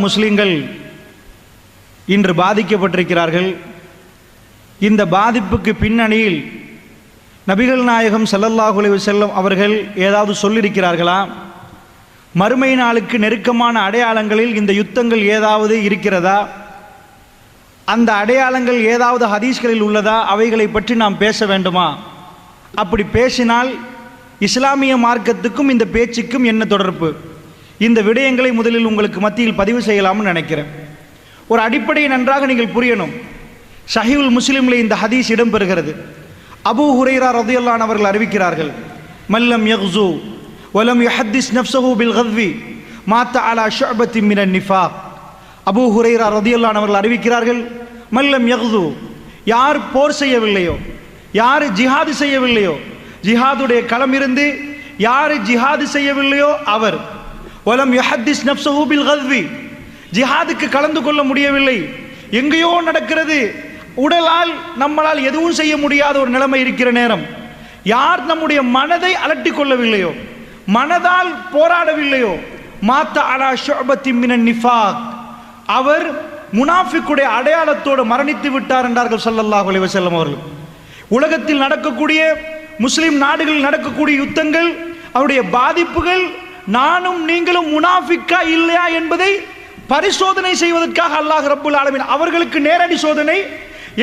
முஸ்லிம்கள் இன்று பாதிக்கப்பட்டிருக்கிறார்கள். இந்த பாதிப்புக்கு பின்னணியில் நபிகள் நாயகம் ஸல்லல்லாஹு அலைஹி வஸல்லம் அவர்கள் ஏதாவது சொல்லியிருக்கிறார்களா? மறுமை நாளுக்கு நெருக்கமான அடையாளங்களில் இந்த யுத்தங்கள் ஏதாவது இருக்கிறதா? அந்த அடையாளங்கள் ஏதாவது ஹதீஸ்களில் உள்ளதா? அவைகளை பற்றி நாம் பேச வேண்டுமா? அப்படி பேசினால் இஸ்லாமிய மார்க்கத்துக்கும் இந்த பேச்சுக்கும் என்ன தொடர்பு? இந்த விடயங்களை முதலில் உங்களுக்கு மத்தியில் பதிவு செய்யலாம்னு நினைக்கிறேன். ஒரு அடிப்படையை நன்றாக நீங்கள் புரியணும். ஸஹீஹுல் முஸ்லிமில் இந்த ஹதீஸ் இடம்பெறுகிறது. அபூ ஹுரைரா ரலியல்லாஹு அன்ஹு அவர்கள் அறிவிக்கிறார்கள், மல்லம் யக்ஸு வலம் யுஹத்திஸ் நஃப்ஸஹு பில் கத்வி மாத்த அலா ஷுஅபத்தின் மினன் நிஃபாக். அபூ ஹுரைரா ரலியல்லாஹு அன்ஹு அவர்கள் அறிவிக்கிறார்கள், மல்லம் யக்ஸு, யார் போர் செய்யவில்லையோ, யார் ஜிஹாது செய்யவில்லையோ, ஜிஹாதுடைய களம் இருந்து யார் ஜிஹாது செய்யவில்லையோ அவர், வலம் யுஹத்திஸ் நஃப்ஸஹு பில் கத்வி, ஜிஹாதுக்கு கலந்து கொள்ள முடியவில்லை, எங்கேயோ நடக்கிறது, உடலால் நம்மளால் எதுவும் செய்ய முடியாத ஒரு நிலைமை இருக்கிற நேரம், யார் நம்முடைய மனதை அலட்டி கொள்ளவில்லையோ, மனதால் போராடவில்லையோ, மாத்த அலா ஷுஅபத்தின் மினன் நிஃபாக், அவர் முனாஃபிக்குடைய அடையாளத்தோடு மரணித்து விட்டார் என்றார்கள் ஸல்லல்லாஹு அலைஹி வஸல்லம் அவர்கள். உலகத்தில் நடக்கக்கூடிய முஸ்லிம் நாடுகளில் நடக்கக்கூடிய யுத்தங்கள், அவருடைய பாதிப்புகள், நானும் நீங்களும் முனாஃபிக்கா இல்லையா என்பதை பரிசோதனை செய்வதற்காக அல்லாஹ் ரப்புல் ஆலமீன் அவர்களுக்கு நேரடி சோதனை,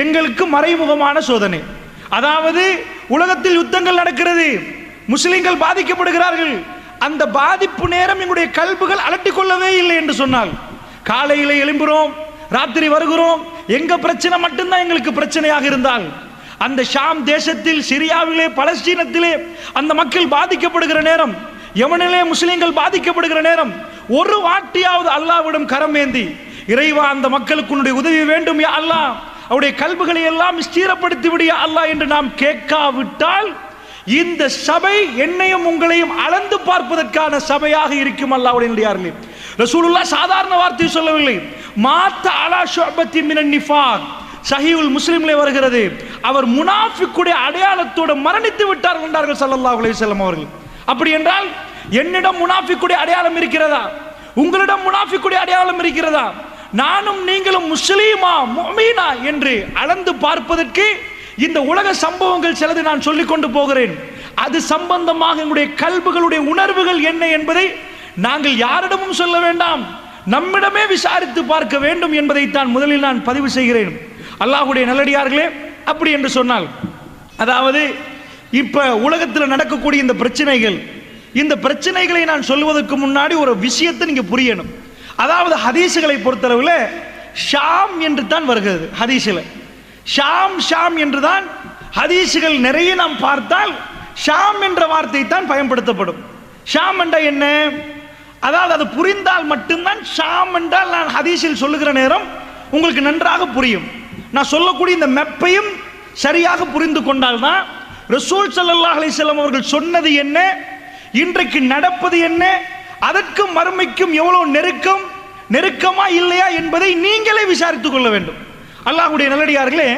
எங்களுக்கு மறைமுகமான சோதனை. அதாவது உலகத்தில் யுத்தங்கள் நடக்கிறது, முஸ்லிம்கள் பாதிக்கப்படுகிறார்கள், அந்த பாதிப்பு நேரம் எங்களுடைய கல்புகள் அலட்டிக் கொள்ளவே இல்லை என்று சொன்னால், காலையில எழும்புகிறோம், ராத்திரி வருகிறோம், எங்க பிரச்சனை மட்டும்தான் எங்களுக்கு பிரச்சனையாக இருந்தால், அந்த ஷாம் தேசத்தில், சிரியாவிலே, பலஸ்தீனத்திலே அந்த மக்கள் பாதிக்கப்படுகிற நேரம், யமனிலே முஸ்லிம்கள் பாதிக்கப்படுகிற நேரம், ஒரு வாட்டியாவது அல்லாஹ்விடம் கரமேந்தி, இறைவா அந்த மக்களுக்கு உன்னுடைய உதவி வேண்டும் யா அல்லாஹ், அவருடைய கல்புகளை எல்லாம் ஸ்திரப்படுத்தி விடு யா அல்லாஹ் என்று நாம் கேட்காவிட்டால் இந்த சபை என்னையும் உங்களையும் அளந்து பார்ப்பதற்கான சபையாக இருக்கும். அல்லாஹ்வுடைய நல்லடியார்களே, ரசூலுல்லாஹ் சாதாரண வார்த்தை சொல்லவில்லை, மாத்த அலா ஷுஅபத்தின் மினன் நிஃபாக். ஸஹீஹுல் முஸ்லிமிலே வருகிறது, அவர் முனாஃபிக்குடைய அடையாளத்தோடு மரணித்து விட்டார் என்றார்கள் ஸல்லல்லாஹு அலைஹி வஸல்லம் அவர்கள். அப்படி என்றால் என்னிடம் முனாஃபிக்குடைய அடையாளம் இருக்கிறதா? உங்களிடம் முனாஃபிக்குடைய அடையாளம் இருக்கிறதா? நானும் நீங்களும் முஸ்லீமா முஃமினா என்று அளந்து பார்ப்பதற்கு இந்த உலக சம்பவங்கள் சிலது நான் சொல்லிக் கொண்டு போகிறேன். அது சம்பந்தமாக எங்களுடைய கல்புகளுடைய உணர்வுகள் என்ன என்பதை நாங்கள் யாரிடமும் சொல்ல வேண்டாம், நம்மிடமே விசாரித்து பார்க்க வேண்டும் என்பதைத்தான் முதலில் நான் பதிவு செய்கிறேன். அல்லாஹ்வுடைய நல்லடியார்களே, அப்படி என்று சொன்னால், அதாவது இப்ப உலகத்தில் நடக்கக்கூடிய இந்த பிரச்சனைகள், இந்த பிரச்சனைகளை நான் சொல்வதற்கு முன்னாடி ஒரு விஷயத்தை நீங்க புரியணும். அதாவது ஹதீசுகளை பொறுத்தளவில் ஷாம் என்று தான் வருகிறது. ஹதீஸில் ஷாம் ஷாம் என்று தான் ஹதீசுகள் நிறைய நாம் பார்த்தால் ஷாம் என்ற வார்த்தை தான் பயன்படுத்தப்படும். ஷாம் என்றால் என்ன? அதாவது அது புரிந்தால் மட்டும்தான் ஷாம் என்றால் நான் ஹதீஸில் சொல்லுகிற நேரம் உங்களுக்கு நன்றாக புரியும். நான் சொல்லக்கூடிய இந்த மெப்பையும் சரியாக புரிந்து கொண்டால்தான் ரசூல் ஸல்லல்லாஹு அலைஹி வஸல்லம் அவர்கள் சொன்னது என்ன, இன்றைக்கு நடப்பது என்ன, அதற்கும் மறுமைக்கும் எவ்வளவு நெருக்கமா இல்லையா என்பதை நீங்களே விசாரித்துக் கொள்ள வேண்டும். அல்லாஹ்வுடைய நல்லடியார்களே,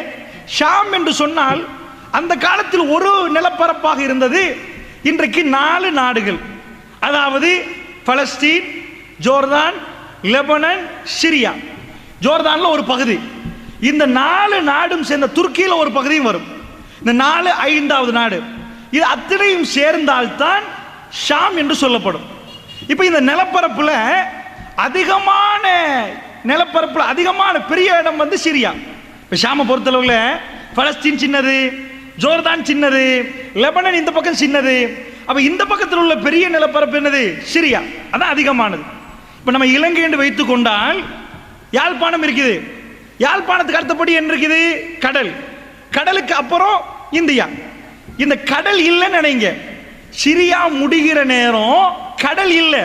ஷாம் என்று சொன்னால் அந்த காலத்தில் ஒரு நிலப்பரப்பாக இருந்தது. இன்றைக்கு 4 நாடுகள், அதாவது பலஸ்தீன், ஜோர்தான், லெபனான், சிரியா. ஜோர்தான்ல ஒரு பகுதி, இந்த 4 நாடும் சேர்ந்த துருக்கியில் ஒரு பகுதியும் வரும். இந்த 4 5வது நாடு, இது அத்தனையும் சேர்ந்தால்தான் ஷாம் என்று சொல்லப்படும். இப்போ இந்த நிலப்பரப்புல அதிகமான பெரிய இடம் வந்து சிரியா. இப்போ ஷாமை பொறுத்தளவுல பலஸ்தீன் சின்னது, ஜோர்தான் சின்னது, லெபனான் இந்த பக்கம் சின்னது. அப்ப இந்த பக்கத்தில் உள்ள பெரிய நிலப்பரப்பு என்னது? சிரியா, அதான் அதிகமானது. இப்போ நம்ம இலங்கை என்று வைத்துக் கொண்டால் யாழ்ப்பாணம் இருக்குது, யாழ்ப்பாணத்துக்கு அடுத்தபடி என்ன இருக்குது? கடல், கடலுக்கு அப்புறம் இந்தியா. இந்த கடல் இல்லைன்னு நினைங்க, சிரியா முடிகிற நேரம் கடல் இல்லை,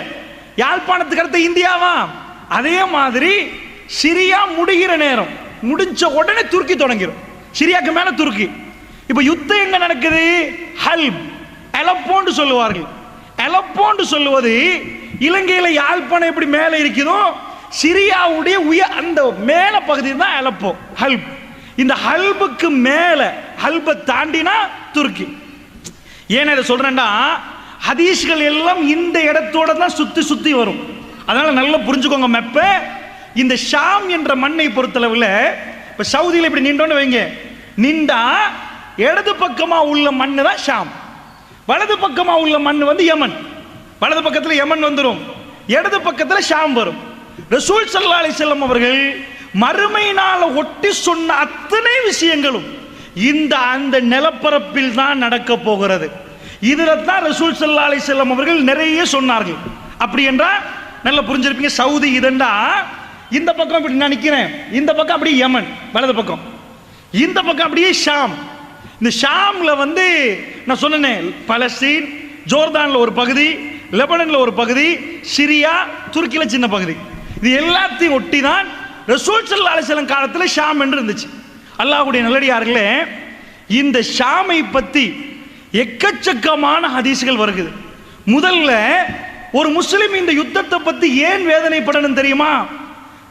யாழ்ப்பாணத்துக்கு அடுத்த இந்தியாவா? அதே மாதிரி சிரியா முடிகிற நேரம் முடிஞ்ச உடனே துருக்கி தொடங்கிடும், சிரியாக்கு மேல துருக்கி. இப்ப யுத்தம் எங்க நடக்குது? ஹல்ப், அலப்போன்னு சொல்லுவார்கள். அலப்போன்னு சொல்லுவது இலங்கையில யாழ்ப்பாணம் எப்படி மேலே இருக்குதோ, சிரியாவுடைய அந்த மேல பகுதி தான் அலப்போ, ஹல்ப். இந்த ஹல்புக்கு மேல, ஹல்பை தாண்டினா துருக்கி. ஏன் இதை சொல்றேன்னா, ஹதீஸ்கள் எல்லாம் இந்த இடத்தோட தான் சுத்தி சுத்தி வரும். அதனால நல்லா புரிஞ்சுக்கோங்க மெப்ப. இந்த ஷாம் என்ற மண்ணை பொறுத்தளவில் இப்போ சவுதியில் இப்படி நின்றோன்னு வைங்க, நின்றா இடது பக்கமாக உள்ள மண்ணு தான் ஷாம், வலது பக்கமாக உள்ள மண் வந்து யமன். வலது பக்கத்தில் யமன் வந்துடும், இடது பக்கத்தில் ஷாம் வரும். ரசூல் ஸல்லல்லாஹு அலைஹி வஸல்லம் அவர்கள் மறுமை நாள ஒட்டி சொன்ன அத்தனை விஷயங்களும் இந்த அந்த நிலப்பரப்பில் தான் நடக்க போகிறது. இதில் தான் ரசூல் ஸல்லல்லாஹு அலைஹி வஸல்லம் அவர்கள் நிறைய சொன்னார்கள். அப்படி என்றால் நல்லா புரிஞ்சிருப்பீங்க. சவுதி இதண்டா இந்த பக்கம் இப்படி நான் நிற்கிறேன், இந்த பக்கம் அப்படியே யமன் வலது பக்கம், இந்த பக்கம் அப்படியே ஷாம். இந்த ஷாம்ல வந்து நான் சொன்னேன் பலஸ்தீன், ஜோர்தான்ல ஒரு பகுதி, லெபனன்ல ஒரு பகுதி, சிரியா, துருக்கியில சின்ன பகுதி, இது எல்லாத்தையும் ஒட்டி தான் ரசூல் ஸல்லல்லாஹு அலைஹி வஸல்லம் காலத்தில் ஷாம் என்று இருந்துச்சு. அல்லாஹ்வுடைய நல்லடியார்களே, இந்த ஷாமை பற்றி எக்கச்சக்கமான ஹதீஸ்கள் வருகிறது. முதல்ல ஒரு முஸ்லிம் இந்த யுத்தத்தை பற்றி ஏன் வேதனைப்படணும் தெரியுமா?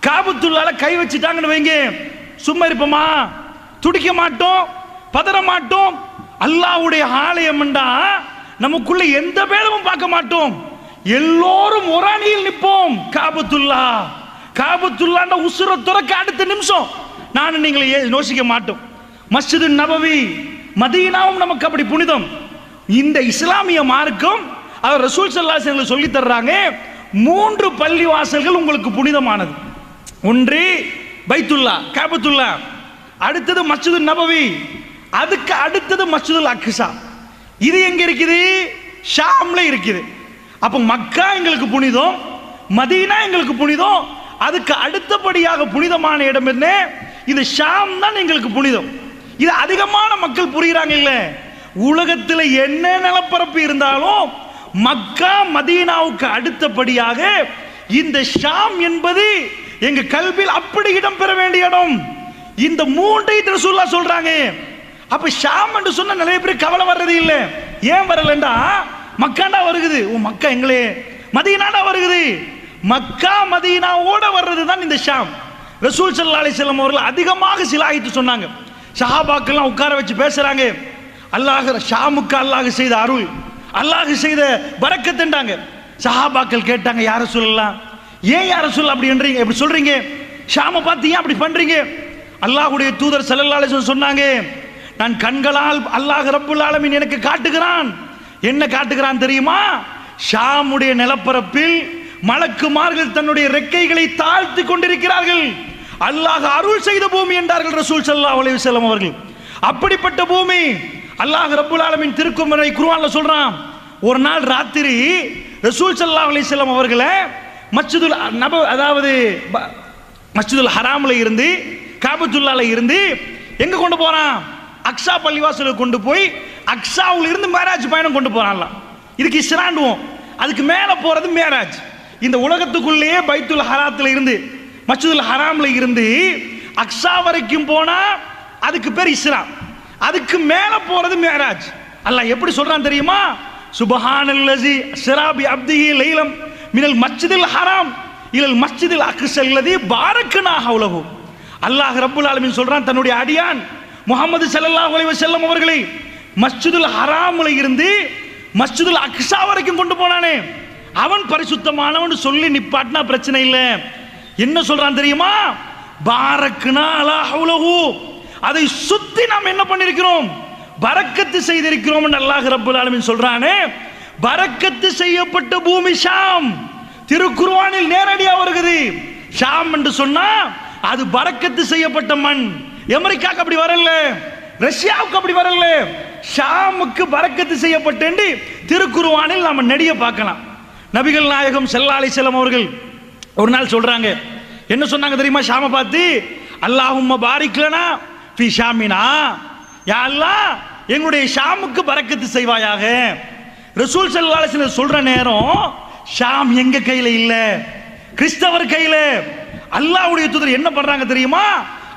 காபத்துல்லால கை வச்சுட்டாங்கன்னு வைங்க, சும்மா இருப்போமா? துடிக்க மாட்டோம், பதற மாட்டோம். அல்லாஹ்வுடைய ஆலயம்டா நமக்குள்ள எந்த பேதமும் பார்க்க மாட்டோம், எல்லோரும் ஒரு அணியில் நிற்போம். காபத்துல்லா காபத்துல்லாண்ட உசுர துறக்க அடுத்த நிமிஷம் நான் நீங்களை யோசிக்க மாட்டோம். மஸ்ஜிது நபவி, மதீனாவும் நமக்கு அப்படி புனிதம். இந்த இஸ்லாமிய மார்க்கம் அவர் ரசூல் ஸல்லல்லாஹு அலைஹி வஸல்லம் சொல்லி தர்றாங்க, 3 பள்ளி வாசல்கள் உங்களுக்கு புனிதமானது. ஒன்று பைத்துல்லா காபத்துல்லா, அடுத்தது மஸ்ஜிது நபவி, அதுக்கு அடுத்தது மஸ்ஜிதுல் அக்ஸா. இது எங்க இருக்குது? ஷாம்ல இருக்குது. அப்ப மக்கா எங்களுக்கு புனிதம், மதீனா எங்களுக்கு புனிதம், அதுக்கு அடுத்தபடியாக புனிதமான இடம் என்ன? இது ஷாம் தான் எங்களுக்கு புனிதம். இது அதிகமான மக்கள் புரிகிறாங்க இல்ல. உலகத்தில் என்ன நிலப்பரப்பு இருந்தாலும் மக்கா மதீனாவுக்கு அடுத்தபடியாக இந்த ஷாம் என்பது எங்க கல்வியில் அப்படி இடம் பெற வேண்டிய இடம். இந்த 3ஐ ரசூலுல்லாஹ் சொல்றாங்க. அப்ப ஷாம் என்று சொன்ன நிறைய பேர் கவலை வர்றது இல்லை. ஏன் வரலண்டா மக்காண்டா வருகுது, மக்கா எங்களே மதீனாடா வருகுது. மக்கா மதீனாவோட வர்றது தான் இந்த ஷாம். ரசூல் ஸல்லல்லாஹு அலைஹி வஸல்லம் அவர்கள் அதிகமாக சிலாயித்து சொன்னாங்க. சஹாபாக்கெல்லாம் உட்கார வச்சு பேசுறாங்க. அல்லாஹ் ஷாமுக்கு அல்லாஹ் செய்த அருள், அல்லாஹ் செய்த பரக்கத்துன்றாங்க. சஹாபாக்கள் கேட்டாங்க, யா ரசூலல்லாஹ், ஏன் யா ரசூல் அப்படி என்றீங்க, எப்படி சொல்றீங்க? ஷாமை பார்த்து ஏன் அப்படி பண்றீங்க? அல்லாஹ்வுடைய தூதர் ஸல்லல்லாஹு அலைஹி வஸல்லம் சொன்னாங்க, நான் கண்களால் அல்லாஹ் ரப்புல் ஆலமீன் எனக்கு காட்டுகிறான். என்ன காட்டுகிறான் தெரியுமா? ஷாமுடைய நிலப்பரப்பில் மலக்குமார்கள் தன்னுடைய ரெக்கைகளை தாழ்த்தி கொண்டிருக்கிறார்கள். அல்லாஹ் அருள் செய்த பூமி என்றார்கள் ரசூல் ஸல்லல்லாஹு அலைஹி வஸல்லம் அவர்கள். அப்படிப்பட்ட பூமி அல்லாஹ் ரப்புல் ஆலமீன் திருக்குர்ஆன்ல குர்ஆன்ல சொல்றான். ஒரு நாள் ராத்திரி ரசூல் ஸல்லல்லாஹு அலைஹி வஸல்லம் அவர்களை மஸ்ஜிதுல் நபவி, அதாவது மஸ்ஜிதுல் ஹராம்ல இருந்து காபத்துல்லால இருந்து எங்க கொண்டு போறான்? அக்ஸா பள்ளிவாசலுக்கு கொண்டு போய் அக்ஸாவில் இருந்து மேராஜ் பயணம் கொண்டு போறான்லாம். இதுக்கு இஸ்ராண்டுவோம், அதுக்கு மேல போறது மேராஜ். இந்த உலகத்துக்குள்ளேயே பைத்துல் ஹராத்துல இருந்து மஸ்ஜிதுல் ஹராம்ல இருந்து அக்ஸா வரைக்கும் போனா அதுக்கு பேர் இஸ்லாம், அதுக்கு மேல போறது மேராஜ். அல்லாஹ் எப்படி சொல்றான் தெரியுமா? சுப்ஹானல்லஸி அஸ்ரா பி அப்திஹி லைலம் மினல் மஸ்ஜிதில் ஹராம் இலல் மஸ்ஜிதில் அக்ஸா அல்லதி பாரக்னா ஹவ்லஹு. அல்லாஹ் ரப்புல் ஆலமீன் சொல்றான், தன்னுடைய அடியான் முஹம்மது ஸல்லல்லாஹு அலைஹி வஸல்லம் அவர்களை மஸ்ஜிதுல் ஹராம்ல இருந்து மஸ்ஜிதுல் அக்ஸா வரைக்கும் கொண்டு போனானே, அவன் பரிசுத்தமானவன் சொல்லி நிப்பாட்டினா பிரச்சனை இல்லை. என்ன சொல்றான் தெரியுமா? பாரக்னா அலா ஹவ்லஹு, அதை சுத்தி நாம் என்ன பண்ணிருக்கிறோம்? பரக்கத்து செய்திருக்கிறோம் என்று அல்லாஹ் ரப்புல் ஆலமீன் சொல்றானே. பரக்கத்து செய்யப்பட்ட பூமி ஷாம். திருக்குர்ஆனில் நேரடியாக வருகிறது. ஷாம் என்று சொன்னா அது பரக்கத்து செய்யப்பட்ட மண். அமெரிக்காவுக்கு அப்படி வரல, ரஷ்யாவுக்கு அப்படி வரல, ஷாமுக்கு பரக்கத்து செய்யப்பட்டு திருக்குர்ஆனில் நாம நெடிய பார்க்கலாம். நபிகள் நாயகம் ஸல்லல்லாஹு அலைஹி வஸல்லம் அவர்கள் ஒரு நாள் சொல்றாங்க, என்ன சொன்னாங்க தெரியுமா? ஷாமை பார்த்து, அல்லாஹும்ம பாரிக் லனா ஃபீ ஷாமினா, யா அல்லாஹ் எங்களுடைய ஷாமுக்கு பரக்கத்து செய்வாயாக. ரசூல் ஸல்லல்லாஹு அலைஹி வஸல்லம் சொல்ற நேரம் ஷாம் எங்க கையில இல்ல, கிறிஸ்தவர் கையில. அல்லாஹ்வுடைய தூதர் என்ன பண்றாங்க தெரியுமா?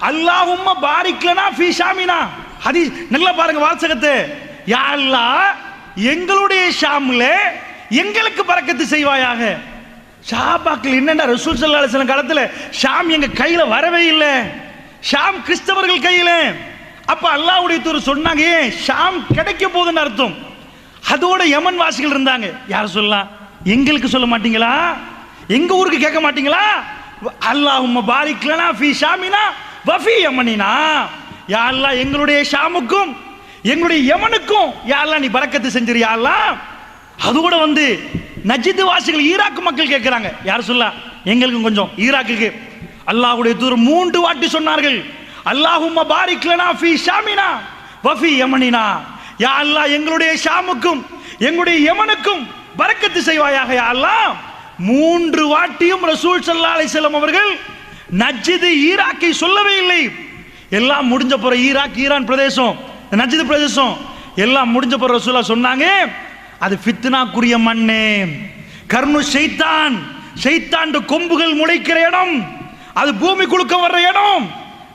அல்லாஹும்ம பாரிக் லனா ஃபீ ஷாமினா. ஹதீஸ் நல்லா பாருங்க வாசகத்தை. யா அல்லாஹ் எங்களுடைய ஷாம்ல எங்களுக்கு பரக்கத்து செய்வாயாக. ஷாபாக்கள் என்னன்னா ரசூல் ஸல்லல்லாஹு அலைஹி வஸல்லம் காலத்துல ஷாம் எங்க கையில வரவே இல்லை, ஷாம் கிறிஸ்தவர்கள் கையில. அப்ப அல்லாஹ்வுடைய தூதர் சொன்னாங்க, ஷாம் கிடைக்க போகுதுன்னு அர்த்தம். அதோட யமன் வாசிகள் இருந்தாங்க. யார் சொல்லலாம்? எங்களுக்கு சொல்ல மாட்டீங்களா? எங்க ஊருக்கு கேட்க மாட்டீங்களா? அல்லாஹும்ம பாரிக் லனா ஃபீ ஷாமினா வ ஃபீ யமனினா, யா அல்லாஹ் எங்களுடைய ஷாமுக்கும் எங்களுடைய யமனுக்கும் யா அல்லாஹ் நீ பரக்கத்து செஞ்சிரு யா அல்லாஹ். அது கூட நஜ்து வாசிகள் ஈராக் மக்கள் கேட்கிறாங்க, யார் சொல்ல எங்களுக்கும் கொஞ்சம் ஈராக்குக்கு. அல்லாஹ்வுடைய தூதர் 3 வாட்டி சொன்னார்கள், அல்லாஹும்ம பாரிக் லனா ஃபீ ஷாமினா வ ஃபீ யமனினா, யா அல்லாஹ் எங்களுடைய ஷாமுக்கும் எங்களுடைய யமனுக்கும் பரக்கத்து செய்வாயாக யா அல்லாஹ். 3 வாட்டியும் ரசூல் ஸல்லல்லாஹு அலைஹி வஸல்லம் அவர்கள் நஜ்து ஈராக்கை சொல்லவே இல்லை. எல்லாம் முடிஞ்ச பிறகு ஈராக் ஈரான் பிரதேசம் நஜ்து பிரதேசம் எல்லாம் முடிஞ்ச பிறகு ரசூலுல்லாஹ் சொன்னாங்க, அது ஃபித்னாக்குரிய மண்ணே, கர்னு ஷைத்தான், ஷைத்தான் கொம்புகள் முளைக்கிற இடம், அது பூமி குலுக்க வர்ற இடம்,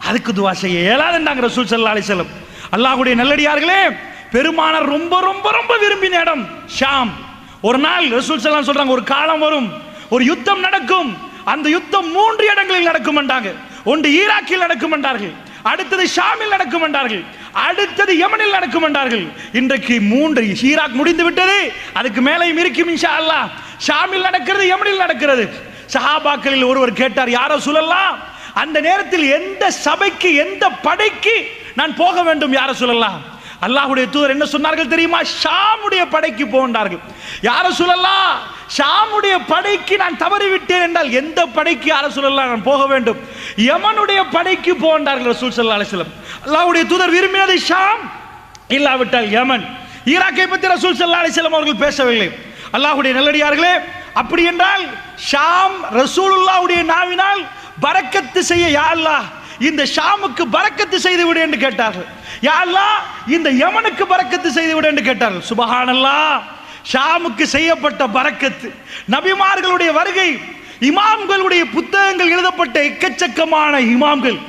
அதுக்கு துவா செய்ய இயலாதுன்றாங்க ரசூல் ஸல்லல்லாஹு அலைஹி வஸல்லம். அல்லாஹ்வுடைய நல்லடியார்களே, பெருமானார் ரொம்ப ரொம்ப ரொம்ப விரும்பின இடம் ஷாம். ஒரு நாள் ரசூல் ஸல்லல்லாஹு அலைஹி வஸல்லம் சொல்றாங்க, ஒரு காலம் வரும், ஒரு யுத்தம் நடக்கும், அந்த யுத்தம் 3 இடங்களில் நடக்கும் என்றாங்க. ஒன்று ஈராக்கில் நடக்கும் என்றார்கள், அடுத்தது ஷாமில் நடக்கும் என்றார்கள், அடுத்தது யமனில் நடக்கும் என்றார்கள். இன்றைக்கு 3 ஈராக் முடிந்து விட்டது, அதுக்கு மேலேயும் இருக்கும் இன்ஷா அல்லாஹ். ஷாமில் நடக்கிறது, யமனில் நடக்கிறது. சஹாபாக்களில் ஒருவர் கேட்டார், யார் ரசூலல்லாஹ், அந்த நேரத்தில் எந்த சபைக்கு எந்த படைக்கு நான் போக வேண்டும் யார் ரசூலல்லாஹ்? அல்லாஹ்வுடைய தூதர் என்ன சொன்னார்கள் தெரியுமா? ஷாமுடைய படைக்கு போன்றார்கள். யார் ரசூலல்லாஹ், ஷாமுடைய படைக்கு நான் தவறிவிட்டேன் என்றால் எந்த படைக்கு யார் ரசூலல்லாஹ் நான் போக வேண்டும்? யமனுடைய படைக்கு போன்றார்கள் ரசூல் ஸல்லல்லாஹு அலைஹி வஸல்லம். அல்லாஹ்வுடைய தூதர் விரும்பினது ஷாம், இல்லாவிட்டால் யமன். ஈராக்கை பற்றி ரசூல் ஸல்லல்லாஹு அலைஹி வஸல்லம் அவர்கள் பேசவில்லை. அல்லாஹ்வுடைய நல்லடியார்களே, அப்படி என்றால் ஷாம் ரசூலுல்லாஹ்வுடைய நாவினால் பரக்கத்து செய்ய யா அல்லாஹ் இந்த ஷாமுக்கு பரக்கத்து செய்து விடு என்று கேட்டார்கள். யா அல்லாஹ் இந்த யமனுக்கு பரக்கத்து செய்து விடு என்று கேட்டார்கள். சுப்ஹானல்லாஹ், ஷாமுக்கு செய்யப்பட்ட பரக்கத்து, நபிமார்களுடைய வருகை, இமாம்களுடைய புத்தகங்கள் எழுதப்பட்ட எக்கச்சக்கமான இமாம்கள்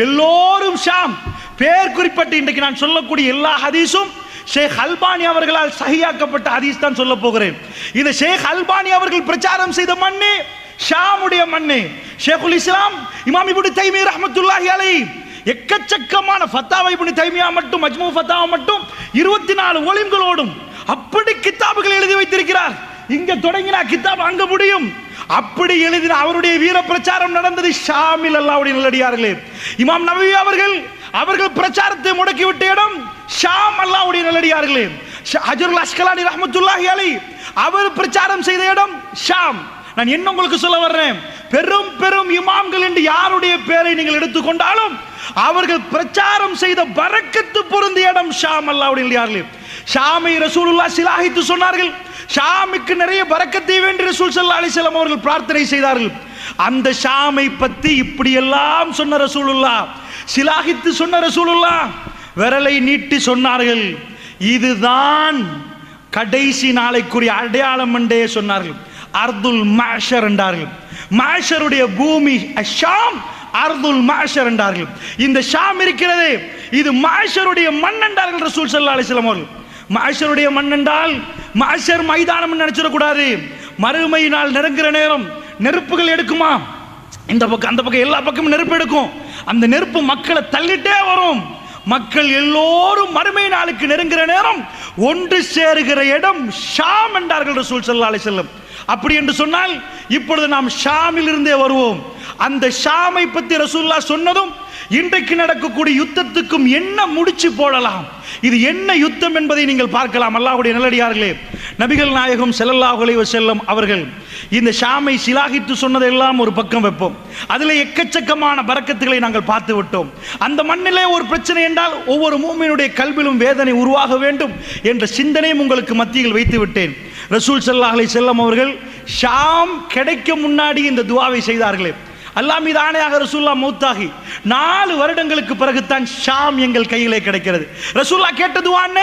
எல்லோரும் ஷாம். பேர் குறிப்பிட்டு இன்றைக்கு நான் சொல்லக்கூடிய எல்லா ஹதீஸும் ஷேக் அல்பானி அவர்களால் சஹியாக்கப்பட்ட ஹதீஸ் தான் சொல்ல போகிறேன். இந்த ஷேக் அல்பானி அவர்கள் பிரச்சாரம் செய்த மண்ணு ஷாமுடைய மண்ணு. ஷேகுல் இஸ்லாம் இமாம் இப்னு தைமிய்யா ரஹ்மத்துல்லாஹி அலைஹி எக்கச்சக்கமான ஃபத்தாவா இப்னு தைமிய்யா மட்டும், மஜ்மூ ஃபத்தாவா மட்டும் 24 வால்யூம்களோடும் அப்படி கிதாபுகள் எழுதி வைத்திருக்கிறார். இங்க தொடங்கினா கிதாப் அங்க முடியும். அப்படி எழுதின அவருடைய வீர பிரச்சாரம் நடந்தது ஷாமில். அல்லாஹ்வுடைய நல்லடியார்களே, இமாம் நவவி அவர்கள் பிரச்சாரத்தை முடக்கிவிட்ட இடம் ஷாம். அல்லாஹ்வுடைய நல்லடியார்களே, ஹஜ்ருல் அஸ்கலானி ரஹ்மத்துல்லாஹி அலைஹி அவர் பிரச்சாரம் செய்த இடம் ஷாம். நான் என்ன உங்களுக்கு சொல்ல வர்றேன், பெரும் பெரும் இமாம்கள் என்று யாருடைய பெயரை நீங்கள் எடுத்துக்கொண்டாலும் அவர்கள் பிரச்சாரம் செய்த பரக்கத்து பொருந்திய இடம் ஷாம். அல்லாஹ்வுடைய நல்லடியார்களே, ஷாமை ரசூலுல்லாஹ் சிலாஹித்து சொன்னார்கள். ஷாமுக்கு நிறைய பரக்கத்தை வேண்டி ரசூல் ஸல்லல்லாஹு அலைஹி வஸல்லம் அவர்கள் பிரார்த்தனை செய்தார்கள். அந்த ஷாமை பற்றி இப்படி எல்லாம் சொன்ன ரசூலுல்லாஹ், சிலாஹித்து சொன்ன ரசூலுல்லாஹ் விரலை நீட்டி சொன்னார்கள், இதுதான் கடைசி நாளைக்குரிய அடையாளம் என்றே சொன்னார்கள். அர்துல் மஹ்ஷர் என்றார்கள். மஹ்ஷருடைய பூமி ஷாம், அர்துல் மஹ்ஷர் என்றார்கள். இந்த ஷாம் இருக்கிறது, இது மஹ்ஷருடைய மண் என்றார்கள் ரசூல் ஸல்லல்லாஹு அலைஹி வஸல்லம் அவர்கள். மஹ்ஷருடைய மண் என்றால் மஹ்ஷர் மைதானம் நினைச்சிடக்கூடாது. மறுமை நாள் நெருங்குற நேரம் நெருப்புகள் எடுக்குமா, இந்த பக்கம் அந்த பக்கம் எல்லா பக்கமும் நெருப்பு எடுக்கும். அந்த நெருப்பு மக்களை தள்ளிட்டே வரும். மக்கள் எல்லோரும் மறுமை நாளுக்கு நெருங்குற நேரம் ஒன்று சேருகிற இடம் ஷாம் என்றார்கள் ரசூல் ஸல்லல்லாஹு அலைஹி வஸல்லம். அப்படி என்று சொன்னால் இப்பொழுது நாம் ஷாமில் இருந்தே வருவோம். அந்த ஷாமை பற்றி ரசூலுல்லாஹ் சொன்னதும் இன்றைக்கு நடக்கக்கூடிய யுத்தத்துக்கும் என்ன முடிச்சு போடலாம், இது என்ன யுத்தம் என்பதை நீங்கள் பார்க்கலாம். அல்லாஹ்வுடைய நல்லடியார்களே, நபிகள் நாயகம் ஸல்லல்லாஹு அலைஹி வஸல்லம் அவர்கள் இந்த ஷாமை சிலாகித்து சொன்னதெல்லாம் ஒரு பக்கம் வைப்போம். அதில் எக்கச்சக்கமான பரக்கத்துகளை நாங்கள் பார்த்து விட்டோம். அந்த மண்ணிலே ஒரு பிரச்சனை என்றால் ஒவ்வொரு மூமினுடைய கல்விலும் வேதனை உருவாக வேண்டும் என்ற சிந்தனையும் உங்களுக்கு மத்தியில் வைத்து விட்டேன். ரசூல் ஸல்லல்லாஹு அலைஹி வஸல்லம் அவர்கள் ஷாம் கிடைக்க முன்னாடி இந்த துஆவை செய்தார்களே, அல்லாஹ் மீது ஆணையாக ரசூலுல்லாஹ் மௌத்தாகி 4 வருடங்களுக்கு பிறகுதான் ஷாம் எங்கள் கையிலே கிடைக்கிறது. ரசூலுல்லாஹ் கேட்ட துஆ என்ன?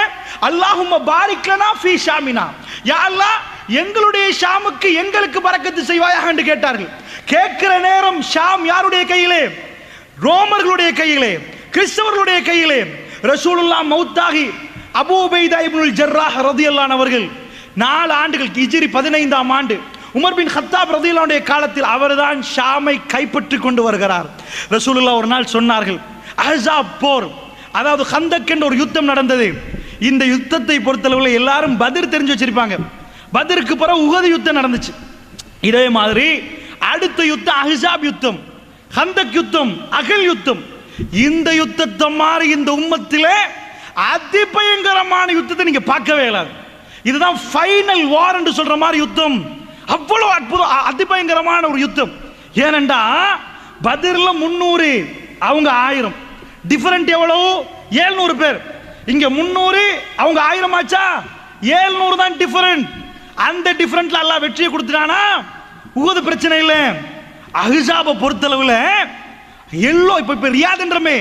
அல்லாஹும்ம பாரிக் லனா ஃபீ ஷாமினா, யா அல்லாஹ் எங்களுடைய ஷாமுக்கு எங்களுக்கு பரக்கத்து செய்வாயாக என்று கேட்டார்கள். கேட்கிற நேரம் ஷாம் யாருடைய கையிலே? ரோமர்களுடைய கையிலே, கிறிஸ்தவர்களுடைய கையிலே. ரசூலுல்லாஹ் மௌத்தாகி அபூ உபைதா இப்னுல் ஜர்ராஹ் ரலியல்லாஹு அன்ஹு அவர்கள் 4 ஆண்டுகள் ஹிஜ்ரி 15ஆம் ஆண்டு உமர் பின் கத்தாப் ரலியல்லாஹு அன்ஹு காலத்தில் அவர்தான் ஷாமை கைப்பற்றி கொண்டு வருகிறார். ரசூலுல்லாஹ் ஒரு நாள் சொன்னார்கள், அஹ்ஸாப் போர், அதாவது கந்தக் என்ற ஒரு யுத்தம் நடந்தது. இந்த யுத்தத்தை பொறுத்தளவில் எல்லாரும் பத்ர் தெரிஞ்சு வச்சிருப்பாங்க. பத்ருக்கு பிறகு உஹது யுத்தம் நடந்துச்சு. இதே மாதிரி அடுத்த யுத்தம் அஹ்ஸாப் யுத்தம், ஹந்தக் யுத்தம், அகல் யுத்தம். இந்த யுத்தத்தை மாதிரி இந்த உம்மத்திலே அதிபயங்கரமான யுத்தத்தை நீங்க பார்க்கவே இயலாது. இதுதான் ஃபைனல் வார் என்று சொல்ற மாதிரி யுத்தம். அவ்வளவு அற்புதம், அதிபயங்கரமான ஒரு யுத்தம். ஏனென்றா பத்ர்ல 300, அவங்க 1000. டிஃபரண்ட் எவ்வளவு? 700 பேர். இங்க 300, அவங்க 1000 ஆச்சா? 700 தான் டிஃபரண்ட். அந்த டிஃபரண்ட்ல அல்லாஹ் வெற்றியை கொடுத்துட்டானா? உஹது பிரச்சனை இல்லை. அஹ்ஸாபை பொறுத்தளவுல எல்லோ இப்ப ரியாத்ன்றமே,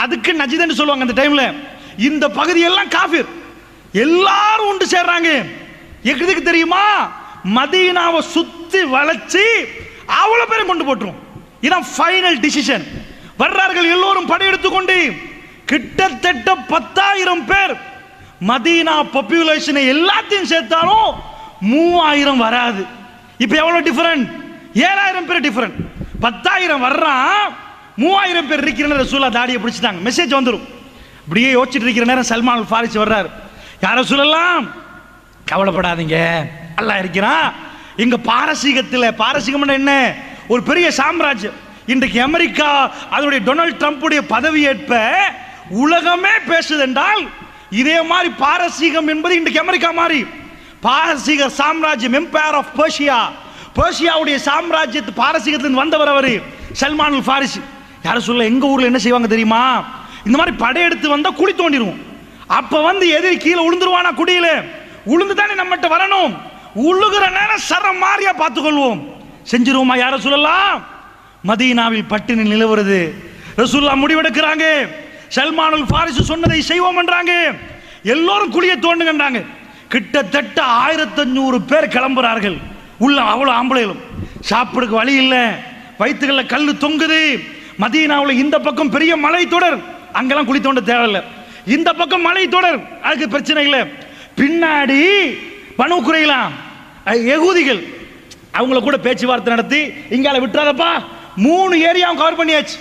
அதுக்கு நஜித்னு சொல்லுவாங்க. அந்த டைம்ல இந்த பகுதி எல்லாம் காஃபிர், எல்லாரும் ஒன்று சேர்றாங்க. எதுக்கு தெரியுமா? மதீனாவை சுத்தி வளைச்சு அவ்வளவு பேரும் கொண்டு போட்டுரும். இதான் ஃபைனல் டிசிஷன். வர்றார்கள் எல்லோரும் படையெடுத்துக்கொண்டு, கிட்டத்தட்ட 10,000 பேர். மதீனா பாப்புலேஷனை எல்லாத்தையும் சேர்த்தாலும் 3000 வராது. இப்ப எவ்வளவு டிஃபரண்ட்? 7000 பேர் டிஃபரண்ட். 10,000 வர்றான், 3000 பேர் இருக்கிற ரசூலுல்லாஹ் தாடியை பிடிச்சிட்டாங்க. மெசேஜ் வந்துடும். அப்படியே யோசிச்சுட்டு இருக்கிற நேரம் சல்மான் அல் ஃபாரிசி வர்றாரு. யார சொல்லலாம், கவலைப்படாதீங்க, அல்லாஹ் இருக்கிறான். இங்க பாரசீகத்தில், பாரசீகம் என்ன, ஒரு பெரிய சாம்ராஜ்யம். இன்றைக்கு அமெரிக்கா அதனுடைய டொனால்ட் ட்ரம்புடைய பதவியேற்ப உலகமே பேசுது என்றால், இதே மாதிரி பாரசீகம் என்பது இன்றைக்கு அமெரிக்கா மாதிரி. பாரசீக சாம்ராஜ்யம், எம்பையர் ஆஃப் பர்ஷியா, பர்ஷியாவுடைய சாம்ராஜ்யத்து பாரசீகத்திலிருந்து வந்தவர் அவர் சல்மான் அல் ஃபாரிசி. யார சொல்ல, எங்க ஊர்ல என்ன செய்வாங்க தெரியுமா? இந்த மாதிரி படையெடுத்து வந்தா குழி தோண்டிடுவோம். அப்ப வந்து எதிரி கீழே உளுந்துருவானா, குடியில உளுந்து தானே நம்மகிட்ட வரணும். உழுகிற நேரம் சரம் மாறியா பார்த்துக்கொள்வோம். செஞ்சிருவோமா? யார சொல்லலாம். மதீனாவில் பட்டினி நிலவுறது. ரசூலுல்லாஹ் முடிவெடுக்கிறாங்க. சல்மான் அல் ஃபாரிசி சொன்னதை செய்வோம் என்றாங்க. எல்லோரும் குழியை தோண்டுங்கன்றாங்க. கிட்டத்தட்ட 1500 பேர் கிளம்புறார்கள். உள்ள அவ்வளவு ஆம்பளைகளும், சாப்பிடுக்கு வழி இல்லை, வயிற்றுகள்ல கல்லு தொங்குது. மதீனாவில் இந்த பக்கம் பெரிய மலை தொடர், அங்கெல்லாம் குழி தோண்ட தேவையில்லை. இந்த பக்கம் மலை தொடர், அதுக்கு பிரச்சனை இல்லை. பின்னாடி பனு குறைலா யகூதிகள், அவங்கள கூட பேச்சுவார்த்தை நடத்தி, இங்கால விட்டுறாதப்பா, 3 ஏரியாவும் கவர் பண்ணியாச்சு.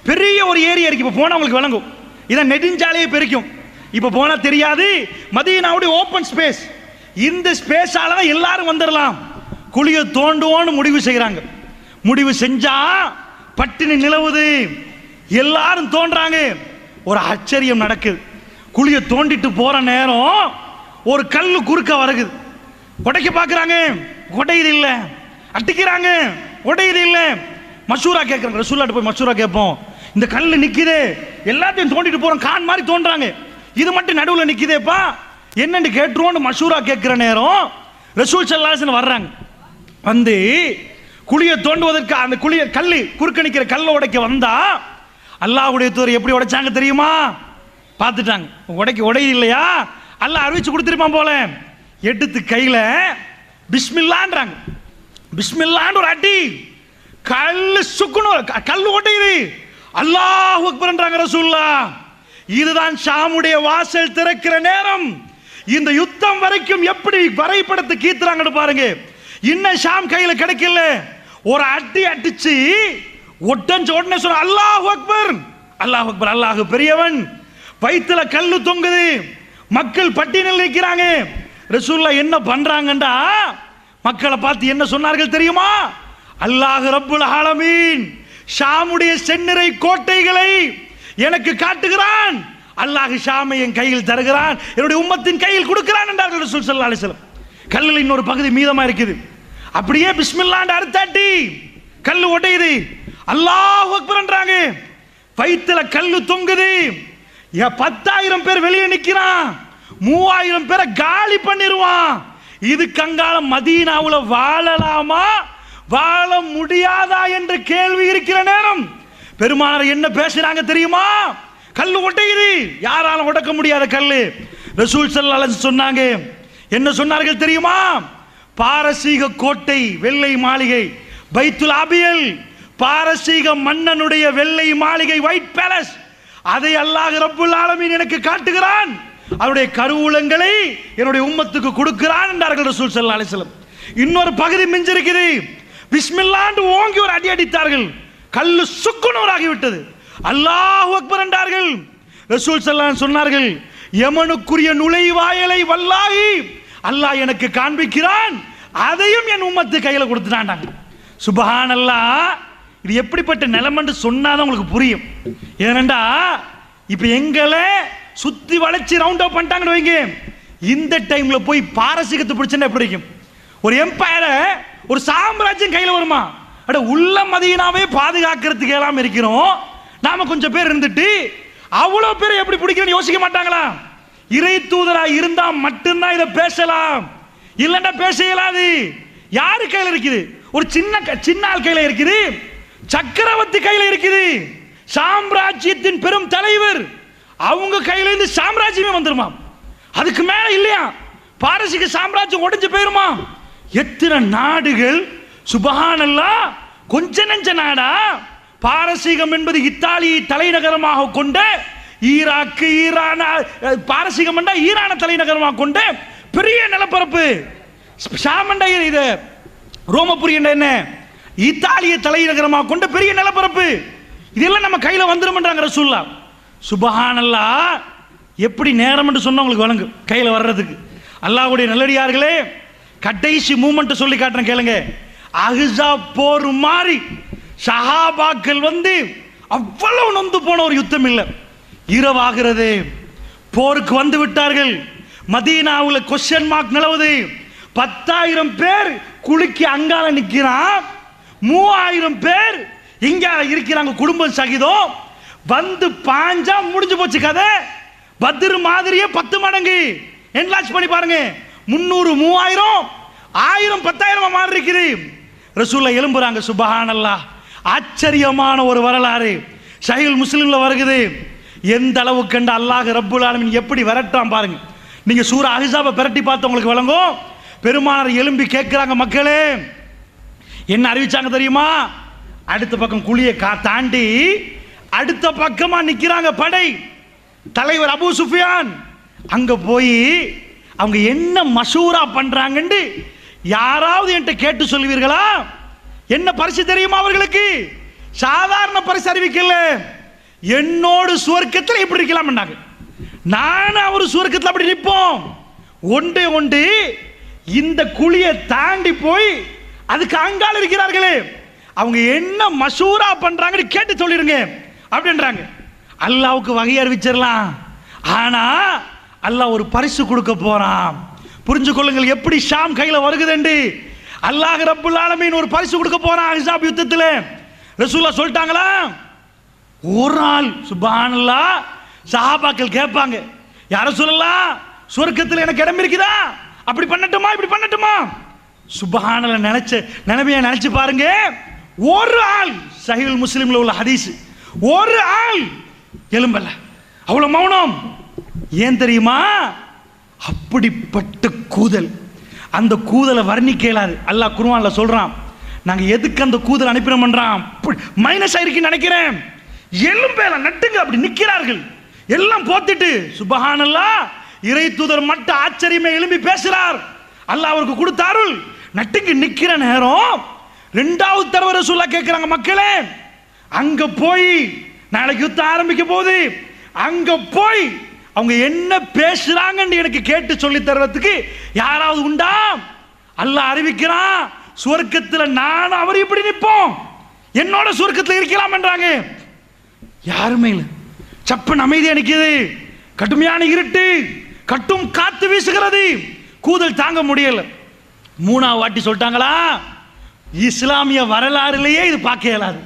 பெரிய ஒரு ஏரியா இருக்கு. இப்போ போனா உங்களுக்கு விளங்கும். இதான் நெடுஞ்சாலையே பெருக்கும். இப்போ போனா தெரியாது. மதீனாவுடைய ஓப்பன் ஸ்பேஸ், இந்த ஸ்பேஸால தான் எல்லாரும் வந்துடலாம். குழியை தோண்டுவோன்னு முடிவு செய்யறாங்க. முடிவு செஞ்சா பட்டினி நிலவுது, எல்லாரும் தோன்றாங்க. ஒரு ஆச்சரியம் நடக்குது. குழியை தோண்டிட்டு போற நேரம் ஒரு கல்லு குறுக்க வருகுது. உடைக்க பார்க்கறாங்க, உடையுது இல்ல. அட்டிக்கிறாங்க, உடையுது இல்ல. மஷூரா கேட்கறாங்க. ரசூலுல்லாஹ் போய் மஷூரா கேட்போம். இந்த கல்லு நிக்குது, எல்லாத்தையும் தோண்டிட்டு போறோம், கான் மாதிரி தோன்றாங்க, இது மட்டும் நடுவில் நிக்குதேப்பா, என்னன்னு கேட்டுருவோம். மஷூரா கேட்கிற நேரம் ரசூல் ஸல்லல்லாஹு அலைஹி வஸல்லம் வர்றாங்க. வந்து குழியை தோண்டுவதற்கு அந்த குழியை கல்லு குறுக்க நிக்கிற கல்லை உடைக்க வந்தா, அல்லாஹ்வுடைய தூதர் எப்படி உடைச்சாங்க தெரியுமா? பார்த்துட்டாங்க. உடையுது இல்லையா, அல்லாஹ் அறிவிச்சு கொடுத்துருப்பான் போல. எடுத்து கையில பிஸ்மில்லான்றாங்க. பிஸ்மில்லான்னு ஒரு அடி, கல்லு சுக்குணும், கல்லு உடையுது. அல்லாஹ் அக்பர்ன்றாங்க ரசூலுல்லாஹ். இதுதான் ஷாமுடைய வாசல் திறக்கிற நேரம். இந்த யுத்தம் வரைக்கும் எப்படி வரைபடத்தை கீத்துறாங்கன்னு பாருங்க. இன்னும் ஷாம் கையில கிடைக்கல. ஒரு அடி அடிச்சு ஒட்டஞ்ச உடனே சொல்ற அல்லாஹ் அக்பர், அல்லாஹ் அக்பர், அல்லாஹ் பெரியவன். வயிற்றுல கல்லு தொங்குது, மக்கள் பட்டியலில் நிற்கிறாங்க. ரசூலுல்லாஹ் என்ன பண்றாங்கண்டா, மக்களை பார்த்து என்ன சொன்னார்கள் தெரியுமா? அல்லாஹ் ரப்புல் ஆலமீன் ஷாமுடைய செந்நிறை கோட்டைகளை எனக்கு காட்டுகிறான். அல்லாஹ் ஷாமை என் கையில் தருகிறான், என்னுடைய உம்மத்தின் கையில் கொடுக்கிறான் என்றார்கள் ரசூல் ஸல்லல்லாஹு அலைஹி வஸல்லம். கல்லில் இன்னொரு பகுதி மீதமா இருக்குது. அப்படியே பிஸ்மில்லாஹ் அறுத்தாட்டி கல்லு உடையுது. அல்லாஹ் அக்பர் என்றாங்க. வயிற்றுல கல்லு தொங்குது. 10,000 பேர் வெளியே நிக்கிறான், 3000 பேரை காலி பண்ணிடுவான். இது கங்காலம் மதீனாவுல வாழலாமா வாழ முடியாதா என்று கேள்வி இருக்கிற நேரம் பெருமானார் என்ன பேசுறாங்க தெரியுமா? கல்லு உடையுது, யாராலும் உடைக்க முடியாத கல்லு. ரசூல் ஸல்லல்லாஹு அலைஹி வஸல்லம் சொன்னாங்க. என்ன சொன்னார்கள் தெரியுமா? பாரசீக கோட்டை, வெள்ளை மாளிகை, பைத்துல் அபியல், பாரசீக மன்னனுடைய வெள்ளை மாளிகை, ஒயிட் பேலஸ், அதை அல்லாஹ் ரப்புல் ஆலமீன் எனக்கு காட்டுகிறான். அவருடைய கருவூலங்களை என்னுடைய உம்மத்துக்கு கொடுக்கிறான் என்றார்கள் ரசூல் ஸல்லல்லாஹு அலைஹி வஸல்லம். இன்னொரு பகுதி மிஞ்சிருக்குது. பிஸ்மில்லாஹ் ஓங்கி ஒரு அடி அடித்தார்கள், கல்லு சுக்குநூறாகிவிட்டது. அல்லாஹ் அக்பர் என்றார்கள். ரசூல் ஸல்லல்லாஹு அலைஹி வஸல்லம் சொன்னார்கள், யமனுக்குரிய நுழைவாயலை வல்லாஹி அல்லாஹ் எனக்கு காண்பிக்கிறான், அதையும் என் உம்மத்து கையில கொடுத்துட்டான். சுபஹானல்லாஹ். இது எப்படிப்பட்ட நிலைமைன்னு சொன்னாதான் உங்களுக்கு புரியும். ஏனண்டா இப்ப எங்களை சுத்தி வளைச்சு ரவுண்ட் அப் பண்ணிட்டாங்கன்னு வைங்க, இந்த டைம்ல போய் பாரசீகத்தை பிடிச்சா எப்படி இருக்கும்? ஒரு எம்பையர, ஒரு சாம்ராஜ்யம் கையில் வருமா? அட உள்ள மதீனாவே பாதுகாக்கிறதுக்கு எல்லாம் இருக்கிறோம், நாம கொஞ்சம் பேர் இருந்துட்டு அவ்வளவு பேர் எப்படி பிடிக்கணும்னு யோசிக்க மாட்டாங்களா? இறை தூதரா இருந்தா மட்டும்தான் இதை பேசலாம், இல்லைன்னா பேச இயலாது. யாரு கையில் இருக்குது? ஒரு சின்ன ஆள் கையில் இருக்குது, சக்கரவர்த்தி கையில் இருக்குது, சாம்ராஜ்யத்தின் பெரும் தலைவர், அவங்க கையில இருந்து சாம்ராஜ்யமே வந்துருமா? அதுக்கு மேல இல்லையா? பாரசீக சாம்ராஜ்யம் உடைஞ்சு போயிருமா? எத்தனை நாடுகள் சுபஹானல்லாஹ், கொஞ்ச நெஞ்ச நாடா? பாரசீகம் என்பது இத்தாலியை தலைநகரமாக கொண்ட ஈராக்கு, ஈரான், பாரசீகம் ஈரான தலைநகரமாக கொண்ட பெரிய நிலப்பரப்பு. ஷாமண்டா இது ரோமபுரி என்ன, இத்தாலிய தலைநகரமாக கொண்ட பெரிய நிலப்பரப்பு. இதெல்லாம் நம்ம கையில வந்துரும்ன்றாங்க ரசூலுல்லாஹ். சுபஹானல்லாஹ். எப்படி நேரம் என்று சொன்னா உங்களுக்கு வழங்கு கையில வர்றதுக்கு. அல்லாஹ்வுடைய நல்லடியார்களே, கடைசி மூமெண்ட் சொல்லி காட்டுறேன் கேளுங்க. அஹ்ஸாப் போர் மாதிரி சஹாபாக்கள் அவ்வளவு நொந்து போன ஒரு யுத்தம் இல்லை. இரவாகிறது, போருக்கு வந்து விட்டார்கள். மதீனாவுல கொஸ்டின் மார்க் நிலவுது. 10,000 பேர் குலுக்கி அங்கால நிக்கிறான், 3,000 பேர் இங்க இருக்கிறாங்க குடும்பம் சகிதம். வந்து பாஞ்சா முடிஞ்சு போச்சு கதை. பத்ர் மாதிரியே 10 மடங்கு என்லார்ஜ் பண்ணி பாருங்க. 300 3000 1000 10,000 மாறி இருக்குது. ரசூலுல்லாஹ் எழும்புறாங்க. சுபஹானல்லாஹ். ஆச்சரியமான ஒரு வரலாறு சஹீஹ் முஸ்லிம்ல வருகிறது. எந்த அளவுக்கு கண்ட அல்லாஹ் ரப்புல் ஆலமீன் எப்படி விரட்டான் பாருங்க. நீங்க சூரா அஹ்ஸாபை பிரட்டி பார்த்து உங்களுக்கு விளங்கும். பெருமானார் எழும்பி கேட்கிறாங்க, மக்களே என்ன அறிவிச்சாங்க தெரியுமா? அடுத்த பக்கம் குழியை தாண்டி அடுத்த பக்கமா நிக்கிறாங்க படை தலைவர் அபூ சுஃபியான். அங்க போய் அவங்க என்ன மஷூரா பண்றாங்கன்னு யாராவது என்கிட்ட கேட்டு சொல்லுவீர்களா? என்ன பரிசு தெரியுமா அவர்களுக்கு? சாதாரண பரிசு அறிவிக்கல, என்னோடு சுவர்க்கத்தில் இப்படி இருக்கலாம். நானும் அவர் சுவர்க்கத்தில் அப்படி நிற்போம். ஒன்று ஒன்று இந்த குழியை தாண்டி போய் அதுக்கு அங்கால இருக்கிறார்களே, அவங்க என்ன மஷூரா பண்றாங்கன்னு கேட்டு சொல்லிருங்க அப்படின்றாங்க. அல்லாவுக்கு வகை அறிவிச்சிடலாம், ஆனா அல்லாஹ் ஒரு பரிசு கொடுக்க போறான். புரிஞ்சு கொள்ளுங்கள் எப்படி ஷாம் கையில வருகுதுண்டு. அல்லாஹ் ரப்புல் ஆலமீன் ஒரு பரிசு கொடுக்க போறான் அஹ்ஸாப் யுத்தத்துல. ரசூலுல்லாஹ் சொல்லிட்டாங்களா? ஒரு ஆள் சுப்ஹானல்லாஹ். சஹாபாக்கள் கேட்பாங்க, யா ரசூலல்லாஹ் சொர்க்கத்தில் எனக்கு இடம் இருக்குதா? அப்படி பண்ணட்டுமா இப்படி பண்ணட்டுமா? சுப்ஹானல்லாஹ். நினைமையை நினைச்சு பாருங்க. ஒரு ஆள், சஹீஹ் முஸ்லிம்ல உள்ள ஹதீஸ், ஒரு ஆள் எலும்பல்ல, அவ்வளவு மௌனம். ஏன் தெரியுமா? அப்படிப்பட்ட கூதல். அந்த கூதலை வர்ணிக்க இயலாது. அல்லாஹ் குர்ஆன்ல சொல்றான், நாங்க எதுக்கு அந்த கூதல் அனுப்பினோம்ன்றான். மைனஸ் ஆயிருக்குன்னு நினைக்கிறேன். எலும்பேல நட்டுங்க அப்படி நிக்கிறார்கள் எல்லாம் போத்திட்டு. சுப்ஹானல்லாஹ். இறை தூதர் மட்டும் ஆச்சரியமே எழும்பி பேசுறார். அல்லாஹ் அவருக்கு கொடுத்த அருள். நட்டுங்க நிக்கிற நேரம் இரண்டாவது தடவை ரசூலுல்லாஹ் கேட்கிறாங்க, மக்களே அங்க போய் நாளைக்கு யுத்தம் ஆரம்பிக்க போகுது, அங்க போய் அவங்க என்ன பேசுறாங்கன்னு எனக்கு கேட்டு சொல்லி தருவதற்கு யாராவது உண்டா? அல்லாஹ் அறிவிக்கிறான், சுவர்க்கத்தில் நான் அவர் இப்படி நிற்போம், என்னோட சுவர்க்கத்தில் இருக்கலாம் என்றாங்க. யாருமே இல்லை. சப்பன் அமைதியா நிக்குது. கடுமையான இருட்டு, கட்டும் காத்து வீசுகிறது. கூதல் தாங்க முடியல. மூணாவது வாட்டி சொல்லிட்டாங்களா, இஸ்லாமிய வரலாறுலயே இது பார்க்க இயலாது.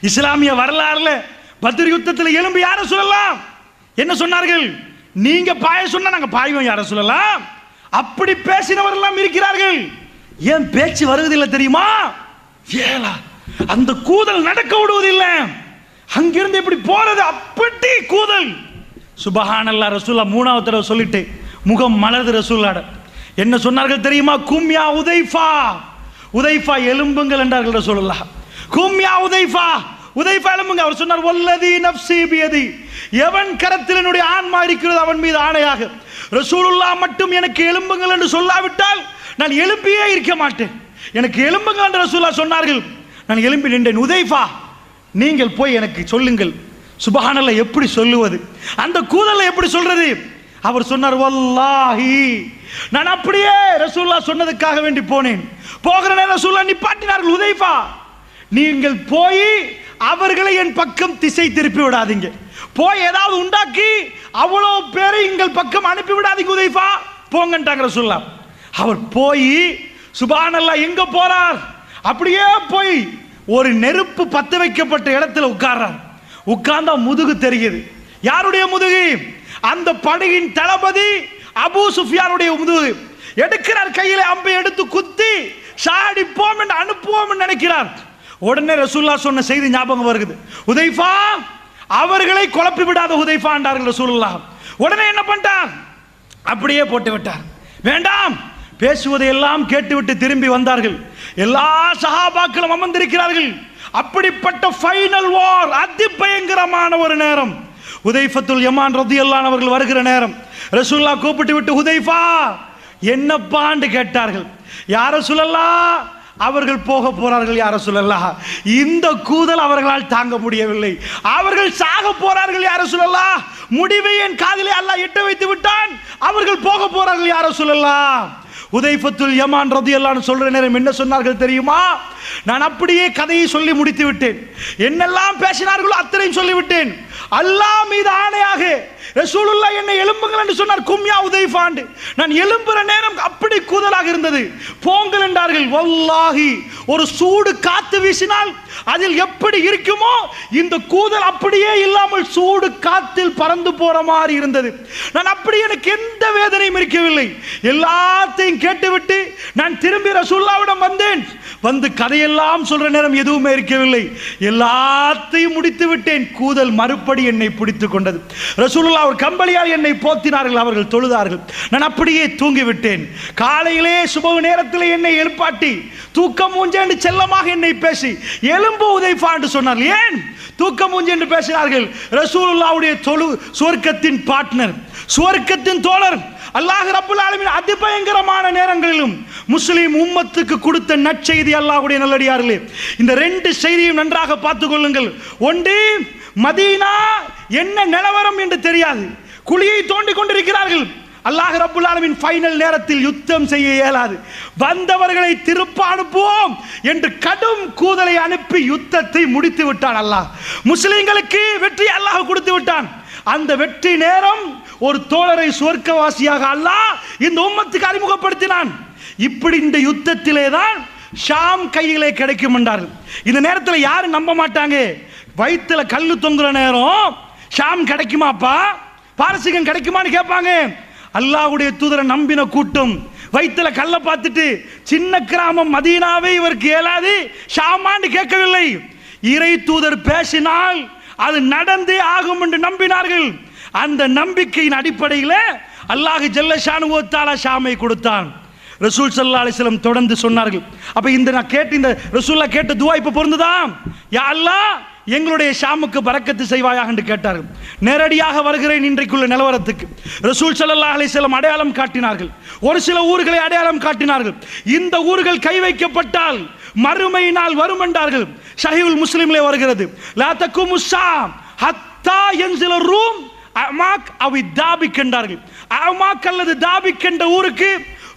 இஸ்லாமிய வரலாறுல பத்ர் யுத்தத்தில் எழும்பி யார சொல்லலாம்? என்ன சொன்னார்கள்? நீங்க பாய சொன்னா நாங்க பாய்வோம் யார சொல்லலாம். அப்படி பேசினவர் எல்லாம் இருக்கிறார்கள். ஏன் பேச்சு வருவதில்லை தெரியுமா? ஏலா அந்த கூதல் நடக்க விடுவதில்லை. அங்கிருந்து எப்படி போறது? அப்படி கூதல். சுபஹானல்லாஹ். ரசூலுல்லாஹ் மூணாவது தடவை சொல்லிட்டு முகம் மலர்ந்து ரசூலுல்லாஹ் என்ன சொன்னார்கள் தெரியுமா? கும்யா உதைஃபா, உதைஃபா எலும்புங்கள் என்றார்கள் ரசூலுல்லாஹ். கும்யா உதைஃபா, உதைஃபா எலும்புங்க. அவர் சொன்னார், வல்லதி நஃப்ஸி பியதி, எவன் கரத்தில் என்னுடைய ஆன்மா இருக்கிறது அவன் மீது ஆணையாக, ரசூலுல்லாஹ் மட்டும் எனக்கு எலும்புங்கள் என்று சொல்லாவிட்டால் நான் எழும்பியே இருக்க மாட்டேன். எனக்கு எலும்புங்கள் என்று ரசூலுல்லாஹ் சொன்னார்கள். நான் எழும்பி நின்றேன். உதைஃபா நீங்கள் போய் எனக்கு சொல்லுங்கள். சுபஹானல்லாஹ். எப்படி சொல்லுவது? அந்த கூதலை எப்படி சொல்றது? அவர் சொன்னார், வல்லாஹி நான் அப்படியே ரசூலுல்லாஹ் சொன்னதுக்காக வேண்டி போனேன். போகிற நேரம் ரசூலுல்லாஹ் நிப்பாட்டினார்கள், ஹுதைஃபா நீங்கள் போய் அவர்களை என் பக்கம் திசை திருப்பி விடாதீங்க, போய் ஏதாவது உண்டாக்கி அவ்வளவு பேரை எங்கள் பக்கம் அனுப்பி விடாதீங்க ஹுதைஃபா, போங்கன்றாங்க ரசூலுல்லாஹ். அவர் போய் சுப்ஹானல்லாஹ் எங்க போறார், அப்படியே போய் ஒரு நெருப்பு பத்த வைக்கப்பட்ட இடத்துல உட்கார்றார். உட்கார்ந்தா முதுகு தெரியுது. யாருடைய முதுகு? அந்த படையின் தளபதி அபூ சுஃபியானுடைய முதுகு. எடுக்கிறார், கையில அம்பை எடுத்து குத்தி சாடிப்போம் என்று அனுப்புவோம் என்று நினைக்கிறார். உடனே ரசூலுல்லாஹ் சொன்ன செய்தி ஞாபகம் வருகிறது, ஹுதைஃபா அவர்களை குழப்பி விடாத ஹுதைஃபா என்றார்கள் ரசூலுல்லாஹ். உடனே என்ன பண்ணிட்டார், அப்படியே போட்டு விட்டார். வேண்டாம், பேசுவதை எல்லாம் கேட்டுவிட்டு திரும்பி வந்தார்கள். எல்லா சஹாபாக்களும் அமர்ந்திருக்கிறார்கள். அப்படிப்பட்ட ஃபைனல் வார், அதிபயங்கரமான ஒரு நேரம். ஹுதைஃபத்துல் யமான் ரலியல்லாஹு அன்ஹு அவர்கள் வருகிற நேரம். ரசூலுல்லாஹ் கூப்பிட்டு விட்டு, ஹுதைஃபா என்னப்பான்னு கேட்டார்கள். யா ரசூலல்லாஹ் அவர்கள் போக போறார்கள், யா ரசூலல்லாஹ் இந்த கூதல் அவர்களால் தாங்க முடியவில்லை, அவர்கள் சாக போறார்கள் யா ரசூலல்லாஹ், முடிவை என் காதிலே அல்லாஹ் எட்ட வைத்து விட்டான், அவர்கள் போக போறார்கள் யா ரசூலல்லாஹ். ஹுதைஃபத்துல் யமான் ரலியல்லாஹு அன்ஹு சொல்ற நேரம் என்ன சொன்னார்கள் தெரியுமா? நான் அப்படியே கதையை சொல்லி முடித்து விட்டேன், என்னெல்லாம் பேசினார்களோ அத்தனையும் சொல்லிவிட்டேன். அல்லாஹ் மீது ஆணையாக ரசூலுல்லாஹ் என்னை எழும்புங்கள் என்று சொன்னார், கும்யா ஹுதைஃபாண்டு. நான் எழும்புற நேரம் அப்படி கூதலாக இருந்தது. போங்கள் என்றார்கள். வல்லாஹி ஒரு சூடு காத்து வீசினால் அதில் எப்படி இருக்குமோ இந்த கூதல் அப்படியே இல்லாமல் சூடு காத்தில் பறந்து போற மாதிரி இருந்தது. நான் அப்படி, எனக்கு எந்த வேதனையும் இருக்கவில்லை. எல்லாத்தையும் கேட்டுவிட்டு நான் திரும்பி ரசூலுல்லாஹ்விடம் வந்தேன். வந்து கதையெல்லாம் சொல்ற நேரம் எதுவுமே இருக்கவில்லை. எல்லாத்தையும் முடித்து விட்டேன். கூதல் மறுபடி என்னை பிடித்துக் கொண்டது. ரசூலுல்லாஹ் ஒரு கம்பளியால் என்னை போத்தினார்கள், அவர்கள் தொழுதார்கள். நான் அப்படியே தூங்கிவிட்டேன். காலையிலே சுபஹ் நேரத்தில் என்னை எழுப்பாட்டி தூக்கம் மூஞ்சே என்று செல்லமாக என்னை பேசி எலும்பு ஹுதைஃபா என்று சொன்னார்கள். ஏன் தூக்கம் மூஞ்சே என்று பேசினார்கள்? ரசூலுல்லாஹ்வுடைய சுவர்க்கத்தின் பார்ட்னர், சுவர்க்கத்தின் தோழர் அல்லாஹ் ரப்புல் ஆலமீன் அதிபயங்கரமான நேரங்களிலும் முஸ்லிம் உம்மத்துக்கு கொடுத்த நற்செய்தி. அல்லாஹ்வுடைய நல்லடியார்களே, இந்த ரெண்டு செய்தியும் நன்றாக பார்த்துக் கொள்ளுங்கள். ஒன்று, மதீனா என்ன நிலவரம் என்று தெரியாது, குழியை தோண்டி கொண்டிருக்கிறார்கள். அல்லாஹ் ரப்புல் ஆலமீன் ஃபைனல் நேரத்தில் யுத்தம் செய்ய இயலாது, வந்தவர்களை திருப்ப அனுப்புவோம் என்று கடும் கூதலை அனுப்பி யுத்தத்தை முடித்து விட்டான். அல்லாஹ் முஸ்லிம்களுக்கு வெற்றி அல்லாஹ் கொடுத்து விட்டான். அந்த வெற்றி நேரம் ஒரு தோழரை சுவர்க்கவாசியாக அல்லாஹ் இந்த உம்மத்துக்கு அறிமுகப்படுத்தினான். இப்படி இந்த யுத்தத்திலே தான் ஷாம் கையிலே கிடைக்கும் என்றார்கள். இந்த நேரத்தில் யாரும் நம்ப மாட்டாங்க. வயிற்றுல கல்லு தொங்குற நேரம் ஷாம் கிடைக்குமாப்பா, பாரசீகம் கிடைக்குமான்னு கேட்பாங்க. அல்லாஹ்வுடைய தூதரை நம்பின கூட்டம் வயிற்றுல கல்லை பார்த்துட்டு சின்ன கிராமம் மதீனாவே இவருக்கு இயலாது, ஷாமான்னு கேட்கவில்லை. இறை தூதர் பேசினால் அது நடந்தே ஆகும் என்று நம்பினார்கள். அந்த நம்பிக்கையின் அடிப்படையில் அல்லாஹ் ஜல்ல ஷானுஹு வ தஆலா ஷாமை கொடுத்தான். ரசூல் ஸல்லல்லாஹு அலைஹி வஸல்லம் தொடர்ந்து சொன்னார்கள். அப்ப இந்த நான் கேட்ட இந்த ரசூலுல்லாஹ் கேட்ட துஆ இப்ப பொருந்துதா? யா அல்லாஹ் எங்களுடைய ஷாமுக்கு பரக்கத்து செய்வாயாக என்று கேட்டார்கள். நேரடியாக வருகிறேன் இன்றைக்குள்ள நிலவரத்துக்கு. ரசூல் ஸல்லல்லாஹு அலைஹி வஸல்லம் அடையாளம் காட்டினார்கள். ஒரு சில ஊர்களை அடையாளம் காட்டினார்கள். இந்த ஊர்கள் கை வைக்கப்பட்டால் மறுமை நாள் வரும் என்றார்கள். ஸஹீஹுல் முஸ்லிமிலே வருகிறது, லா தகுமு ஸாம் ஹத்தா யன்ஸில ரூம் அமாக் அவ் தாபிக் என்றார்கள். அமாக் அல்லது தாபிக் என்ற ஊருக்கு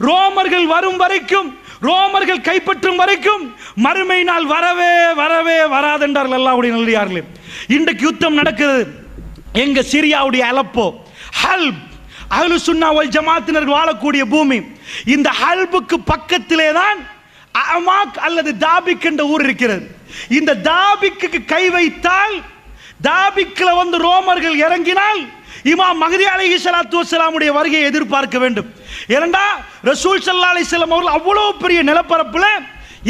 ரோமர்கள் வரும் வரைக்கும், ரோமர்கள் கைப்பற்றும் வரைக்கும் மறுமை நாள் வரவே வரவே வராது என்றார்கள். அல்லாஹ்வுடைய நல்லடியார்களே, இன்றைக்கு யுத்தம் நடக்கிறது. எங்க சிரியாவுடைய அலப்போ, ஹல்ப், அஹ்லு சுன்னா வல் ஜமாத்தினர்கள் வாழக்கூடிய பூமி. இந்த ஹல்புக்கு பக்கத்திலே தான் அமாக் அல்லது தாபிக் என்ற ஊர் இருக்கிறது. இந்த தாபிக்கு கை வைத்தால், தாபிக்ல வந்து ரோமர்கள் இறங்கினால் இமாம் மஹ்தி அலைஹிஸ்ஸலாத்து வஸ்ஸலாமுடைய வருகையை எதிர்பார்க்க வேண்டும். ஏனென்றா ரசூல் ஸல்லல்லாஹு அலைஹி வஸல்லம் அவர்கள் அவ்வளவு பெரிய நிலப்பரப்புல,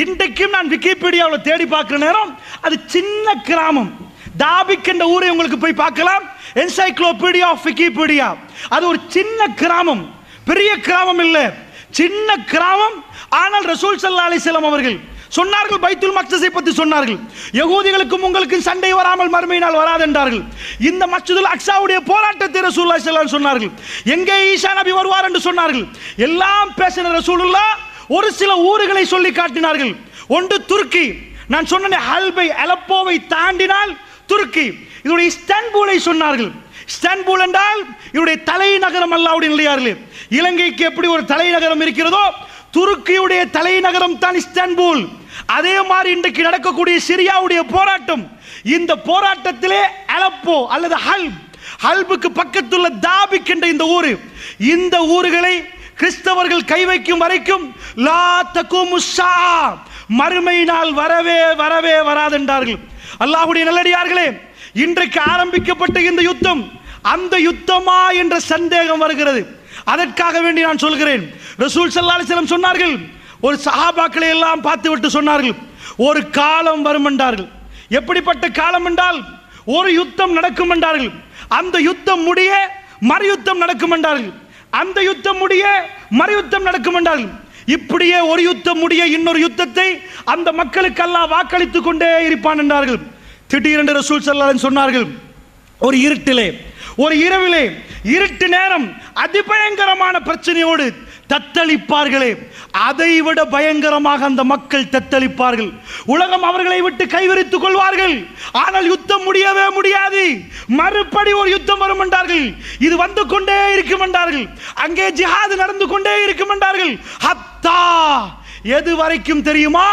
இன்றைக்கும் நான் விக்கிபீடியாவில் தேடி பார்க்கிற நேரம் அது சின்ன கிராமம். தாபிக் என்ற ஊரை உங்களுக்கு போய் பார்க்கலாம், என்சைக்ளோபீடியா ஆஃப் விக்கிபீடியா. அது ஒரு சின்ன கிராமம், பெரிய கிராமம் இல்லை, சின்ன கிராமம். ஆனால் ரசூல் ஸல்லல்லாஹு அலைஹி வஸல்லம் அவர்கள் சொன்னார்கள், பைத்துல் மக்தஸை பற்றி சொன்னார்கள், யகூதிகளுக்கும் உங்களுக்கும் சண்டை வராமல் மறுமை நாள் வராது என்றார்கள். இந்த மஸ்ஜிதுல் அக்ஸாவுடைய போராட்டத்தை ரசூலுல்லாஹி ஸல்லல்லாஹு அலைஹி வஸல்லம் சொன்னார்கள். எங்கே ஈசா நபி வருவார் என்று சொன்னார்கள். எல்லாம் பேசின ரசூலுல்லாஹ் ஒரு சில ஊர்களை சொல்லி காட்டினார்கள். ஒன்று துருக்கி, நான் சொன்ன ஹல்பை அலப்போவை தாண்டினால் துருக்கி. இதோட இஸ்தான்புலை சொன்னார்கள். இஸ்தான்புல் என்றால் இவருடைய தலைநகரம் அல்லாஹ்வுடைய நிலையார்களே. இலங்கைக்கு எப்படி ஒரு தலைநகரம் இருக்கிறதோ துருக்கியுடைய தலைநகரம் தான் இஸ்தான்புல். அதே மாதிரி இன்றைக்கு நடக்கக்கூடிய சிரியாவுடைய போராட்டம், இந்த போராட்டத்திலே அலப்போ அல்லது ஹல்புக்கு பக்கத்துள்ள தாபிக் என்ற இந்த ஊர், இந்த ஊர்களை கிறிஸ்தவர்கள் கை வைக்கும் வரைக்கும் லா தகுமுஸ்ஸா, மறுமை நாள் வரவே வரவே வராதென்றார்கள். அல்லாஹ்வுடைய நல்லடியார்களே, இன்றைக்கு ஆரம்பிக்கப்பட்ட இந்த யுத்தம் அந்த யுத்தமா என்ற சந்தேகம் வருகிறது. அதற்காக வேண்டி நான் சொல்கிறேன், ரசூல் ஸல்லல்லாஹு அலைஹி வஸல்லம் சொன்னார்கள், ஒரு சஹாபாக்களை எல்லாம் பார்த்து விட்டு சொன்னார்கள், ஒரு காலம் வரும் என்றார்கள். எப்படிப்பட்ட காலம் என்றால் ஒரு யுத்தம் நடக்கும் என்றார்கள், அந்த யுத்தம் முடிய மறு யுத்தம் நடக்கும் என்றார்கள், அந்த யுத்தம் முடிய மறு யுத்தம் நடக்கும் என்றார்கள். இப்படியே ஒரு யுத்தம் முடிய இன்னொரு யுத்தத்தை அந்த மக்களுக்கு அல்லாஹ் வாக்களித்துக் கொண்டே இருப்பான் என்றார்கள். திடீரென்று ரசூல் ஸல்லல்லாஹு அலைஹி வஸல்லம் சொன்னார்கள், ஒரு இருட்டிலே, ஒரு இரவிலே, இருட்டு நேரம் அதிபயங்கரமான பிரச்சனையோடு தத்தளிப்பார்களே, அதைவிட பயங்கரமாக அந்த மக்கள் தத்தளிப்பார்கள். உலகம் அவர்களை விட்டு கைவிரித்துக் கொள்வார்கள். ஆனால் யுத்தம் முடியவே முடியாது. மறுபடி ஒரு யுத்தம் வரும் என்றார்கள். இது வந்து கொண்டே இருக்கும் என்றார்கள். அங்கே ஜிஹாது நடந்து கொண்டே இருக்கும் என்றார்கள். ஹத்தா, எது வரைக்கும் தெரியுமா?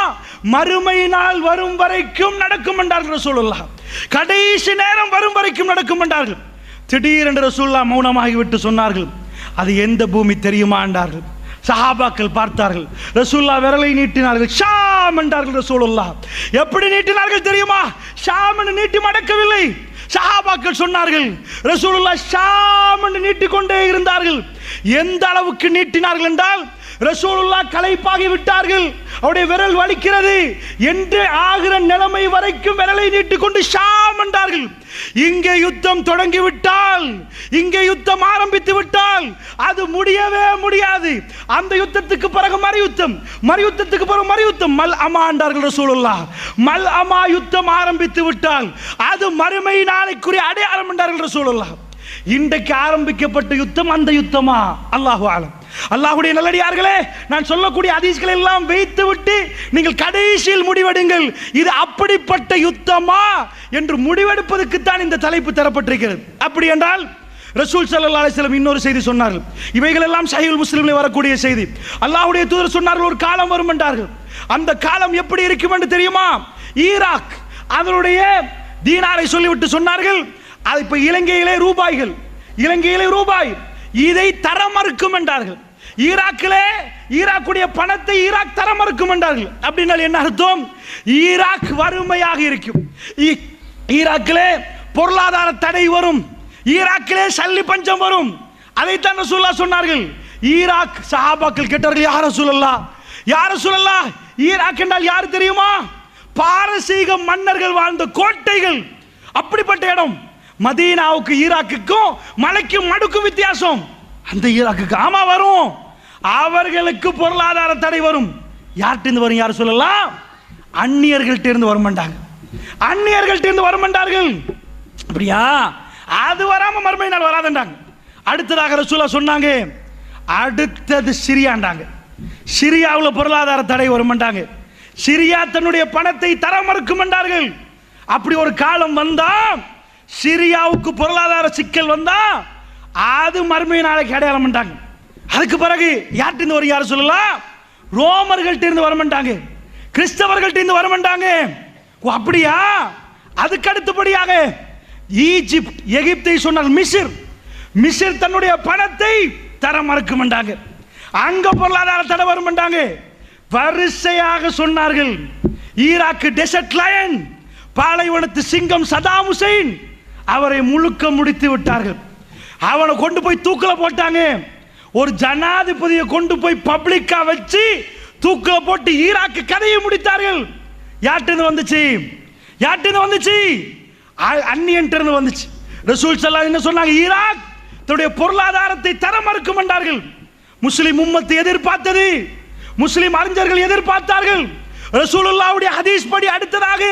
மறுமை நாள் வரும் வரைக்கும் நடக்கும் என்றார்கள் ரசூலுல்லாஹ். கடைசி நேரம் வரும் வரைக்கும் நடக்கும் என்றார்கள். திடீரென்று ரசூலுல்லாஹ் மௌனமாகிவிட்டு சொன்னார்கள், அது எந்த பூமி தெரியுமா என்றார்கள். சஹாபாக்கள் பார்த்தார்கள். ரசூலுல்லாஹ் விரலை நீட்டினார்கள். ஷாம் என்றார்கள் ரசூலுல்லாஹ். எப்படி நீட்டினார்கள் தெரியுமா? ஷாம் என்று நீட்டி மடக்கவில்லை. சஹாபாக்கள் சொன்னார்கள், ரசூலுல்லாஹ் ஷாம் என்று நீட்டிக்கொண்டே இருந்தார்கள். எந்த அளவுக்கு நீட்டினார்கள் என்றால் ரசூலுல்லாஹ் களைப்பாகி விட்டார்கள், அவருடைய விரல் வலிக்கிறது என்று ஆகிற நிலைமை வரைக்கும் விரலை நீட்டிக்கொண்டு ஷாம் என்றார்கள். இங்கே யுத்தம் தொடங்கி விட்டால், இங்கே யுத்தம் ஆரம்பித்து விட்டால் அது முடியவே முடியாது. அந்த யுத்தத்துக்கு பிறகு மறு யுத்தம், மறு யுத்தத்துக்கு பிறகு மறு யுத்தம். மல் அமா என்றார்கள் ரசூலுல்லாஹ். மல் அமா யுத்தம் ஆரம்பித்து விட்டால் அது மறுமை நாளைக்குரிய அடையாளம் என்றார்கள் ரசூலுல்லாஹ். இன்றைக்கு ஆரம்பிக்கப்பட்ட யுத்தம் அந்த யுத்தமா? அல்லாஹு ஆலம். அல்லாஹ்வுடைய நல்லடியார்களே, நான் சொல்லக்கூடிய ஹதீஸ்களை எல்லாம் வைத்து விட்டு நீங்கள் கடைசியில் முடிவெடுங்கள், இது அப்படிப்பட்ட யுத்தமா என்று முடிவெடுப்பதற்கு தான் இந்த தலைப்பு தரப்பட்டிருக்கிறது. அப்படி என்றால் ரசூல் ஸல்லல்லாஹு அலைஹி வஸல்லம் இன்னொரு செய்தி சொன்னார்கள். இவைகள் எல்லாம் சஹீஹுல் முஸ்லிமில் வரக்கூடிய செய்தி. அல்லாஹ்வுடைய தூதர் சொன்னார்கள், ஒரு காலம் வரும் என்றார்கள். அந்த காலம் எப்படி இருக்கும் என்று தெரியுமா? ஈராக் அதனுடைய தீனாரை சொல்லிவிட்டு சொன்னார்கள், அது இப்ப இலங்கையிலே ரூபாய்கள், இலங்கையிலே ரூபாய், இதை தர மறுக்கும் என்றார்கள். ஈராக்கிலே ஈராக்குடைய பணத்தை ஈராக் தர மறுக்கும் என்றார்கள். அப்படின்னா என்ன அர்த்தம்? ஈராக் வறுமையாக இருக்கும், ஈராக்கிலே பொருளாதார தடை வரும், ஈராக்கிலே சல்லி பஞ்சம் வரும். அதைத்தான் ரசூலுல்லாஹ் சொன்னார்கள். ஈராக் சஹாபாக்கள் கேட்டார்கள், யார் ரசூலுல்லாஹ், யார் ரசூலுல்லாஹ், ஈராக் என்றால் யார் தெரியுமா? பாரசீக மன்னர்கள் வாழ்ந்த கோட்டைகள், அப்படிப்பட்ட இடம். மதீனாவுக்கு ஈராக்குக்கும் மலைக்கும் மடுக்கும் வித்தியாசம். அந்த ஈராக்குக்கு ஆமா வரும், அவர்களுக்கு பொருளாதார தடை வரும். யார்கிட்ட வரும்? யார் சொல்லலாம்? அந்நியர்கள்ட்ட இருந்து வர மாட்டாங்க, அந்நியர்கள்ட்ட இருந்து வர மாட்டார்கள். அப்படியா? அது வராம மறுமை நாள் வராதுன்றாங்க. அடுத்ததாக ரசூலுல்லாஹ் சொன்னாங்க, அடுத்தது சிரியாண்டாங்க. சிரியாவில் பொருளாதார தடை வரும் மாட்டாங்க, சிரியா தன்னுடைய பணத்தை தர மறுக்கும் என்றார்கள். அப்படி ஒரு காலம் வந்தா, சிரியாவுக்கு பொருளாதார சிக்கல் வந்தா அது மறுமை நாளைக்கு அடையாளம் பண்ணிட்டாங்க. அதுக்கு பிறகு யார்கிட்ட வரும்? யார் சொல்லலாம்? ரோமர்கள்ட்ட இருந்து வர மாட்டாங்க, கிறிஸ்தவர்கள்ட்ட இருந்து வர மாட்டாங்க. அப்படியா? அதுக்கு அடுத்தபடியாக ஈஜிப்ட், எகிப்தை சொன்னால் மிஸ்ர், மிஸ்ர் தன்னுடைய பணத்தை தர மறுக்க மாட்டாங்க, அங்க பொருளாதார தடை வர மாட்டாங்க. வரிசையாக சொன்னார்கள். ஈராக்கு டெசர்ட் லயன், பாலைவனத்து சிங்கம் சதாம் ஹுசைன், அவரை முழுக்க முடித்து விட்டார்கள். அவனை கொண்டு போய் தூக்கில போட்டாங்க. ஒரு ஜனாதிபதியை கொண்டு போய் பப்ளிக்கா வச்சு தூக்கில போட்டு ஈராக்கு கதையை முடித்தார்கள். யார்கிட்ட வந்துச்சு? யார்கிட்ட வந்துச்சு? அந்நியன்ட்ட இருந்து வந்துச்சு. ரசூல் ஸல்லல்லாஹு என்ன சொன்னாங்க? ஈராக் தன்னுடைய பொருளாதாரத்தை தர மறுக்கும் என்றார்கள். முஸ்லிம் உம்மத்து எதிர்பார்த்தது, முஸ்லிம் அறிஞர்கள் எதிர்பார்த்தார்கள். ரசூலுல்லாஹ்வுடைய ஹதீஸ் படி அடுத்ததாக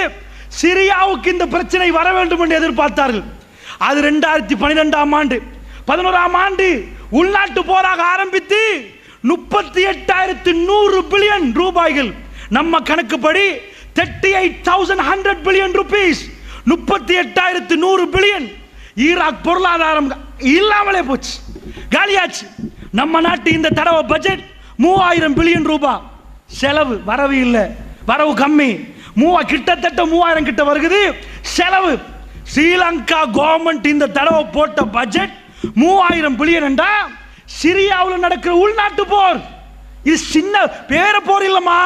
சிரியாவுக்கு இந்த பிரச்சனை வர வேண்டும் என்று எதிர்பார்த்தார்கள். அது 2012ஆம் ஆண்டு 11ஆம் ஆண்டு உள்நாட்டு போராக ஆரம்பித்து 38,100 பில்லியன் ரூபாய்கள், நம்ம கணக்குப்படி 38,100 பில்லியன் ரூபீஸ், 38,100 பில்லியன். ஈராக் பொருளாதாரம் இல்லாமலே போச்சு, காலியாச்சு. நம்ம நாட்டு இந்த தடவை பட்ஜெட் 3000 பில்லியன் ரூபாய் செலவு, வரவு இல்லை, வரவு கம்மி. கிட்டத்தட்ட 3000 கிட்ட வருகிறது செலவு. ஸ்ரீலங்கா கவர்மெண்ட் இந்த தடவை போட்ட பட்ஜெட் 3000 பில்லியன் என்றா சிரியாவில் நடக்கிற உள்நாட்டு போர். இது சின்ன பேர போர் இல்லம்மா,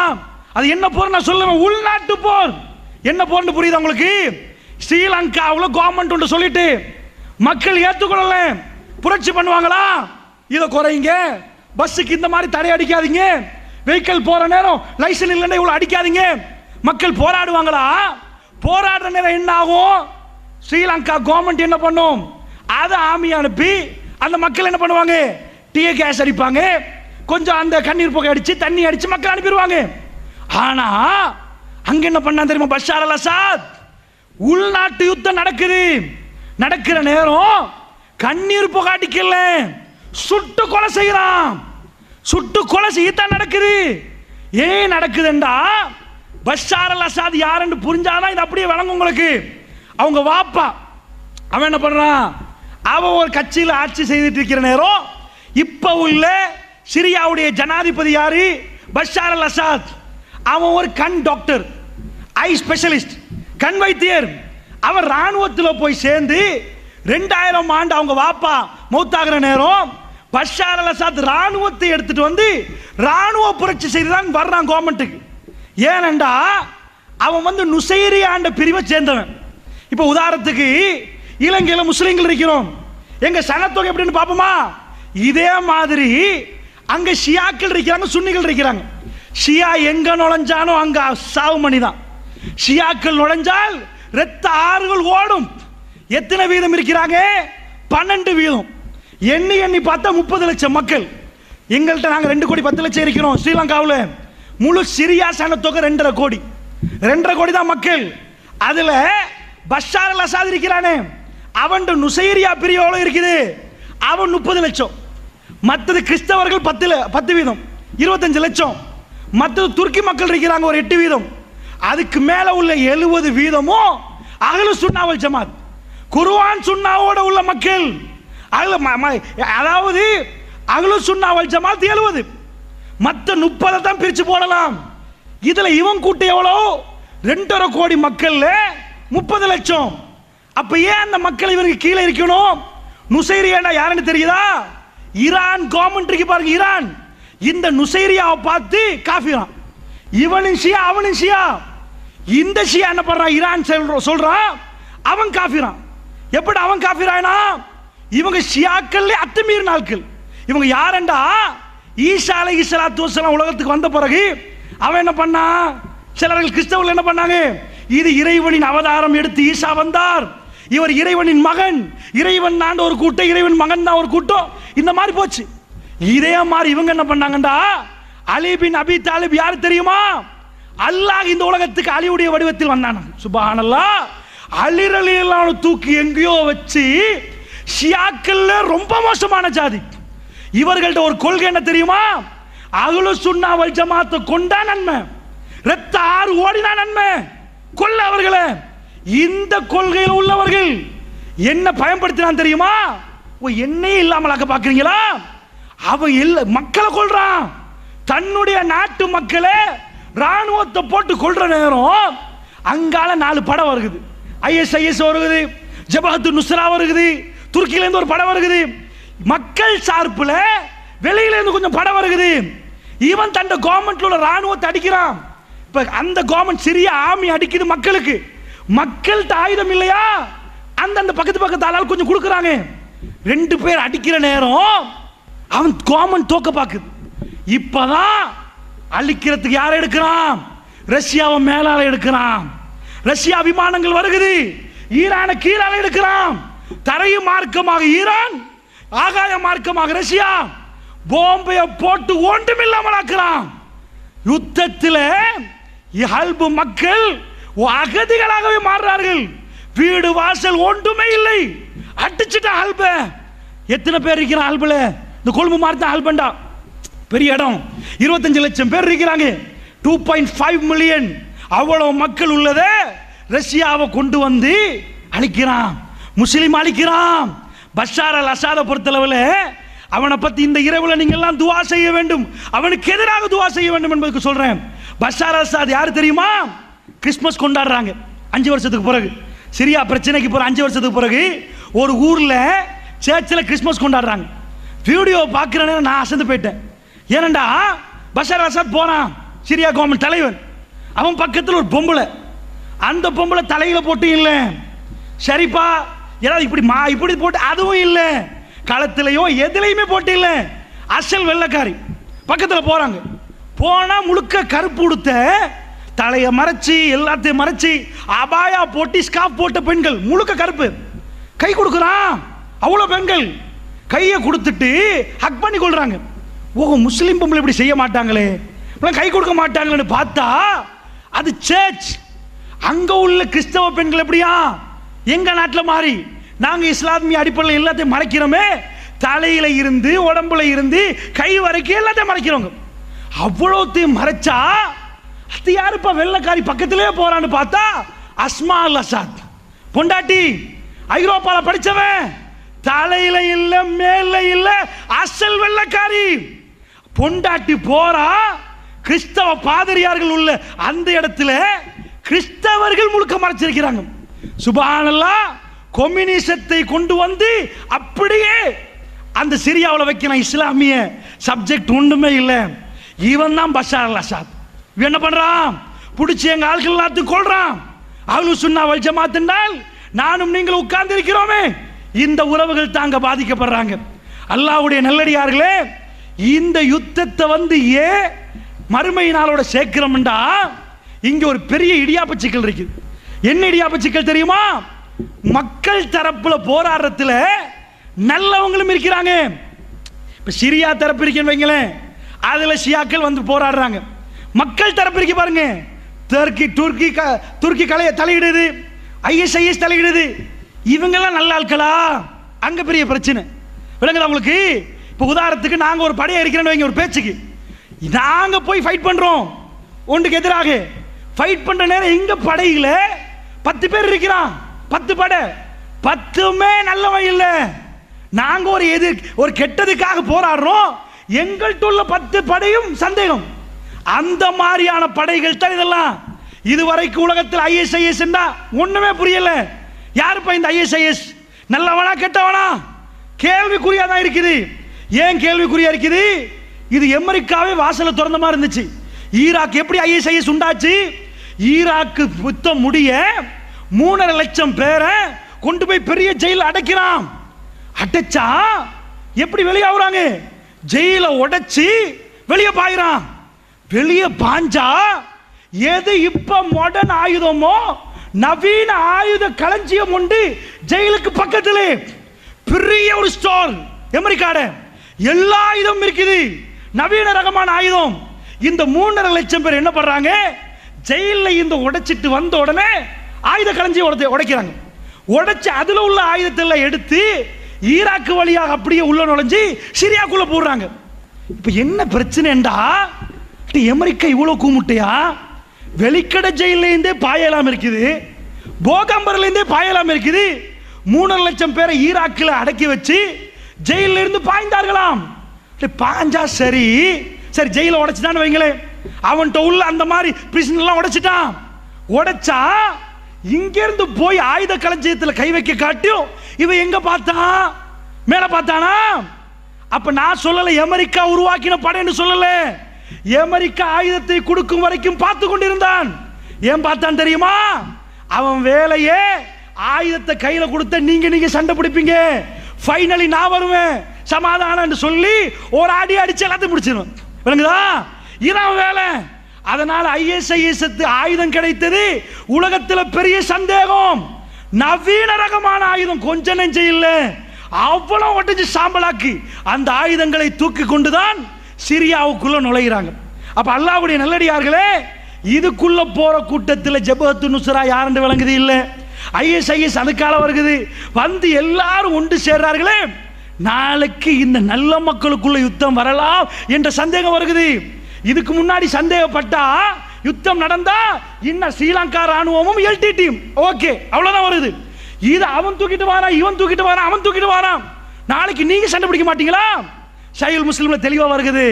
அது என்ன போர் நான் சொல்லுவேன், உள்நாட்டு போர். என்ன போர்னு புரியுது உங்களுக்கு? ஸ்ரீலங்காவில் கவர்மெண்ட் ஒன்று சொல்லிட்டு மக்கள் ஏற்றுக்கொள்ளல, புரட்சி பண்ணுவாங்களா? இதை குறைங்க, பஸ்ஸுக்கு இந்த மாதிரி தடை அடிக்காதீங்க, வெஹிக்கிள் போற நேரம் லைசன்ஸ் இல்லைன்னா இவ்வளவு அடிக்காதீங்க. மக்கள் போராடுவாங்களா? போராடுற நேரம் என்ன ஆகும்? ஸ்ரீலங்கா கவர்மெண்ட் என்ன பண்ணும்? அதை ஆர்மி அனுப்பி அந்த மக்கள் என்ன பண்ணுவாங்க? டியர் கேஸ் அடிப்பாங்க, கொஞ்சம் அந்த கண்ணீர் புகை அடிச்சு தண்ணி அடிச்சு மக்கள் அனுப்பிடுவாங்க. ஆனா அங்க என்ன பண்ணா தெரியுமா? பஷார் அல் அசாத் உள்நாட்டு யுத்தம் நடக்கிற நேரம் கண்ணீர் புகை அடிக்கல, சுட்டு கொலை செய்யறான். சுட்டு கொலை செய்யத்தான் நடக்குது. ஏன் நடக்குதுண்டா பஷார் அல் அசாத் யாருன்னு புரிஞ்சாதான் இது அப்படியே வழங்கும் உங்களுக்கு. அவங்க வாப்பா அவன் என்ன பண்றான்? அவன் ஒரு கட்சியில் ஆட்சி செய்துட்டு இருக்கிற நேரம் இப்ப உள்ள சிரியாவுடைய ஜனாதிபதி யாரு? Bashar al Azad. அவன் ஒரு கண் டாக்டர், ஐ ஸ்பெஷலிஸ்ட், கண் வைத்தியர். அவர் ராணுவத்தில் போய் சேர்ந்து 2000 ஆண்டு அவங்க வாப்பா மௌத்தாகிற நேரம் பஷார் அல் அசாத் ராணுவத்தை எடுத்துட்டு வந்து ராணுவ புரட்சி செய்துதான் வர்றான் கவர்மெண்ட்டுக்கு. ஏனண்டா அவன் வந்து நுசைரியாண்ட பிரிவை சேர்ந்தவன். இப்ப உதாரணத்துக்கு இலங்கையில முஸ்லிம்கள் இருக்கிறோம், எங்க சனத்தொகை எப்படின்னு பாப்போமா? இதே மாதிரி அங்க ஷியாக்கள் இருக்கிறாங்க, சுன்னிகள் இருக்கிறாங்க. ஷியா எங்க நுழைஞ்சானோ அங்க சாவு மணிதான். ஷியாக்கள் நுழைஞ்சால் இரத்த ஆறுகள் ஓடும். எத்தனை வீதம் இருக்கிறாங்க? 12 வீதம். எண்ணி பார்த்தா 30 லட்சம் மக்கள். எங்கள்கிட்ட நாங்க 2 கோடி 10 லட்சம் இருக்கிறோம். ஸ்ரீலங்காவில் முழு சிரியா சனத்தொகை 2.5 கோடி. 2.5 கோடி தான் மக்கள். அதுல பஷார் அல் அசாத் இருக்கிறானே, அவன் நுசைரியா பிரிவோட இருக்குது, அவன் 30 லட்சம். மற்றது கிறிஸ்தவர்கள் 10 வீதம் 25 லட்சம். மற்றது துருக்கி மக்கள் இருக்கிறாங்க ஒரு 8 வீதம். அதுக்கு மேல உள்ள 70 வீதமும் அஹ்லு சுன்னா வல் ஜமாத், குர்ஆன் சுன்னாவோட உள்ள மக்கள். அதாவது அஹ்லு சுன்னா வல் ஜமாத் 70, மற்ற 30 தான் பிரிச்சு போடலாம். இதுல இவன் கூட்டம் எவ்வளோ? 2.5 கோடி மக்கள் 30 லட்சம். அப்ப ஏன் அந்த மக்கள் இவருக்கு கீழே இருக்கணும்? நுசைரியா யாருன்னு தெரியுதா? ஈரான் கவர்மெண்ட் இருக்கு பாருங்க, ஈரான் இந்த நுசைரியாவை பார்த்து காஃபிரான். இவனும் ஷியா அவனும் ஷியா. இந்த ஷியா என்ன பண்றான்? ஈரான் சொல்றான் அவன் காஃபிரான். எப்படி அவன் காஃபிரானா? இவங்க ஷியாக்கள் அத்துமீறின ஆட்கள். இவங்க யாருண்டா? ஈசா அலைஹிஸ்ஸலாத்து வஸ்ஸலாம் உலகத்துக்கு வந்த பிறகு அவன் என்ன பண்ணா? சிலர்கள் கிறிஸ்தவர்கள் என்ன பண்ணாங்க? இது இறைவனின் அவதாரம் எடுத்து ஈசா வந்தார், இவர் இறைவனின் மகன், இறைவன் ஆண்ட ஒரு கூட்டம், இறைவன் மகன் தான் ஒரு கூட்டம், இந்த மாதிரி போச்சு. இதே மாதிரி இவங்க என்ன பண்ணாங்கண்டா, அலி பின் அபி தாலிப் யாரு தெரியுமா? அல்லாஹ் இந்த உலகத்துக்கு அலியுடைய வடிவத்தில் வந்தான். சுப்ஹானல்லாஹ். அலி ரலியல்லாஹு தூக்கி எங்கேயோ வச்சு ஷியாக்கள்ல ரொம்ப மோசமான ஜாதி. இவர்கள்ட்ட ஒரு கொள்கை என்ன தெரியுமா? அஹ்லு சுன்னா வல் ஜமாத்தை கொண்டா நன்மை, இரத்த ஆறு ஓடினா நன்மை, கொல்ல அவர்களை. இந்த கொள்கையில் உள்ளவர்கள் என்ன பயன்படுத்தினான் தெரியுமா? என்னையே இல்லாமலாக்க பாக்குறீங்களா? அவன் மக்களை கொல்றான். தன்னுடைய நாட்டு மக்களை ராணுவத்தை போட்டு கொல்ற நேரம் அங்கால 4 படம் வருகுது. ISIS வருகுது, ஜபஹத்து நுஸ்ரா வருகுது, துருக்கியில இருந்து ஒரு படம் வருகுது, மக்கள் சார்புல வெளியில இருந்து கொஞ்சம் படம் வருகுது. இவன் தன் கவர்மெண்ட்ல உள்ள ராணுவத்தை அடிக்கிறான். இப்ப அந்த கவர்மெண்ட் சிரியா ஆர்மி அடிக்குது மக்களுக்கு. மக்கள்கிட்ட ஆயுதம் இல்லையா? அந்த பக்கத்து ஆளால் கொஞ்சம் கொடுக்குறாங்க. 2 பேர் அடிக்கிற நேரம் அவன் கவர்மெண்ட் தோக்க பாக்குது. இப்பதான் அழிக்கிறதுக்கு யாரை எடுக்கிறான்? ரஷ்யாவை மேலால எடுக்கிறான். ரஷ்யா விமானங்கள் வருகிறது, ஈரானை கீழால எடுக்கிறான். தரைய மார்க்கமாக ஈரான், ஆகாய மார்க்கமாக ரஷ்யா போம்பைய போட்டு ஒன்றுமில்லாமல் ஆக்குறான். யுத்தத்தில் ஹல்பு மக்கள் அகதிகளாகவே மாறுறார்கள். வீடு வாசல் ஒன்றுமே இல்லை, அடிச்சுட்ட ஹல்ப. எத்தனை பேர் இருக்கிறான் ஹல்புல? இந்த கொழும்பு மாதிரி தான் ஹல்பண்டா, பெரிய இடம். 25 லட்சம் பேர் இருக்கிறாங்க, 2.5 மில்லியன். அவ்வளவு மக்கள் உள்ளத ரஷ்யாவை கொண்டு வந்து அழிக்கிறான். முஸ்லிம் அழிக்கிறான். பஷார் அல் அசாதை பொறுத்தளவில் அவனை பத்தி இந்த இரவுல நீங்க எல்லாம் துவா செய்ய வேண்டும், அவனுக்கு எதிராக துவா செய்ய வேண்டும் என்பதுக்கு சொல்றேன். பஷார் அல் அசாத் யாரு தெரியுமா? கிறிஸ்மஸ் கொண்டாடுறாங்க 5 வருஷத்துக்கு பிறகு. சிரியா பிரச்சனைக்கு பிறகு 5 வருஷத்துக்கு பிறகு ஒரு ஊர்ல சர்ச்சில் கிறிஸ்மஸ் கொண்டாடுறாங்க. வீடியோ பார்க்கிறேன்னு நான் அசந்து போயிட்டேன். ஏனண்டா பஷார் அல் அசாத் போறான், சிரியா கவர்மெண்ட் தலைவன். அவன் பக்கத்தில் ஒரு பொம்பளை, அந்த பொம்பளை தலையில போட்டு இல்லை, சரிப்பா ஏதாவது இப்படி போட்டு அதுவும் இல்லை, களத்திலையோ எதுலையுமே போட்டு இல்லை, அசல் வெள்ளைக்காரி. பக்கத்தில் போறாங்க, போனா முழுக்க கருப்பு உடுத்த, தலையை மறைச்சி எல்லாத்தையும் மறைச்சி அபாயா போட்டு ஸ்காப் போட்ட பெண்கள், முழுக்க கருப்பு. கை கொடுக்குறான், அவ்வளோ பெண்கள் கையை கொடுத்துட்டு ஹக் பண்ணி கொள்றாங்க. ஓ, முஸ்லீம் பொம்பளை இப்படி செய்ய மாட்டாங்களே, கை கொடுக்க மாட்டாங்களேன்னு பார்த்தா அது சர்ச். அங்க உள்ள கிறிஸ்தவ பெண்கள் எப்படியா எங்க நாட்டில் மாறி நாங்க இஸ்லாமிய அடிப்படையில் எல்லாத்தையும் மறைக்கிறோமே, தலையில இருந்து உடம்புல இருந்து கை வரைக்கும் எல்லாத்தையும் மறைக்கிறோங்க. அவ்வளோத்தையும் மறைச்சா அது யாருப்பா வெள்ளைக்காரி பக்கத்திலே போறான்னு பார்த்தா அஸ்மா அல் அசாத் பொண்டாட்டி, ஐரோப்பால படிச்சவன், தலையில இல்ல மேல இல்ல அசல் வெள்ளைக்காரி பொண்டாட்டி போறா. கிறிஸ்தவ பாதிரியார்கள் உள்ள அந்த இடத்துல கிறிஸ்தவர்கள் முழுக்க மறைச்சிருக்கிறாங்க. சுப்ஹானல்லாஹ், கம்யூனிசத்தை கொண்டு வந்து அப்படியே அந்த சிரியாவில் வைக்கிறான். இஸ்லாமிய சப்ஜெக்ட் ஒன்றுமே இல்லை. இவன் தான் பஷார் அல் அசாத். இவன் என்ன பண்றான்? பிடிச்சி எங்க ஆட்கள் எல்லாத்தையும் கொள்றான். அஹ்லுஸ் சுன்னா வல் ஜமாத் என்றால் நானும் நீங்கள் உட்கார்ந்து இருக்கிறோமே, இந்த உறவுகள் தாங்க பாதிக்கப்படுறாங்க. அல்லாஹ்வுடைய நல்லடியார்களே, இந்த யுத்தத்தை வந்து ஏன் மறுமை நாளோட சேர்க்கிறோம்டா, இங்க ஒரு பெரிய இடியாப்ப சிக்கல் இருக்கு. என்ன இடியாப்ப சிக்கல் தெரியுமா? மக்கள் தரப்புல போராடுறதுல நல்லவங்களும் இருக்கிறாங்க. இப்ப சிரியா தரப்பு இருக்கேன்னு வைங்களேன், அதுல ஷியாக்கள் வந்து போராடுறாங்க. மக்கள் தரப்பு இருக்கு பாருங்க, துருக்கி கலைய தலையிடுது, ISIS தலையிடுது. இவங்கெல்லாம் நல்ல ஆட்களா? அங்க பெரிய பிரச்சனை விளங்குதா உங்களுக்கு? இப்ப உதாரணத்துக்கு நாங்க ஒரு படையை இருக்கிறேன்னு வைங்க, ஒரு பேச்சுக்கு நாங்க போய் ஃபைட் பண்றோம், ஒன்றுக்கு எதிராக ஃபைட் பண்ற நேரம் எங்க படையில 10 பேர் இருக்கிறான், 10 படை, 10மே நல்லவன் இல்ல. நாங்க ஒரு கெட்டதுக்காக போராடுறோம், எங்கள்கிட்ட உள்ள 10 படையும் சந்தேகம். அந்த மாதிரியான படைகள் தான் இதெல்லாம். இதுவரைக்கும் உலகத்தில் ISIS ஒண்ணுமே புரியல. யாருப்பா இந்த ISIS? நல்லவனா கெட்டவனா? கேள்விக்குறியா தான் இருக்குது. ஏன் கேள்விக்குறியா இருக்குது? இது அமெரிக்காவே வாசல திறந்த மாதிரி இருந்துச்சு. ஈராக் எப்படி ISIS உண்டாச்சு? ஈராக்கு யுத்தம் முடிய 3.5 லட்சம் பேரை கொண்டு போய் பெரிய ஜெயில அடைக்கிறான். அடைச்சா எப்படி வெளியாகுறாங்க? ஜெயில உடைச்சி வெளியே பாயிறான். வெளியே பாஞ்சா எது இப்ப மாடர்ன் ஆயுதமோ, நவீன ஆயுத களஞ்சியம் உண்டு ஜெயிலுக்கு பக்கத்திலே. பெரிய ஒரு ஸ்டோர் அமெரிக்காட, எல்லா ஆயுதம் இருக்குது, நவீன ரகமான ஆயுதம். இந்த 3.5 லட்சம் பேர் என்ன பண்றாங்க? ஜெயில இந்த உடைச்சிட்டு வந்த உடனே ஆயுத களஞ்சியம் உடைக்கிறாங்க. உடைச்சு அதுல உள்ள ஆயுதத்தை எடுத்து ஈராக்கு வழியாக அப்படியே உள்ள நுழைஞ்சு சிரியாக்குள்ள போடுறாங்க. இப்ப என்ன பிரச்சனைடா, அமெரிக்கா இவ்வளவு கூமுட்டையா? வெளிக்கடை ஜெயில இருந்தே பாயலாம் இருக்குது, போகம்பர்ல இருந்தே பாயலாம் இருக்குது. 3.5 லட்சம் பேரை ஈராக்கில் அடக்கி வச்சு ஜெயில இருந்து பாய்ந்தார்களாம். பாஞ்சா சரி சரி, ஜெயில உடைச்சுட்டான்னு வைங்களேன், அவன்கிட்ட உள்ள அந்த மாதிரி பிரிசன் எல்லாம் உடைச்சிட்டான். உடைச்சா இங்க இருந்து போய் ஆயுத களஞ்சியத்தில் கை வைக்க காட்டியும் இவன் எங்க பார்த்தான்? மேல பார்த்தானா? அப்ப நான் சொல்லல அமெரிக்கா உருவாக்கின படைன்னு சொல்லல. அமெரிக்கா ஆயுதத்தை கொடுக்கும் வரைக்கும் பார்த்து கொண்டிருந்தான். ஏன் பார்த்தான் தெரியுமா? அவன் வேலையே ஆயுதத்தை கையில கொடுத்த நீங்க சண்டை பிடிப்பீங்க, ஃபைனலி நான் வருவேன் சமாதானம் சொல்லி ஒரு அடி அடிச்சு எல்லாத்தையும் முடிச்சிருவேன். விளங்குதா? இதான் வேலை. அதனால ISIS ஆயுதம் கிடைத்தது உலகத்தில் பெரிய சந்தேகம். நவீன ரகமான ஆயுதம் கொஞ்சம் நெஞ்ச இல்ல, அவ்வளவு ஒட்டிச்சு சாம்பலாக்கி அந்த ஆயுதங்களை தூக்கி கொண்டுதான் சிரியாவுக்குள்ள நுழைகிறாங்க. அப்ப அல்லாஹ்வுடைய நல்லடியார்களே, இதுக்குள்ள போற கூட்டத்தில் ஜபஹத்து நுஸ்ரா யாருன்னு விளங்குது இல்ல, ISIS அதுக்கால வருகிறது. வந்து எல்லாரும் ஒன்று சேர்றார்களே, நாளைக்கு இந்த நல்ல மக்களுக்குள்ள யுத்தம் வரலாம் என்ற சந்தேகம் வருகிறது. இதுக்கு முன்னாடி சந்தேகப்பட்டா யுத்தம் நடந்தா இன்னும் ஸ்ரீலங்கா ராணுவமும் LTT ஓகே அவ்வளவுதான் வருது. இது அவன் தூக்கிட்டு வாரான், இவன் தூக்கிட்டு வாரான், அவன் தூக்கிட்டு வாரான். நாளைக்கு நீங்க சண்டை பிடிக்க மாட்டீங்களா? ஷையுல் முஸ்லிம்ல தெளிவா வருகிறது.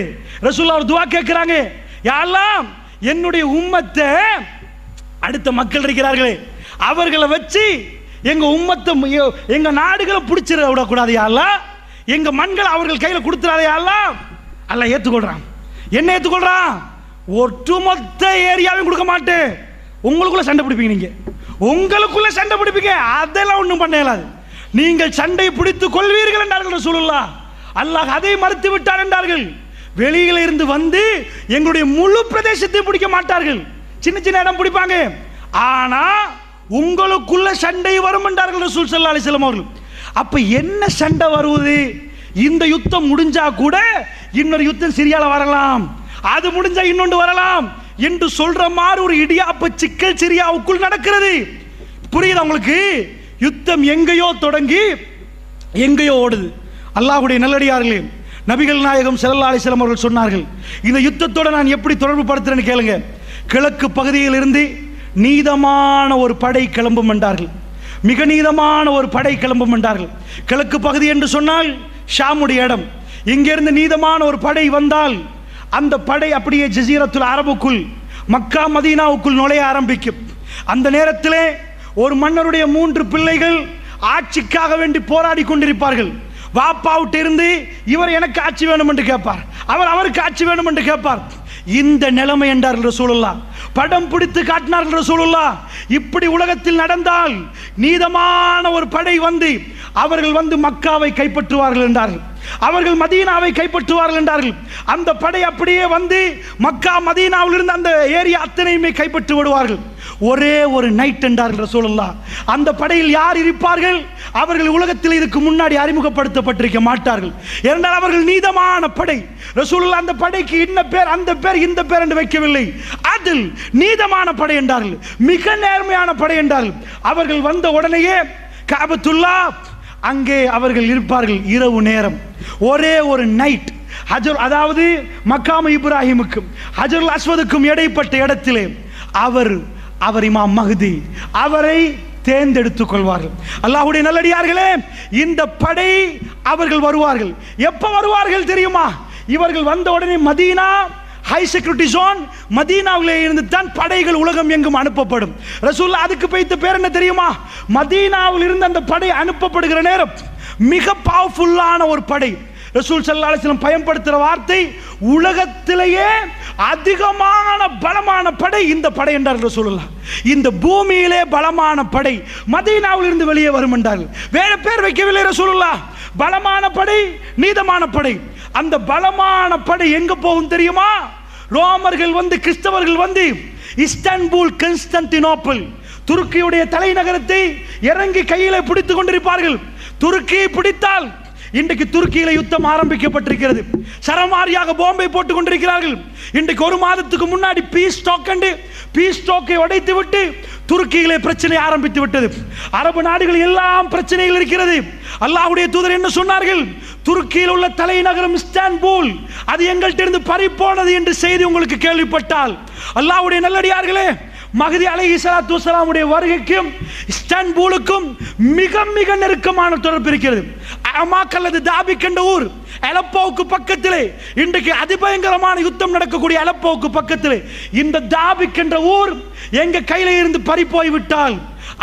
ரசூலுல்லாஹ் ஒரு துஆ கேட்கிறாங்க, யா அல்லாஹ் என்னுடைய உம்மத்தை, அடுத்த மக்கள் இருக்கிறார்களே அவர்களை வச்சு எங்க உம்மத்தை, எங்க நாடுகளை பிடிச்சிட விடக்கூடாது யா அல்லாஹ், எங்க மண்களை அவர்கள் கையில கொடுத்துறாதே யா அல்லாஹ். அல்லாஹ் ஏத்துக்கொள்றான். என்ன ஏத்துக்கொள்றான்? ஒட்டுமொத்த ஏரியாவையும் கொடுக்க மாட்டேன், உங்களுக்குள்ள சண்டை பிடிப்பீங்க, நீங்க உங்களுக்குள்ள சண்டை பிடிப்பீங்க, அதெல்லாம் ஒன்றும் பண்ண இயலாது, நீங்கள் சண்டை பிடித்துக் கொள்வீர்கள் என்றார்கள் ரசூலுல்லாஹ். அல்லாஹ் அதை மறுத்து விட்டார் என்றார்கள். வெளியில இருந்து வந்து எங்களுடைய முழு பிரதேசத்தை பிடிக்க மாட்டார்கள், சின்ன சின்ன இடம் பிடிப்பாங்க, ஆனா உங்களுக்குள்ள சண்டை வரும் என்றார்கள் ரசூல் ஸல்லல்லாஹு அலைஹி வஸல்லம் அவர்கள். அப்ப என்ன சண்டை வருவது? இந்த யுத்தம் முடிஞ்சா கூட இன்னொரு யுத்தம் சிரியால வரலாம், அது முடிஞ்சா இன்னொன்று வரலாம் என்று சொல்ற மாதிரி ஒரு இடியாப்ப சிக்கல் சிரியாவுக்குள் நடக்கிறது. புரியுதா உங்களுக்கு? யுத்தம் எங்கேயோ தொடங்கி எங்கேயோ ஓடுது. அல்லாஹ்வுடைய நல்லடியார்களே, நபிகள் நாயகம் ஸல்லல்லாஹு அலைஹி வஸல்லம் அவர்கள் சொன்னார்கள், இந்த யுத்தத்தோட நான் எப்படி தொடர்பு படுத்துறேன்னு கேளுங்க. கிழக்கு பகுதியில் இருந்து நீதமான ஒரு படை கிளம்பும் என்றார்கள், மிக நீதமான ஒரு படை கிளம்பும் என்றார்கள். கிழக்கு பகுதி என்று சொன்னால் ஷாமுடைய இடம். இங்கிருந்து நீதமான ஒரு படை வந்தால் அந்த படை அப்படியே ஜஸீரத்துல் அரபுக்குள், மக்கா மதீனாவுக்குள் நுழைய ஆரம்பிக்கும். அந்த நேரத்திலே ஒரு மன்னருடைய 3 பிள்ளைகள் ஆட்சிக்காக வேண்டி போராடி கொண்டிருப்பார்கள். வாப்பாவிட்டு இருந்து இவர் எனக்கு ஆட்சி வேணும் என்று கேட்பார், அவர் அவருக்கு ஆட்சி வேணும் என்று கேட்பார். இந்த நிலைமை என்றார்கள் ரசூலுல்லாஹ். படம் பிடித்து காட்டினார்கள் ரசூலுல்லாஹ். இப்படி உலகத்தில் நடந்தால் நீதமான ஒரு படை வந்து அவர்கள் வந்து மக்காவை கைப்பற்றுவார்கள் என்றார்கள், அவர்கள் மதீனாவை கைப்பற்றுவார்கள் என்றார்கள். அந்த படை அப்படியே வந்து மக்கா மதீனாவில் இருந்து அந்த ஏரியா அத்தனையுமே கைப்பற்றி விடுவார்கள். ஒரே ஒரு நைட் என்றார்கள் ரசூலுல்லாஹ். அந்த படையில் யார் இருப்பார்கள்? அவர்கள் உலகத்தில் இதுக்கு முன்னாடி அறிமுகப்படுத்தப்பட்டிருக்க மாட்டார்கள். ஏனென்றால் அவர்கள் நீதமான படை. ரசூலுல்லாஹ் அந்த படைக்கு இன்ன பேர், அந்த பேர், இந்த பேர் என்று வைக்கவில்லை, அதில் நீதமான படை என்றார்கள், மிக நேர்மையான படை என்றார்கள். அவர்கள் வந்த உடனேயே கஅபத்துல்லா அங்கே அவர்கள் இருப்பார்கள். இரவு நேரம், ஒரே ஒரு நைட், ஹஜர், அதாவது மக்காம இப்ராஹிமுக்கும் ஹஜருல் அஸ்வதுக்கும் இடைப்பட்ட இடத்திலே அவர் இமாம் மஹ்தி, அவரை தேர்ந்தெடுத்துக் கொள்வார்கள். அல்லாஹ்வுடைய நல்லடியார்களே, இந்த படை அவர்கள் வருவார்கள். எப்ப வருவார்கள் தெரியுமா? இவர்கள் வந்த உடனே மதீனா ஹை செக்யூரிட்டி ஜோன், மதீனாவிலே இருந்து தான் படைகள் உலகம் எங்கும் அனுப்பப்படும். ரசூலுல்லாஹ் அதுக்கு வைத்த பேர் என்ன தெரியுமா? மதீனாவில் இருந்து அந்த படை அனுப்பப்படுகிற நேரம் மிக பவர்ஃபுல்லான ஒரு படை. ரசூல் ஸல்லல்லாஹு அலைஹி வஸல்லம் பயன்படுத்துகிற வார்த்தை, உலகத்திலேயே அதிகமான பலமான படை இந்த படை என்றார்கள் ரசூலுல்லாஹ். இந்த பூமியிலே பலமான படை மதீனாவில் இருந்து வெளியே வரும் என்றார்கள். வேற பேர் வைக்கவில்லை ரசூலுல்லாஹ். பலமான படை, நீதமான படை. அந்த பலமான படை எங்க போகும் தெரியுமா? ரோமர்கள் வந்து, கிறிஸ்தவர்கள் வந்து இஸ்தான்புல், கான்ஸ்டான்டினோப்பிள், துருக்கியுடைய தலைநகரத்தை இறங்கி கையிலே பிடித்துக் கொண்டிருப்பார்கள். துருக்கியை பிடித்தால், இன்றைக்கு துருக்கியில யுத்தம் ஆரம்பிக்கப்பட்டிருக்கிறது, சரமாரியாக பாம்பை போட்டுக் கொண்டிருக்கிறார்கள். இன்றைக்கு ஒரு மாதத்துக்கு முன்னாடி பீஸ் டாக்கை உடைத்து விட்டு துருக்கியிலே பிரச்சனை ஆரம்பித்து விட்டது. அரபு நாடுகள் எல்லாம் பிரச்சனைகள் இருக்கிறது. அல்லாஹ்வுடைய தூதர் என்ன சொன்னார்கள்? துருக்கியில் உள்ள தலைநகரம் இஸ்தான்புல், அது எங்கள்கிட்ட இருந்து பறிபோனது என்று செய்தி உங்களுக்கு கேள்விப்பட்டால், அல்லாஹ்வுடைய நல்லடியார்களே, மஹ்தி அலைஹிஸ்ஸலாத்து வஸ்ஸலாமுடைய வருகைக்கும் இஸ்தான்புலுக்கும் மிக மிக நெருக்கமான தொடர்பு இருக்கிறது. அமாக் அல்லது தாபிக் என்ற ஊர் அலப்போவுக்கு பக்கத்திலே, இன்றைக்கு அதிபயங்கரமான யுத்தம் நடக்கக்கூடிய அலப்போவுக்கு பக்கத்திலே இந்த தாபிக் என்ற ஊர் எங்க கையில இருந்து பறி போய்விட்டால்,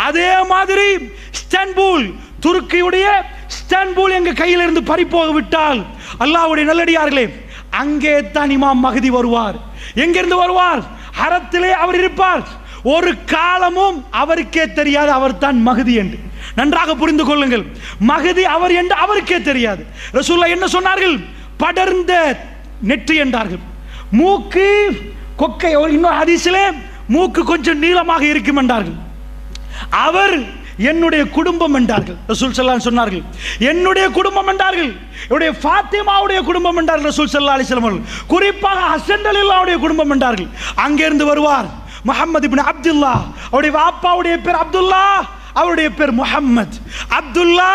அதே மாதிரி இஸ்தான்புல், துருக்கியுடைய இஸ்தான்புல் எங்க கையில இருந்து பறி போய்விட்டால், அல்லாஹ்வுடைய நல்லடியார்களே, அங்கே தான் இமாம் மஹ்தி வருவார். எங்கிருந்து வருவார்? ஹரத்திலே அவர் இருப்பார். ஒரு காலமும் அவருக்கே தெரியாது அவர் தான் மஹ்தி என்று. நன்றாக புரிந்து கொள்ளுங்கள், மஹ்தி அவர் என்று அவருக்கே தெரியாது. ரசூலுல்லாஹ் என்ன சொன்னார்கள்? படர்ந்த நெற்றி என்றார்கள். மூக்கு கொக்கை, இன்னொரு ஹதீஸிலே மூக்கு கொஞ்சம் நீளமாக இருக்கும் என்றார்கள். அவர் என்னுடைய குடும்பம் என்றார்கள். ரசூல் ஸல்லல்லாஹு அலைஹி சொன்னார்கள், என்னுடைய குடும்பம் என்றார்கள். என்னுடைய ஃபாத்திமாவுடைய குடும்பம் என்றார்கள் ரசூல் ஸல்லல்லாஹு அலைஹி வஸல்லம். குறிப்பாக ஹஸன் ரலியல்லாஹுடைய குடும்பம் என்றார்கள். அங்கிருந்து வருவார் முஹம்மது இப்னு அப்துல்லா, அவருடைய வாப்பாவுடைய பேர் அப்துல்லா, அவருடைய பேர் முஹம்மத். அப்துல்லா,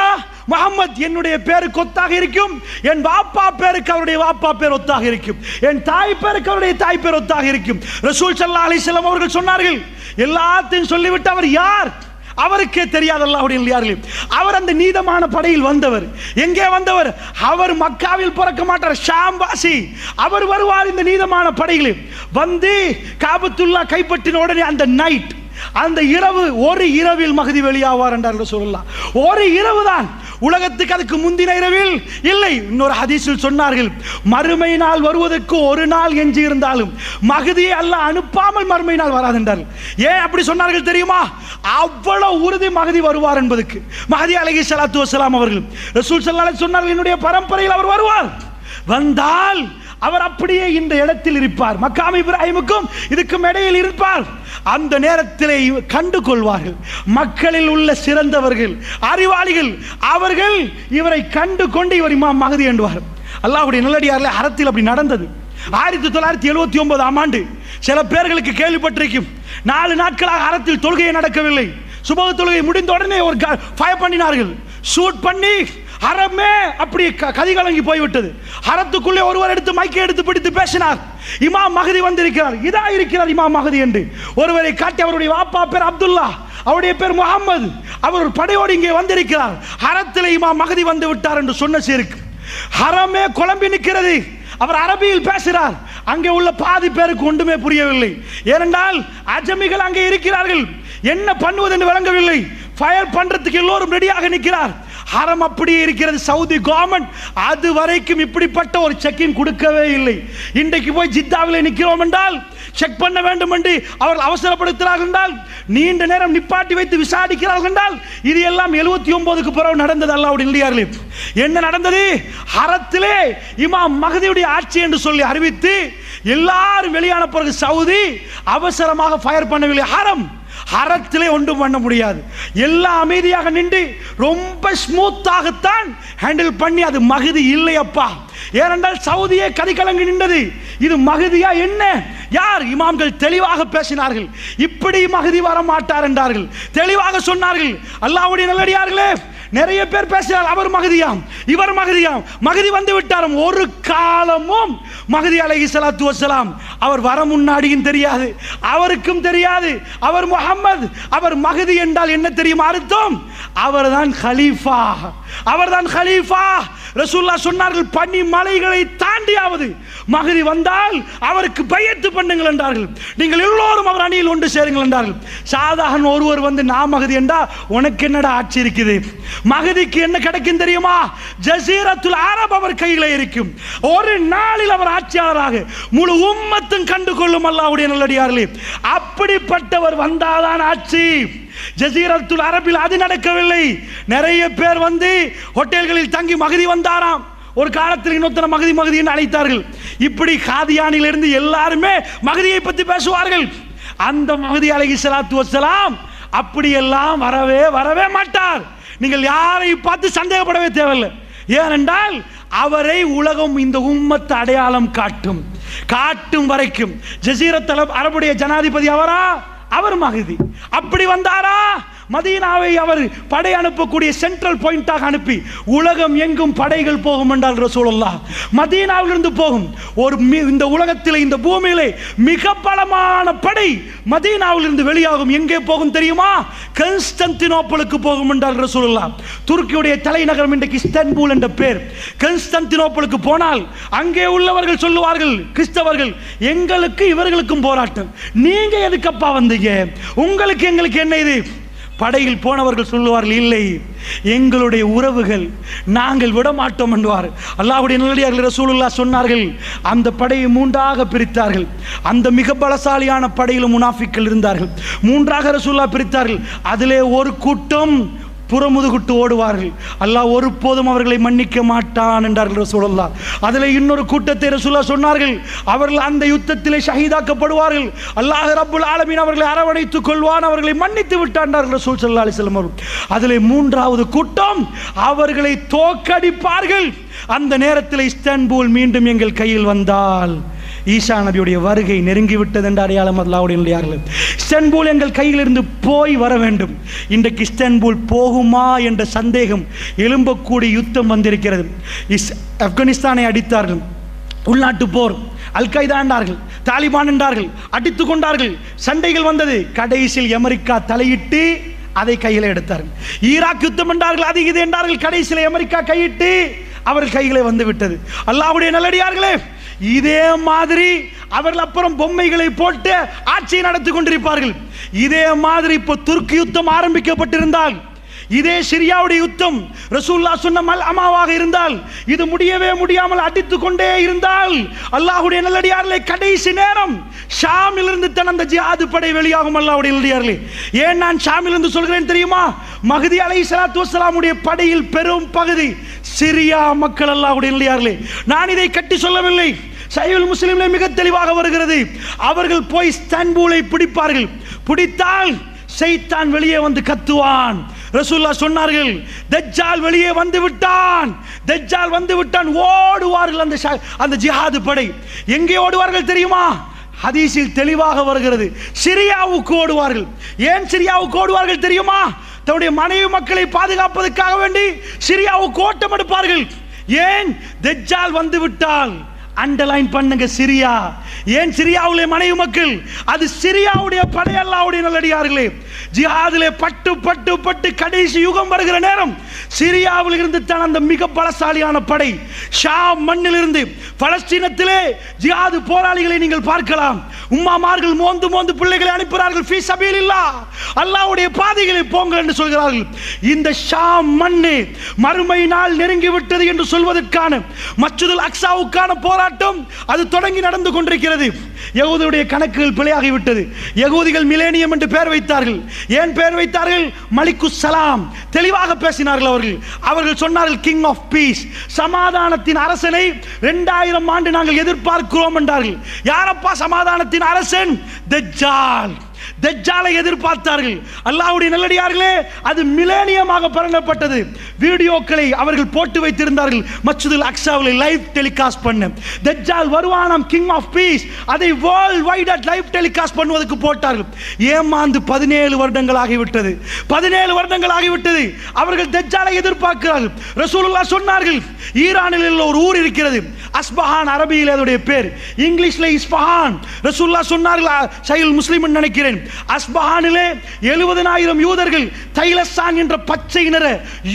முஹம்மத் என்னுடைய பேருக்கு ஒத்தாக இருக்கும், என் வாப்பா பேருக்கு அவருடைய வாப்பா பேர் ஒத்தாக இருக்கும், என் தாய் பேருக்கு அவருடைய தாய் பேர் ஒத்தாக இருக்கும். ரசூல் ஸல்லல்லாஹு அலைஹி வஸல்லம் அவர்கள் சொன்னார்கள், எல்லாத்தையும் சொல்லிவிட்டு அவர் யார், அவருக்கே தெரியாத அல்லாஹ்வுடைய நல்லடியார்களே. அவர் அந்த நீதமான படையில் வந்தவர். எங்கே வந்தவர்? அவர் மக்காவில் பிறக்க மாட்டார், ஷாம் வாசி. அவர் வருவார் இந்த நீதமான படையில் வந்து காபத்துல்லா கைப்பற்றின உடனே அந்த நைட், அந்த இரவு, ஒரு இரவில் மஹதி வெளியாவார் என்றார்கள் ரசூலுல்லாஹ். ஒரு இரவு தான், உலகத்துக்கு அதுக்கு முந்தின இரவில் இல்லை. இன்னொரு ஹதீஸில் சொன்னார்கள், மறுமை நாள் வருவதற்கு ஒரு நாள் எஞ்சி இருந்தாலும் மஹதியை அல்லாஹ் அனுப்பாமல் மறுமை நாள் வராது என்றார்கள். ஏன் அப்படி சொன்னார்கள் தெரியுமா? அவ்வளவு உறுதி மஹதி வருவார் என்பதற்கு. மஹதி அலைஹிஸ்ஸலாத்து வஸ்ஸலாம் அவர்கள் ரசூல் ஸல்லல்லாஹு அலைஹி சொன்னார்கள், என்னுடைய பரம்பரையில் அவர் வருவார். வந்தால் அவர் அப்படியே இந்த இடத்தில் இருப்பார், மக்காம் இப்ராஹிமுக்கும் இதுக்கும் இடையில் இருப்பார். அந்த நேரத்தில் கண்டு கொள்வார்கள் மக்களில் உள்ள சிறந்தவர்கள், அறிவாளிகள். அவர்கள் இவரை கண்டு கொண்டு இவர் இமாம் மஹதி என்பார். அல்லாஹ்வுடைய நல்லடியார்களே, அரத்தில் அப்படி நடந்தது. 1979ஆம் ஆண்டு சில பேர்களுக்கு கேள்விப்பட்டிருக்கும், 4 நாட்களாக அரத்தில் தொழுகை நடக்கவில்லை. சுபஹ் தொழுகை முடிந்த உடனே ஒரு ஃபயர் பண்ணினார்கள், ஷூட் பண்ணி ஹரமே அப்படி கதிகலங்கி போய்விட்டது. ஹரத்துக்குள்ளே ஒருவர் எடுத்து மைக்கை எடுத்து பிடித்து பேசினார், இமாம் மஹதி வந்திருக்கிறார், இதா இருக்கிறார் இமாம் மஹதி என்று ஒருவரை காட்டி, அவருடைய வாப்பா பேர் அப்துல்லா, அவருடைய பேர் முகமது, அவர் ஒரு படையோடு இங்கே வந்திருக்கிறார், ஹரத்தில் இமாம் மஹதி வந்து விட்டார் என்று சொன்ன சேருக்கு ஹரமே குழம்பி நிற்கிறது. அவர் அரபியில் பேசுகிறார். அங்கே உள்ள பாதி பேருக்கு ஒன்றுமே புரியவில்லை. ஏனென்றால் அஜமிகள் அங்கே இருக்கிறார்கள், என்ன பண்ணுவது என்று விளங்கவில்லை. ஃபயர் பண்றதுக்கு எல்லோரும் ரெடியாக நிற்கிறார். ஹரம் அப்படியே இருக்கிறது. சவுதி கவர்மெண்ட் அது வரைக்கும் இப்படிப்பட்ட ஒரு செக்கிங் கொடுக்கவே இல்லை. இன்றைக்கு போய் ஜித்தாவில் நிற்கிறோம் என்றால் செக் பண்ண வேண்டும் என்று அவர்கள் அவசரப்படுத்துகிறார்கள் என்றால், நீண்ட நேரம் நிப்பாட்டி வைத்து விசாரிக்கிறார்கள் என்றால், இது எல்லாம் 79க்கு பிறகு நடந்தது. அல்லாஹ்வுடைய நல்லடியார்களே, என்ன நடந்தது? ஹரத்திலே இமாம் மஹதியுடைய ஆட்சி என்று சொல்லி அறிவித்து எல்லாரும் வெளியான பிறகு சவுதி அவசரமாக ஃபயர் பண்ணவில்லை. ஹரத்திலே ஒன்றும் பண்ண முடியாது. எல்லாம் அமைதியாக நின்று ரொம்ப ஸ்மூத்தாகத்தான் ஹேண்டில் பண்ணி, அது மஹதி இல்லை அப்பா. ஏனென்றால் சவுதியே கதிகலங்கி நின்றது. இது மஹதியா என்ன? யார்? இமாம்கள் தெளிவாக பேசினார்கள், இப்படி மஹதி வர மாட்டார் என்றார்கள், தெளிவாக சொன்னார்கள். அல்லாஹ்வுடைய நல்லடியார்களே, நிறைய பேர் பேசுகிறார், அவர் மஹதியாம், இவர் மஹதியாம், மஹதி வந்து விட்டார். ஒரு காலமும் மஹதி அலைஹிஸ்ஸலாத்து வஸ்ஸலாம் அவர் வர முன்னாடியும் தெரியாது, அவருக்கும் தெரியாது. அவர் முஹம்மது, அவர் மஹதி என்றால் என்ன தெரியுமா அர்த்தம்? அவர்தான் கலீஃபா, அவர்தான் கலீஃபா. ரசூலுல்லாஹ் சொன்னார்கள், பனி மலைகளை தாண்டியாவது மஹதி வந்தால் அவருக்கு பையத்து பண்ணுங்கள் என்றார்கள். நீங்கள் எல்லோரும் அவர் அணியில் ஒன்று சேருங்கள் என்றார்கள். சாதாரண ஒருவர் வந்து நான் மஹதி என்றா உனக்கு என்னடா ஆட்சி இருக்குது? மஹதிக்கு என்ன கிடைக்கும் தெரியுமா? ஜஸீரத்துல் அரப் அவர் கையில் இருக்கும். ஒரு நாளில் அவர் ஆட்சியாளராக முழு உம்மத்தும் கண்டு கொள்ளும். அல்லாஹ்வுடைய நல்லடியார்களே, அப்படிப்பட்டவர் வந்தாதான் ஆட்சி. ஜஸீரத்துல் அரபில் அது நடக்கவில்லை. நிறைய பேர் வந்து ஹோட்டல்களில் தங்கி மஹதி வந்தாராம். ஒரு காலத்தில் இன்னொருத்தர மஹதி மஹதி என்று அழைத்தார்கள். இப்படி காதியானில் இருந்து எல்லாருமே மஹதியை பற்றி பேசுவார்கள். அந்த மஹதி அலைஹிஸ்ஸலாத்து வஸ்ஸலாம் அப்படியெல்லாம் வரவே மாட்டார். நீங்கள் யாரை பார்த்து சந்தேகப்படவே தேவையில்லை. ஏனென்றால் அவரை உலகம் இந்த உம்மத்து அடையாளம் காட்டும் வரைக்கும் ஜஸீரத்துல் அரபுடைய ஜனாதிபதி அவரா? அவர் மஹதி. அப்படி வந்தாரா? மதீனாவை அவர் படை அனுப்பக்கூடிய சென்ட்ரல் பாயிண்டாக அனுப்பி உலகம் எங்கும் படைகள் போகும் என்றால் ரசூலுல்லாஹ். மதீனாவிலிருந்து போகும். இந்த உலகத்திலே, இந்த பூமியிலே மிக பலமான படை மதீனாவிலிருந்து வெளியாகும். எங்கே போகும் தெரியுமா? கான்ஸ்டன்டினோப்பிளுக்கு போகும் என்றால் ரசூலுல்லாஹ். துருக்கியுடைய தலைநகரம் இன்றைக்கு இஸ்தான்புல் என்ற பேர். கான்ஸ்டன்டினோப்பிளுக்கு போனால் அங்கே உள்ளவர்கள் சொல்லுவார்கள், கிறிஸ்தவர்கள், எங்களுக்கு இவர்களுக்கும் போராட்டம், நீங்க எதுக்கப்பா வந்தீங்க? உங்களுக்கு எங்களுக்கு என்ன இது? படையில் போனவர்கள் சொல்லுவார்கள், இல்லை, எங்களுடைய உறவுகள், நாங்கள் விடமாட்டோம் என்பார். அல்லாஹ்வுடைய நல்லடியார்கள் ரசூலுல்லாஹ் சொன்னார்கள், அந்த படையை 3ஆக பிரித்தார்கள். அந்த மிக பலசாலியான படையில் முனாஃபிக்கள் இருந்தார்கள். 3ஆக ரசூலுல்லாஹ் பிரித்தார்கள். அதிலே ஒரு கூட்டம் புறமுதுகுட்டு ஓடுவார்கள். அல்லாஹ் ஒருபோதும் அவர்களை மன்னிக்க மாட்டான் என்றார்கள் ரசூலுல்லாஹ். அதில் இன்னொரு கூட்டத்தை ரசூலுல்லாஹ் சொன்னார்கள், அவர்கள் அந்த யுத்தத்திலே ஷஹீதாக்கப்படுவார்கள். அல்லாஹ் ரப்புல் ஆலமீன் அவர்களை அரவணைத்துக் கொள்வான், அவர்களை மன்னித்து விட்டான் ரசூல் ஸல்லல்லாஹு அலைஹி வஸல்லம் அவர்கள். அதில் 3வது கூட்டம் அவர்களை தோற்கடிப்பார்கள். அந்த நேரத்தில் இஸ்தான்புல் மீண்டும் எங்கள் கையில் வந்தால் ஈசா நபியுடைய வருகை நெருங்கிவிட்டது என்ற அடையாளம். அல்லாஹ்வுடைய நல்லடியார்களே, இஸ்தான்புல் எங்கள் கையிலிருந்து போய் வர வேண்டும். இன்றைக்கு இஸ்தான்புல் போகுமா என்ற சந்தேகம் எழும்பக்கூடிய யுத்தம் வந்திருக்கிறது. ஆப்கானிஸ்தானை அடித்தார்கள், உள்நாட்டு போர், அல் கைதா என்றார்கள், தாலிபான் என்றார்கள், அடித்துக் கொண்டார்கள், சண்டைகள் வந்தது. கடைசியில் அமெரிக்கா தலையிட்டு அதை கையில் எடுத்தார்கள். ஈராக் யுத்தம் என்றார்கள், அது இது என்றார்கள். கடைசியில் அமெரிக்கா கையிட்டு அவர்கள் கைகளை வந்து விட்டது. அல்லாஹ்வுடைய நல்லடியார்களே, இதே மாதிரி அவர்கள் அப்புறம் பொம்மைகளை போட்டு ஆட்சியை நடத்தி கொண்டிருப்பார்கள். இதே மாதிரி இப்போ துர்க்கி யுத்தம் ஆரம்பிக்கப்பட்டிருந்தால், இதே சிரியாவுடைய யுத்தம் ரசூலுல்லாஹ் சொன்ன மல்அமாவாக இருந்தால், இது முடியவே முடியாமல் அடித்துக் கொண்டே இருந்தால், அல்லாஹ்வுடைய நல்லடியார்களே, கடைசி நேரம் ஷாமிலிருந்து தான் அந்த ஜிஹாது படை வெளியாகும். அல்லாஹ்வுடைய நல்லடியார்களே, ஏன் நான் ஷாமிலிருந்து சொல்கிறேன் தெரியுமா? மஹ்தி அலைஹிஸ்ஸலாத்து வஸ்ஸலாமுடைய படையில் பெரும் பகுதி சிரியா மக்கள். அல்லாஹ்வுடைய நல்லடியார்களே, நான் இதை கட்டி சொல்லவில்லை. சஹீஹுல் முஸ்லிமிலே மிக தெளிவாக வருகிறது. அவர்கள் போய் இஸ்தான்புலை பிடிப்பார்கள். பிடித்தால் ஷைத்தான் வெளியே வந்து கத்துவான். ரசூலுல்லாஹ் சொன்னார்கள், தஜ்ஜால் வெளியே வந்து விட்டான், தஜ்ஜால் வந்து விட்டான். ஓடுவார்கள் அந்த ஜிஹாது படை. எங்கே ஓடுவார்கள் தெரியுமா? ஹதீஸில் தெளிவாக வருகிறது, சிரியாவுக்கு ஓடுவார்கள். ஏன் சிரியாவுக்கு ஓடுவார்கள் தெரியுமா? தன்னுடைய மனைவி மக்களை பாதுகாப்பதற்காக வேண்டி சிரியாவுக்கு ஓட்டம் எடுப்பார்கள். ஏன்? தஜ்ஜால் வந்து விட்டால். அண்டர்லைன் பண்ணுங்க, சிரியா. ஏன் சிரியாவுடைய மனைவி மக்கள்? அது சிரியாவுடைய படை. அல்லாஹ்வுடைய நல்லடியார்களே, ஜிஹாதிலே பட்டு பட்டு பட்டு கடைசி யுகம் வருகிற நேரம் சிரியாவில் இருந்து தான் அந்த மிக பலசாலியான படை. ஷாம் மண்ணில் இருந்து பலஸ்தீனத்திலே ஜிஹாது போராளிகளை நீங்கள் பார்க்கலாம். உம்மாமார்கள் மோந்து மோந்து பிள்ளைகளை அனுப்புகிறார்கள். ஃபீ சபீலில்லாஹ், அல்லாஹ்வுடைய பாதைகளை போங்கள் என்று சொல்கிறார்கள். இந்த ஷாம் மண்ணு மறுமை நாள் நெருங்கி விட்டது என்று சொல்வதற்கான மஸ்ஜிதுல் அக்ஸாவுக்கான போராட்டம் அது தொடங்கி நடந்து கொண்டிருக்கிறது. யகூதியுடைய கணக்குகள் பிழையாகிவிட்டது. யகூதிகள் மிலேனியம் என்று பெயர் வைத்தார்கள். ஏன் பெயர் வைத்தார்கள்? மலிக்குஸ் சலாம். தெளிவாக பேசினார்கள் அவர்கள் சொன்னார்கள், கிங் ஆஃப் பீஸ், சமாதானத்தின் அரசனை 2000 ஆண்டு நாங்கள் எதிர்பார்க்கிறோம் என்றார்கள். யாரப்பா சமாதானத்தின் அரசன்? தஜ்ஜால். தஜ்ஜாலை எதிர்பார்த்தார்கள். அல்லாஹ்வுடைய நல்லடியார்களே, அது மிலேனியமாக பரப்பப்பட்டது. வீடியோக்களை அவர்கள் போட்டு வைத்திருந்தார்கள் மஸ்ஜிதுல் அக்ஸாவில் லைவ் டெலிகாஸ்ட் பண்ண. தஜ்ஜால் வருவானாம், கிங் ஆஃப் பீஸ், அதை வேர்ல்ட் வைட் லைவ் டெலிகாஸ்ட் பண்ணுவதற்கு போட்டார்கள். ஏமாந்து 17 வருடங்கள் ஆகிவிட்டது. 17 வருடங்கள் ஆகிவிட்டது. அவர்கள் தஜ்ஜாலை எதிர்பார்க்கிறார்கள். ரசூலுல்லாஹ் சொன்னார்கள், ஈரானில் உள்ள ஒரு ஊர் இருக்கிறது, அஸ்பஹான், அரபியில் அதோடைய பேர், இங்கிலீஷ்ல இஸ்பஹான். ரசூலுல்லாஹ் சொன்னார்கள், சஹீஹுல் முஸ்லிம் நினைக்கிறேன், அஸ்பஹானிலே 70,000 யூதர்கள் தைலசான் என்ற பச்சை நிற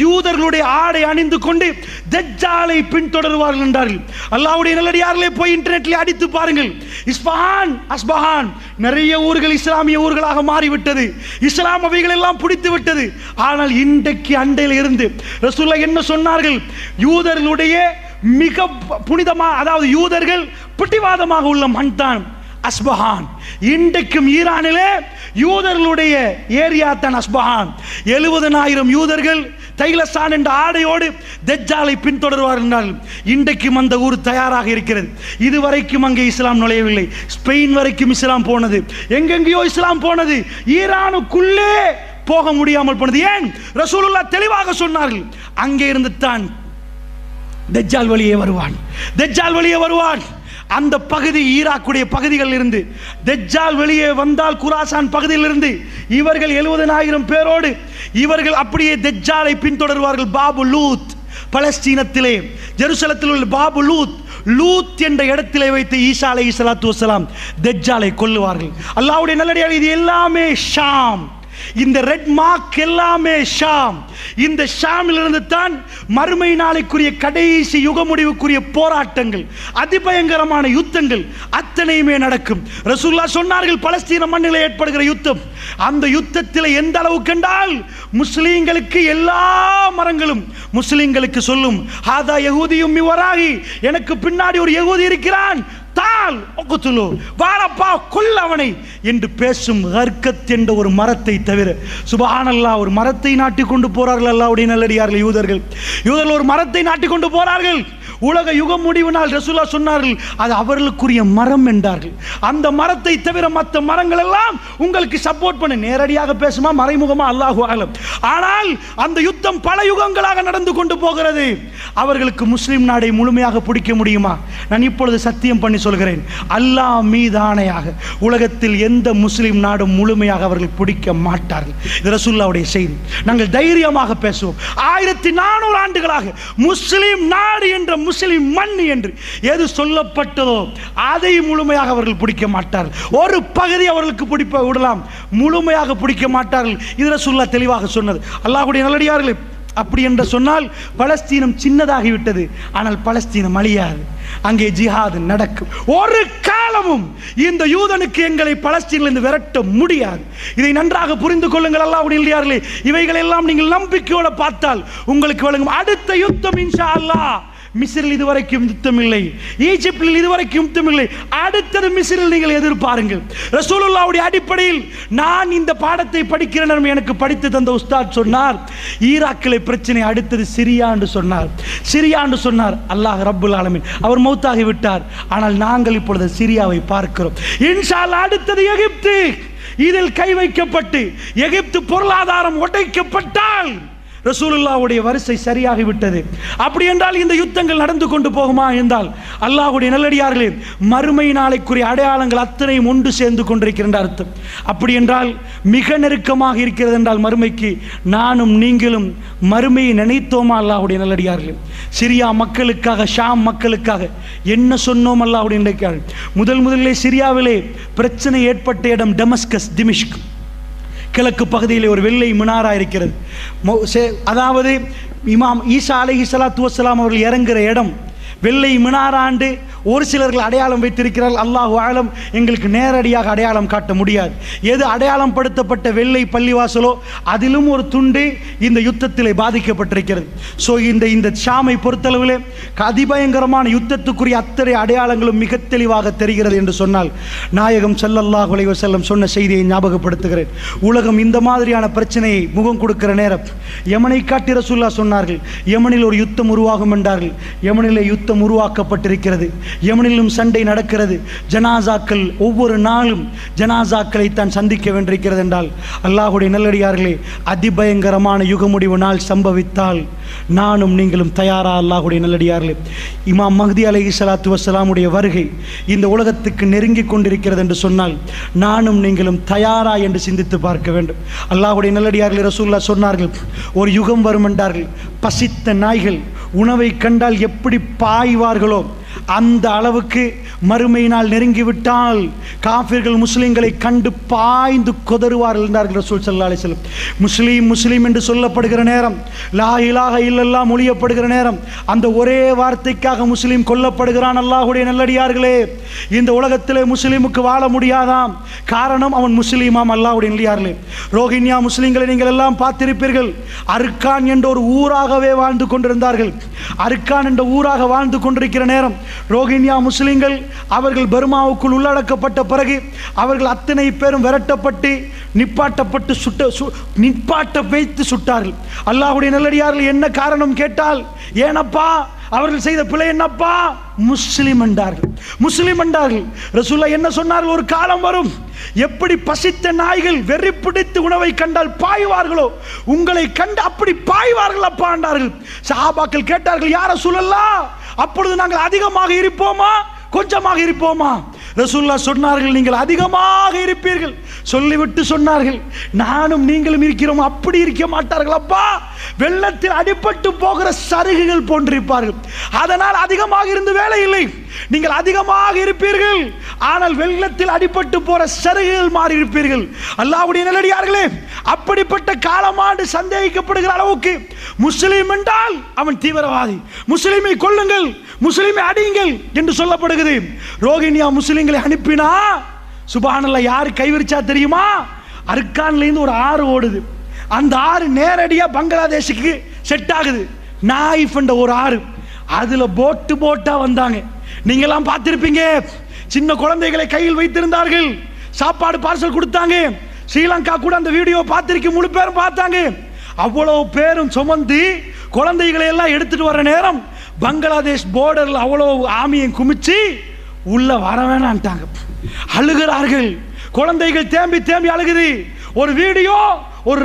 யூதர்களுடைய ஆடை அணிந்து கொண்டு தஜ்ஜாலை பின்தொடருவார்கள் என்றார்கள். அல்லாஹ்வுடைய நல்லடியார்களே, போய் இன்டர்நெட்ல அடித்து பாருங்கள். இஸ்பஹான், அஸ்பஹான், நிறைய ஊர்கள் இஸ்லாமிய ஊர்களாக மாறிவிட்டது. இஸ்லாம் அவைகள் எல்லாம் பிடித்து விட்டது. ஆனால் இன்றைக்கு அண்டையில் இருந்து ரசூலுல்லாஹ் என்ன சொன்னார்கள்? யூதர்களுடைய மிக புனிதமாக, அதாவது யூதர்கள் பிடிவாதமாக உள்ள மண் தான் அஸ்பஹான். இன்றைக்கும் ஈரானிலே யூதர்களுடைய ஏரியா தான் அஸ்பஹான். 70,000 யூதர்கள் தைலசான் என்ற ஆடையோடு தஜ்ஜாலை பின்தொடர்வார்கள். இன்றைக்கும் அந்த ஊர் தயாராக இருக்கிறது. இதுவரைக்கும் அங்கே இஸ்லாம் நுழையவில்லை. ஸ்பெயின் வரைக்கும் இஸ்லாம் போனது, எங்கெங்கேயோ இஸ்லாம் போனது, ஈரானுக்குள்ளே போக முடியாமல் போனது. ஏன்? ரசூலுல்லாஹ் தெளிவாக சொன்னார்கள், அங்கே இருந்து தான் தஜ்ஜால் வெளியே வருவான், தஜ்ஜால் வெளியே வருவான். அந்த பகுதி ஈராக்குடைய பகுதிகளில் இருந்து தஜ்ஜால் வெளியே வந்தால், குராசான் பகுதியில் இருந்து இவர்கள் 70,000 பேரோடு இவர்கள் அப்படியே தஜ்ஜாலை பின்தொடர்வார்கள். பாபு லூத், பலஸ்தீனத்திலே ஜெருசலத்தில் உள்ள பாபு லூத், லூத் என்ற இடத்திலே வைத்து ஈசா அலைஹிஸ்ஸலாத்து வஸ்ஸலாம் தஜ்ஜாலை கொல்லுவார்கள். அல்லாஹ்வுடைய நல்லடியார்களே, இது எல்லாமே ஷாம். இந்த ரெட் மார்க் எல்லாமே ஷாம். இந்த ஷாமில் இருந்து தான் மறுமை நாளைக்குரிய கடைசி யுக முடிவுக்குரிய போராட்டங்கள், அதிபயங்கரமான யுத்தங்கள் அத்தனையுமே நடக்கும். ரசூலுல்லாஹ் சொன்னார்கள், பலஸ்தீன மண்ணில் ஏற்படுகிற யுத்தம், அந்த யுத்தத்தில் எந்த அளவுக்கு என்றால், முஸ்லீம்களுக்கு எல்லா மரங்களும் முஸ்லீம்களுக்கு சொல்லும், ஹாதா யஹூதியும் மிவராகி, எனக்கு பின்னாடி ஒரு யஹூதி இருக்கிறான், தால் ஒக்குத்துலு, வாரப்பா கொல்லவனை என்று பேசும் ஹர்கத் என்ற ஒரு மரத்தை தவிர. சுப்ஹானல்லாஹ், ஒரு மரத்தை நாட்டி கொண்டு போறார்கள் அல்லாஹ்வுடைய நல்லடியார்கள். யூதர்கள் ஒரு மரத்தை நாட்டி கொண்டு போறார்கள். உலக யுகம் முடிவு நாள் ரசூலுல்லாஹ் சொன்னார்கள், அது அவர்களுக்குரிய மரம் என்றார்கள். அந்த மரத்தை தவிர மற்ற மரங்கள் எல்லாம் உங்களுக்கு சப்போர்ட் பண்ண, நேரடியாக பேசுமா மறைமுகமா அல்லாஹு அலம். ஆனால் அந்த யுத்தம் பல யுகங்களாக நடந்து கொண்டு போகிறது. அவர்களுக்கு முஸ்லிம் நாடை முழுமையாக பிடிக்க முடியுமா? நான் இப்பொழுது சத்தியம் பண்ணி சொல்கிறேன், அல்லாஹ் மீதானையாக உலகத்தில் எந்த முஸ்லிம் நாடும் முழுமையாக அவர்கள் பிடிக்க மாட்டார்கள். இது ரசூலுல்லாஹ்வுடைய செய்தி. நாங்கள் தைரியமாக பேசுவோம். 1400 ஆண்டுகளாக முஸ்லிம் நாடு என்ற முஸ்லிம் மண் என்று எது சொல்லப்பட்டதோ அதை முழுமையாக அவர்கள் பிடிக்க மாட்டார்கள். ஒரு பகுதி அவர்களுக்கு பிடிப்ப விடலாம், முழுமையாக பிடிக்க மாட்டார்கள். இது ரசூலுல்லாஹ் தெளிவாக சொன்னது. அல்லாஹ்வுடைய நல்லடியார்களே, அப்படி என்று சொன்னால் பலஸ்தீனம் சின்னதாகிவிட்டது, ஆனால் பலஸ்தீனம் அழியாது, அங்கே ஜிஹாது நடக்கும். ஒரு காலமும் இந்த யூதனுக்கு எங்களை பலஸ்தீனிலிருந்து விரட்ட முடியாது. இதை நன்றாக புரிந்து கொள்ளுங்கள் அல்லாஹ்வுடைய நல்லடியார்களே. இவைகள் எல்லாம் நீங்கள் நம்பிக்கையோடு பார்த்தால் உங்களுக்கு வழங்கும் அடுத்த யுத்தம் இன்ஷா அல்லாஹ். மிஸ்ரில் இதுவரைக்கும் யுத்தம் இல்லை, ஈஜிப்டில் இதுவரைக்கும் யுத்தம் இல்லை, அடுத்தது மிஸ்ரில் நீங்கள் எதிர்பாருங்கள். ரசூலுல்லாஹ்வுடைய அடிப்படையில் நான் இந்த பாடத்தை படிக்கிற நேரம் எனக்கு படித்து தந்த உஸ்தாத் சொன்னார், ஈராக்கிலே பிரச்சனை, அடுத்தது சிரியா என்று சொன்னார். சிரியா என்று சொன்னார். அல்லாஹ் ரப்புல் ஆலமீன் அவர் மௌத்தாகி விட்டார், ஆனால் நாங்கள் இப்பொழுது சிரியாவை பார்க்கிறோம். இன்ஷா அல்லாஹ் அடுத்தது எகிப்து. இதில் கை வைக்கப்பட்டு எகிப்து பொருளாதாரம் உடைக்கப்பட்டால் ரசூலுல்லாஹ்வுடைய வரிசை சரியாகி விட்டது. அப்படி என்றால் இந்த யுத்தங்கள் நடந்து கொண்டு போகுமா என்றால், அல்லாஹ்வுடைய நல்லடியார்களே, மறுமை நாளைக்குரிய அடையாளங்கள் அத்தனையும் ஒன்று சேர்ந்து கொண்டிருக்கின்ற அர்த்தம். அப்படி என்றால் மிக நெருக்கமாக இருக்கிறது என்றால் மறுமைக்கு நானும் நீங்களும் மறுமையை நினைத்தோமா? அல்லாஹ்வுடைய நல்லடியார்களே, சிரியா மக்களுக்காக, ஷாம் மக்களுக்காக என்ன சொன்னோம்? அல்லாஹ்வுடைய நல்லடியார்களே, முதலிலே சிரியாவிலே பிரச்சனை ஏற்பட்ட இடம் டமஸ்கஸ், திமிஷ்க். கிழக்கு பகுதியில் ஒரு வெள்ளை மினாரா இருக்கிறது. அதாவது இமாம் ஈசா அலைஹிஸ்ஸலாத்து வஸ்ஸலாம் அவர்கள் இறங்குகிற இடம் வெள்ளை மினாராண்டு ஒரு சிலர்கள் அடையாளம் வைத்திருக்கிறார்கள். அல்லாஹு ஆலம், எங்களுக்கு நேரடியாக அடையாளம் காட்ட முடியாது. எது அடையாளம் படுத்தப்பட்ட வெள்ளை பள்ளிவாசலோ அதிலும் ஒரு துண்டு இந்த யுத்தத்தில் பாதிக்கப்பட்டிருக்கிறது. ஸோ இந்த ஷாமை பொறுத்தளவில் அதிபயங்கரமான யுத்தத்துக்குரிய அத்தனை அடையாளங்களும் மிக தெளிவாக தெரிகிறது என்று சொன்னால், நாயகம் ஸல்லல்லாஹு அலைஹி வஸல்லம் சொன்ன செய்தியை ஞாபகப்படுத்துகிறேன். உலகம் இந்த மாதிரியான பிரச்சனையை முகம் கொடுக்கிற நேரம் யமனை காட்டி ரசூலுல்லாஹ் சொன்னார்கள், யமனில் ஒரு யுத்தம் உருவாகும் என்றார்கள். யமனிலே யுத்தம் உருவாக்கப்பட்டிருக்கிறது. யமனிலும் சண்டை நடக்கிறது. ஜனாசாக்கள் ஒவ்வொரு நாளும் ஜனாசாக்களை தான் சந்திக்க வேண்டியிருக்கிறது என்றால், அல்லாஹ்வுடைய நல்லடியார்களே, அதிபயங்கரமான யுக முடிவு நாள் சம்பவித்தால் நானும் நீங்களும் தயாரா? அல்லாஹ்வுடைய நல்லடியார்களே, இமாம் மஹ்தி அலைஹிஸ்ஸலாத்து வஸ்ஸலாமுடைய வருகை இந்த உலகத்துக்கு நெருங்கி கொண்டிருக்கிறது என்று சொன்னால் நானும் நீங்களும் தயாரா என்று சிந்தித்து பார்க்க வேண்டும். அல்லாஹ்வுடைய நல்லடியார்களே, ரசூலுல்லாஹ் சொன்னார்கள், ஒரு யுகம் வரும் என்றார்கள், பசித்த நாய்கள் உணவை கண்டால் எப்படி பாய்வார்களோ அந்த அளவுக்கு மறுமை நாள் நெருங்கிவிட்டால் காஃபிர்கள் முஸ்லிம்களை கண்டு பாய்ந்து கொதறுவார்கள் என்றார்கள் ரசூல் ஸல்லல்லாஹு அலைஹி வஸல்லம். முஸ்லீம் முஸ்லீம் என்று சொல்லப்படுகிற நேரம், லா இலாஹ இல்லல்லாஹ் மொழியப்படுகிற நேரம், அந்த ஒரே வார்த்தைக்காக முஸ்லீம் கொல்லப்படுகிறான். அல்லாஹ்வுடைய நல்லடியார்களே, இந்த உலகத்திலே முஸ்லீமுக்கு வாழ முடியாதாம். காரணம், அவன் முஸ்லீமாம். அல்லாஹ்வுடைய நல்லடியார்களே, ரோஹின்யா முஸ்லீம்களை நீங்கள் எல்லாம் பார்த்திருப்பீர்கள். அர்கான் என்ற ஒரு ஊராகவே வாழ்ந்து கொண்டிருந்தார்கள். அர்கான் என்ற ஊராக வாழ்ந்து கொண்டிருக்கிற நேரம் ரோஹின்யா முஸ்லிம்கள் அவர்கள் பர்மாவுக்குள் உள்ளடக்கப்பட்ட பிறகு அவர்கள் அத்தனை பேரும் விரட்டப்பட்டு நிப்பாட்ட வைத்து சுட்டார்கள். அல்லாஹ்வுடைய நல்லடியார்கள், என்ன காரணம் கேட்டால், ஏனப்பா அவர்கள் செய்த பிழை என்னப்பா? முஸ்லிம் என்றார்கள். முஸ்லிம் என்றார்கள். ரசூலுல்லாஹ் என்ன சொன்னார்கள்? ஒரு காலம் வரும், எப்படி பசித்த நாய்கள் வெறி பிடித்து உணவை கண்டால் பாய்வார்களோ உங்களை கண்டு அப்படி பாய்வார்கள் அப்பா என்றார்கள். சஹாபாக்கள் கேட்டார்கள், யா ரசூலல்லாஹ், அப்பொழுது நாங்கள் அதிகமாக இருப்போமா கொஞ்சமாக இருப்போமா? ரசூலுல்லாஹ் சொன்னார்கள், நீங்கள் அதிகமாக இருப்பீர்கள். சொல்லிவிட்டு சொன்னார்கள், நானும் நீங்களும் இருக்கிறோம். அப்படி இருக்க மாட்டார்கள் அப்பா, வெள்ளத்தில் அடிபட்டு போகிற சருகுகள் போன்றிருப்பார்கள். அதனால் அதிகமாக இருந்து வேலை இல்லை, நீங்கள் அதிகமாக இருப்பீர்கள், ஆனால் வெள்ளத்தில் அடிபட்டு போற சருகுகள் மாறி இருப்பீர்கள். அல்லாஹ்வுடைய நல்லடியார்களே, அப்படிப்பட்ட காலமாண்டு சந்தேகிக்கப்படுகிற அளவுக்கு முஸ்லிம் என்றால் அவன் தீவிரவாதி, முஸ்லிமை கொல்லுங்கள், முஸ்லிமை அடியுங்கள் என்று சொல்லப்படுகிறது. ரோஹின்யா முஸ்லிம்களை அனுப்பினா சுப்ஹானல்லாஹ், யார் கைவிரிச்சா தெரியுமா? அர்கான்ல இருந்து ஒரு ஆறு ஓடுது. அந்த ஆறு நேரடியா பங்களாதேஷுக்கு செட் ஆகுது. நாயிஃப் என்ற ஒரு ஆறு, அதுல போட்டா வந்தாங்க. நீங்க எல்லாம் பார்த்திருப்பீங்க. சின்ன குழந்தைகளை கையில் வைத்திருந்தார்கள், சாப்பாடு பார்சல் கொடுத்தாங்க. ஸ்ரீலங்கா கூட அந்த வீடியோ பார்த்திருக்க, முழு பேரும் பார்த்தாங்க. அவ்வளவு பேரும் சுமந்து குழந்தைகளை எல்லாம் எடுத்துட்டு வர நேரம் பங்களாதேஷ் போர்டர்ல அவ்வளவு ஆமியை குமிச்சு உள்ள வர வேணான்ட்டாங்க. அழுகிறார்கள், குழந்தைகள் தேம்பி தேம்பி அழுகுது. ஒரு வீடியோ ஒரு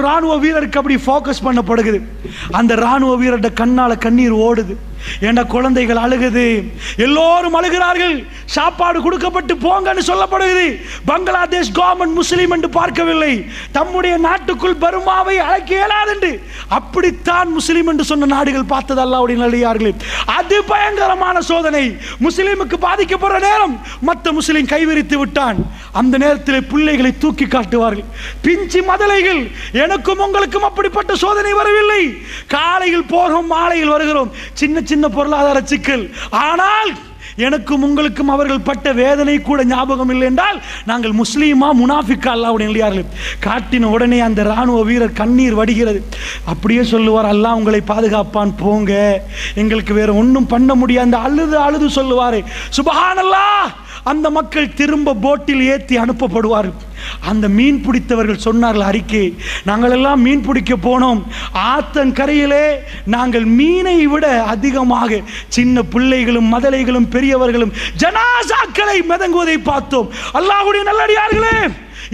ராணுவ வீரருக்கு அப்படி ஃபோக்கஸ் பண்ணப்படுகிறது. அந்த ராணுவ வீரர்கிட்ட கண்ணால கண்ணீர் ஓடுது. என்ற குழந்தைகள் அழுகுது, எல்லோரும் அழுகிறார்கள். சாப்பாடு கொடுக்கப்பட்டு போங்கன்னு சொல்லப்படுகிறது. பங்களாதேஷ் கவர்மெண்ட் முஸ்லீம் என்று பார்க்கவில்லை, தம்முடைய நாட்டுக்குள் பர்மாவை அழைக்க இயலாது என்று அப்படித்தான் முஸ்லீம் என்று சொன்ன நாடுகள் பார்த்தது அல்லாஹ்வுடைய நல்லடியார்களே. அது பயங்கரமான சோதனை. முஸ்லீமுக்கு பாதிக்கப்படுற நேரம் மற்ற முஸ்லீம் கைவிரித்து விட்டான். அந்த நேரத்தில் பிள்ளைகளை தூக்கி காட்டுவார்கள், பிஞ்சு மதலைகள். எனக்கும் உங்களுக்கும் அப்படிப்பட்ட சோதனை வரவில்லை. காலையில் போகிறோம், மாலையில் வருகிறோம், சின்ன சின்ன பொருளாதார சிக்கல். ஆனால் எனக்கும் உங்களுக்கும் அவர்கள் பட்ட வேதனை கூட ஞாபகம் இல்லை என்றால் நாங்கள் முஸ்லீமா முனாஃபிக்கா அல்லாஹ்வுடைய நல்லடியார்களே. காட்டின உடனே அந்த ராணுவ வீரர் கண்ணீர் வடிகிறது. அப்படியே சொல்லுவார், அல்லாஹ் உங்களை பாதுகாப்பான், போங்க, எங்களுக்கு வேற ஒன்றும் பண்ண முடியாது. அழுது அழுது சொல்லுவார், சுப்ஹானல்லாஹ். அந்த மக்கள் திரும்ப போட்டில் ஏற்றி அனுப்பப்படுவார்கள். அந்த மீன் பிடித்தவர்கள் சொன்னார்கள் அறிக்கை, நாங்கள் எல்லாம் மீன் பிடிக்க போனோம், ஆத்தங்கரையிலே நாங்கள் மீனை விட அதிகமாக சின்ன பிள்ளைகளும் மதலைகளும் பெரியவர்களும் ஜனாசாக்களை மிதங்குவதை பார்த்தோம். அல்லாஹ்வுடைய நல்லடியார்களே,